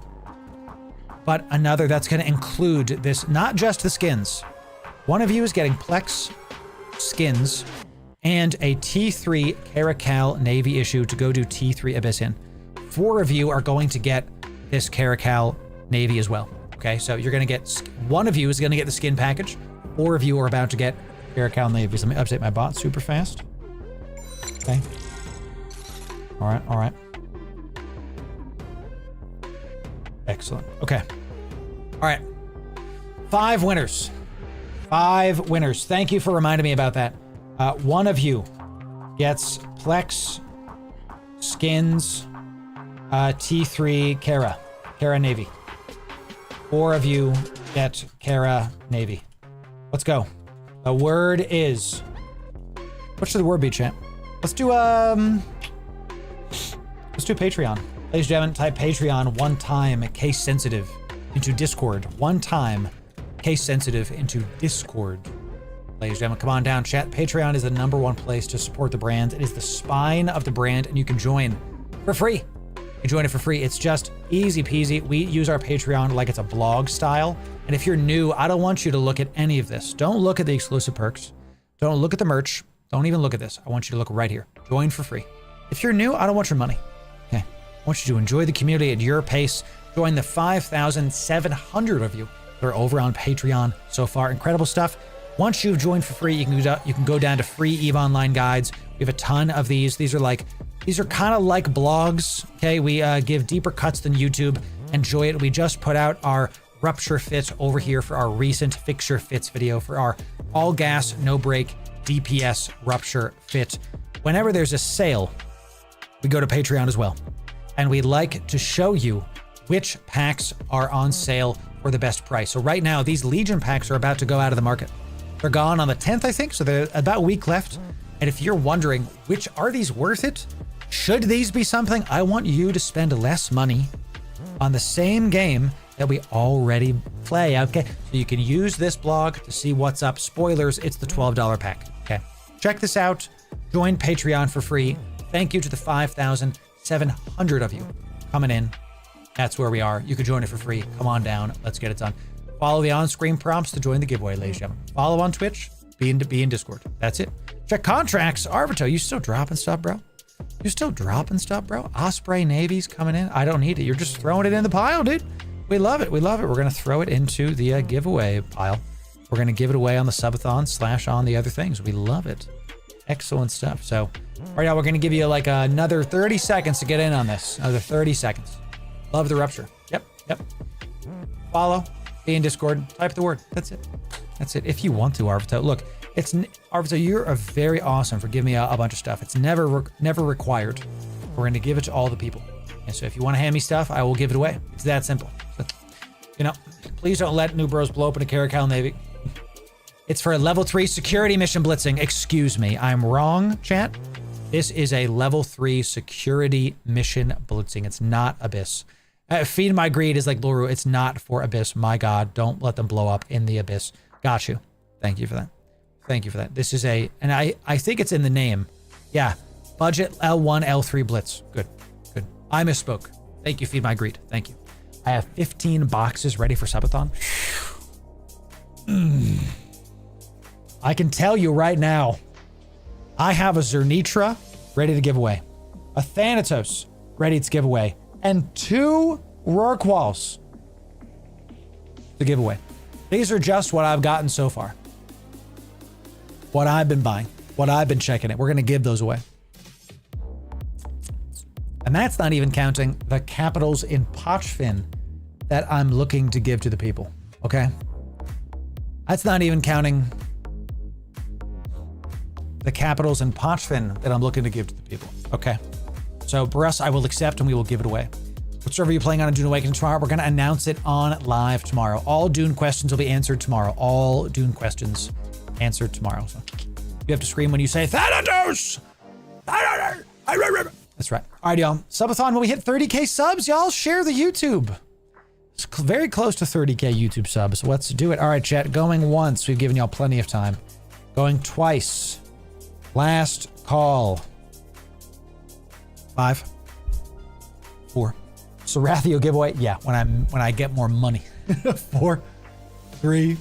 But another that's gonna include this, not just the skins. One of you is getting Plex skins and a T3 Caracal Navy issue to go do T3 Abyss in. 4 of you are going to get this Caracal Navy as well. Okay, so you're gonna get, one of you is gonna get the skin package. 4 of you are about to get Caracal Navies. Let me update my bot super fast. Okay. All right, all right. Excellent. Okay. All right. 5 winners. 5 winners. Thank you for reminding me about that. One of you gets Plex skins T3 Kara Navy. 4 of you get Kara Navy. Let's go. The word is... What should the word be, chat? Let's do Patreon. Ladies and gentlemen, type Patreon one time, case sensitive, into Discord. One time, case sensitive, into Discord. Ladies and gentlemen, come on down, chat. Patreon is the #1 place to support the brand. It is the spine of the brand, and you can join for free. You can join it for free. It's just easy peasy. We use our Patreon like it's a blog style. And if you're new, I don't want you to look at any of this. Don't look at the exclusive perks. Don't look at the merch. Don't even look at this. I want you to look right here. Join for free. If you're new, I don't want your money. Okay. I want you to enjoy the community at your pace. Join the 5,700 of you that are over on Patreon so far. Incredible stuff. Once you've joined for free, you can go down to free EVE Online guides. We have a ton of these. These are kind of like blogs. Okay. We give deeper cuts than YouTube. Enjoy it. We just put out our Rupture Fit over here for our recent Fixture Fits video for our all gas, no brake DPS Rupture Fit. Whenever there's a sale, we go to Patreon as well. And we like to show you which packs are on sale for the best price. So right now, these Legion packs are about to go out of the market. They're gone on the 10th, I think, so they're about a week left. And if you're wondering, which are these worth it? Should these be something? I want you to spend less money on the same game that we already play, okay? So you can use this blog to see what's up. Spoilers, it's the $12 pack, okay? Check this out. Join Patreon for free. Thank you to the 5,700 of you coming in. That's where we are. You can join it for free. Come on down. Let's get it done. Follow the on-screen prompts to join the giveaway, ladies and gentlemen. Follow on Twitch. Be in Discord. That's it. Check contracts. Arvito, you still dropping stuff, bro? You still dropping stuff, bro? Osprey Navy's coming in. I don't need it. You're just throwing it in the pile, dude. We love it. We love it. We're going to throw it into the giveaway pile. We're going to give it away on the subathon / on the other things. We love it. Excellent stuff. So right now we're going to give you like another 30 seconds to get in on this. Another 30 seconds. Love the Rupture. Yep. Follow. Be in Discord. Type the word. That's it. That's it. If you want to, Arvito. Look, Arvito, you're very awesome for giving me a bunch of stuff. It's never required. We're going to give it to all the people. And so if you want to hand me stuff, I will give it away. It's that simple. So, please don't let New Bros blow up in a Caracal Navy. It's for a level 3 security mission blitzing. Excuse me. I'm wrong, chat. This is a level 3 security mission blitzing. It's not Abyss. Feed My Greed is like Loru. It's not for Abyss. My God, don't let them blow up in the Abyss. Got you. Thank you for that. Thank you for that. This is and I think it's in the name. Yeah. Budget L1, L3 Blitz. Good. I misspoke. Thank you, Feed My Greed. Thank you. I have 15 boxes ready for subathon. I can tell you right now, I have a Zernitra ready to give away, a Thanatos ready to give away, and 2 Rorquals to give away. These are just what I've gotten so far. What I've been buying, what I've been checking it. We're going to give those away. And that's not even counting the capitals in Pochfin that I'm looking to give to the people, okay? That's not even counting the capitals in Pochfin that I'm looking to give to the people, okay? So for us, I will accept and we will give it away. What server are you playing on Dune Awakening tomorrow? We're going to announce it on live tomorrow. All Dune questions will be answered tomorrow. All Dune questions answered tomorrow. So you have to scream when you say, Thanatos! That's right. All right, y'all. Subathon, when we hit 30K subs, y'all share the YouTube. It's very close to 30K YouTube subs. Let's do it. All right, chat. Going once. We've given y'all plenty of time. Going twice. Last call. 5, 4. Serathio giveaway. Yeah, when I get more money. 4, 3,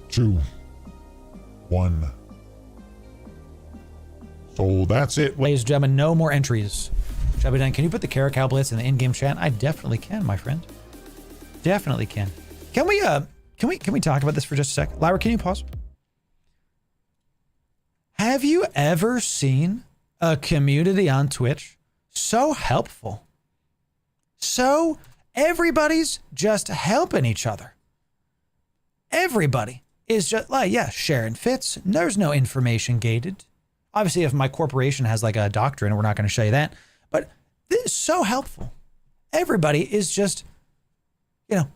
2, 1. So that's it. Ladies and gentlemen, no more entries. Shall be done. Can you put the Caracal Blitz in the in-game chat? I definitely can, my friend. Definitely can. Can we talk about this for just a sec? Lyra, can you pause? Have you ever seen a community on Twitch so helpful. So everybody's just helping each other. Everybody is just like, yeah, sharing fits. There's no information gated. Obviously, if my corporation has like a doctrine, we're not going to show you that. But this is so helpful. Everybody is just,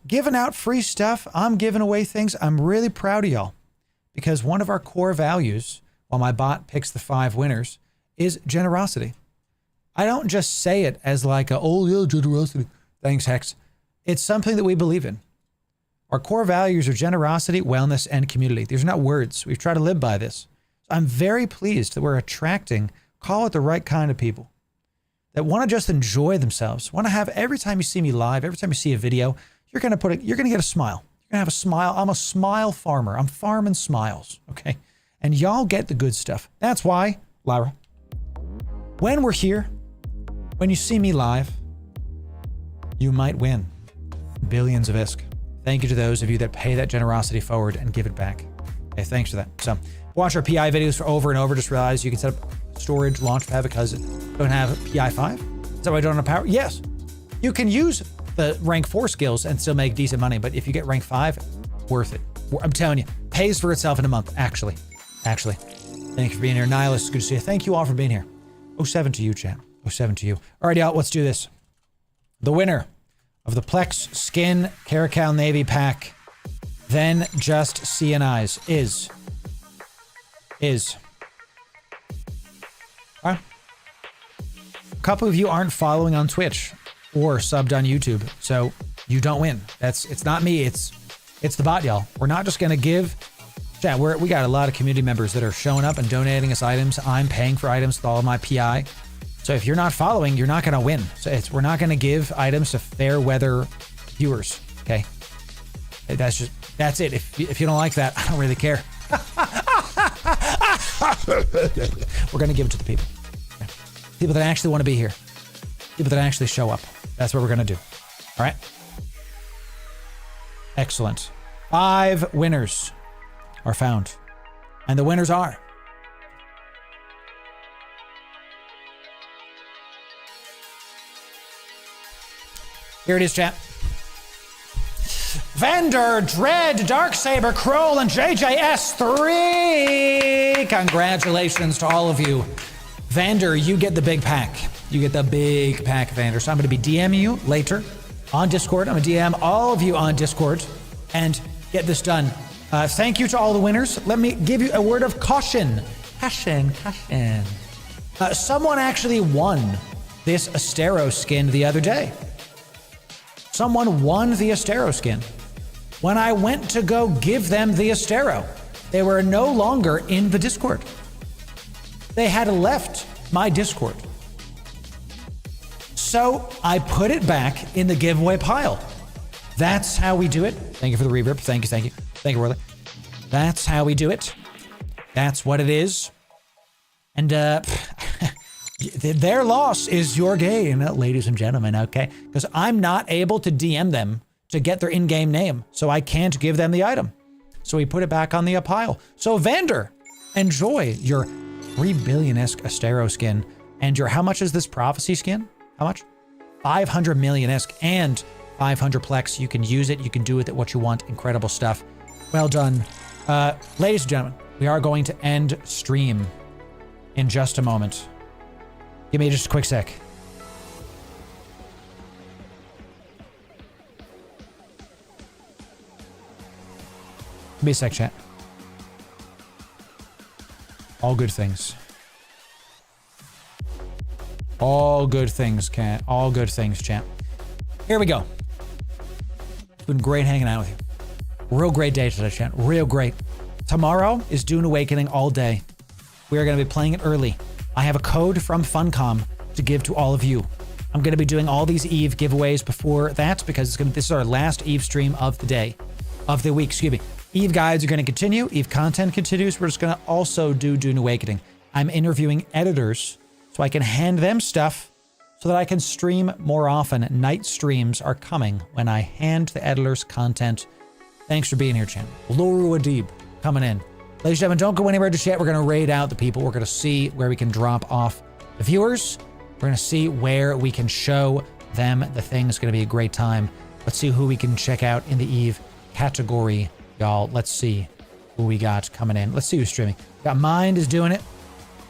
giving out free stuff. I'm giving away things. I'm really proud of y'all because one of our core values, while my bot picks the 5 winners, is generosity. I don't just say it as like generosity. Thanks, Hex. It's something that we believe in. Our core values are generosity, wellness, and community. These are not words. We've tried to live by this. I'm very pleased that we're attracting, call it the right kind of people that want to just enjoy themselves, want to have every time you see me live, every time you see a video, you're going to get a smile. You're going to have a smile. I'm a smile farmer. I'm farming smiles. Okay. And y'all get the good stuff. That's why, Lyra, when we're here, when you see me live, you might win billions of ISK. Thank you to those of you that pay that generosity forward and give it back. Okay, thanks for that. So watch our PI videos for over and over. Just realize you can set up storage launchpad because it don't have PI 5. Is that why I don't have power? Yes. You can use the rank 4 skills and still make decent money, but if you get rank 5, worth it. I'm telling you, pays for itself in a month, actually. Thank you for being here. Nihilist, good to see you. Thank you all for being here. 07 to you, chat. 07 to you. All right, y'all, let's do this. The winner of the Plex Skin Caracal Navy pack, then just CNIs, is. A couple of you aren't following on Twitch or subbed on YouTube, so you don't win. It's not me, it's the bot, y'all. We're not just gonna give. Chat, we got a lot of community members that are showing up and donating us items. I'm paying for items with all of my PI. So if you're not following, you're not gonna win. So we're not gonna give items to fair weather viewers. Okay, that's it. If you don't like that, I don't really care. We're gonna give it to the people. Okay. People that actually want to be here. People that actually show up. That's what we're gonna do. All right. Excellent. 5 winners are found, and the winners are. Here it is, chat. Vander, Dread, Darksaber, Kroll, and JJS3. Congratulations to all of you. Vander, you get the big pack. You get the big pack, Vander. So I'm going to be DMing you later on Discord. I'm going to DM all of you on Discord and get this done. Thank you to all the winners. Let me give you a word of caution. Caution. Someone actually won this Astero skin the other day. Someone won the Astero skin. When I went to go give them the Astero, they were no longer in the Discord. They had left my Discord. So I put it back in the giveaway pile. That's how we do it. Thank you for the reverb. Thank you, Worley. That's how we do it. That's what it is. And their loss is your gain, ladies and gentlemen, okay? Because I'm not able to DM them to get their in-game name, so I can't give them the item. So we put it back on the pile. So Vander, enjoy your 3 billion-esque Astero skin and your, how much is this Prophecy skin? How much? 500 million-esque and 500 plex. You can use it. You can do with it what you want. Incredible stuff. Well done. Ladies and gentlemen, we are going to end stream in just a moment. Give me just a quick sec. Give me a sec, chat. All good things. All good things, cat. All good things, chat. Here we go. It's been great hanging out with you. Real great day today, chat. Real great. Tomorrow is Dune Awakening all day. We are going to be playing it early. I have a code from Funcom to give to all of you. I'm going to be doing all these Eve giveaways before that because this is our last Eve stream of the day, of the week, excuse me. Eve guides are going to continue. Eve content continues. We're just going to also do Dune Awakening. I'm interviewing editors so I can hand them stuff so that I can stream more often. Night streams are coming when I hand the editors content. Thanks for being here, Chan. Loru Adib coming in. Ladies and gentlemen, don't go anywhere just yet. We're going to raid out the people. We're going to see where we can drop off the viewers. We're going to see where we can show them the thing. It's going to be a great time. Let's see who we can check out in the Eve category, y'all. Let's see who we got coming in. Let's see who's streaming. We got Mind is doing it.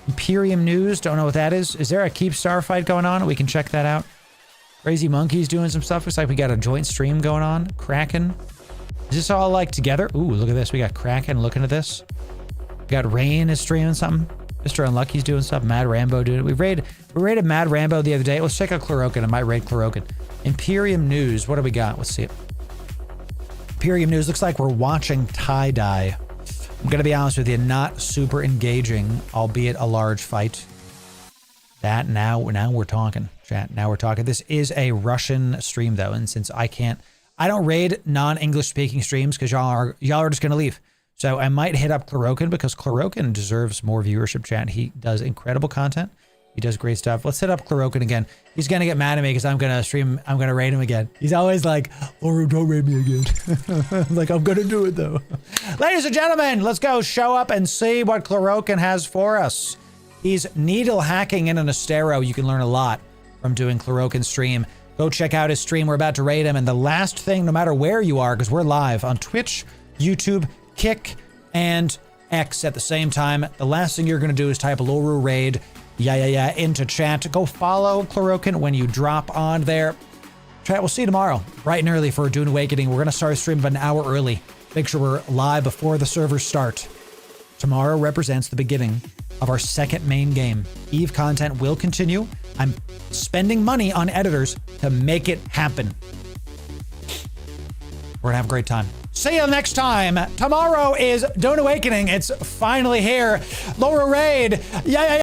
Imperium News, don't know what that is. Is there a Keep Star fight going on? We can check that out. Crazy Monkey's doing some stuff. Looks like we got a joint stream going on. Kraken. Is this all like together? Ooh, look at this. We got Kraken looking at this. We got Rain is streaming something. Mr. Unlucky's doing stuff. Mad Rambo doing it. We raided Mad Rambo the other day. Let's check out Chlorokin. I might raid Chlorokin. Imperium News. What do we got? Let's see it. Imperium News. Looks like we're watching tie-dye. I'm going to be honest with you, not super engaging, albeit a large fight. That now we're talking, chat. Now we're talking. This is a Russian stream though, and since I don't raid non-English speaking streams because y'all are just going to leave. So I might hit up Chlorokin because Chlorokin deserves more viewership, chat. He does incredible content. He does great stuff. Let's hit up Chlorokin again. He's going to get mad at me because I'm going to stream. I'm going to raid him again. He's always like, Loru, don't raid me again. I'm like, I'm going to do it though. Ladies and gentlemen, let's go show up and see what Chlorokin has for us. He's needle hacking in an Astero. You can learn a lot from doing Chlorokin's stream. Go check out his stream. We're about to raid him. And the last thing, no matter where you are, because we're live on Twitch, YouTube, Kick, and X at the same time, the last thing you're going to do is type Loru raid into chat. Go follow Chlorokin when you drop on there. Chat, we'll see you tomorrow, bright and early for Dune Awakening. We're going to start a stream about an hour early. Make sure we're live before the servers start. Tomorrow represents the beginning of our second main game. Eve content will continue. I'm spending money on editors to make it happen. We're gonna have a great time. See you next time. Tomorrow is Dune Awakening. It's finally here. Loru raid. Yeah.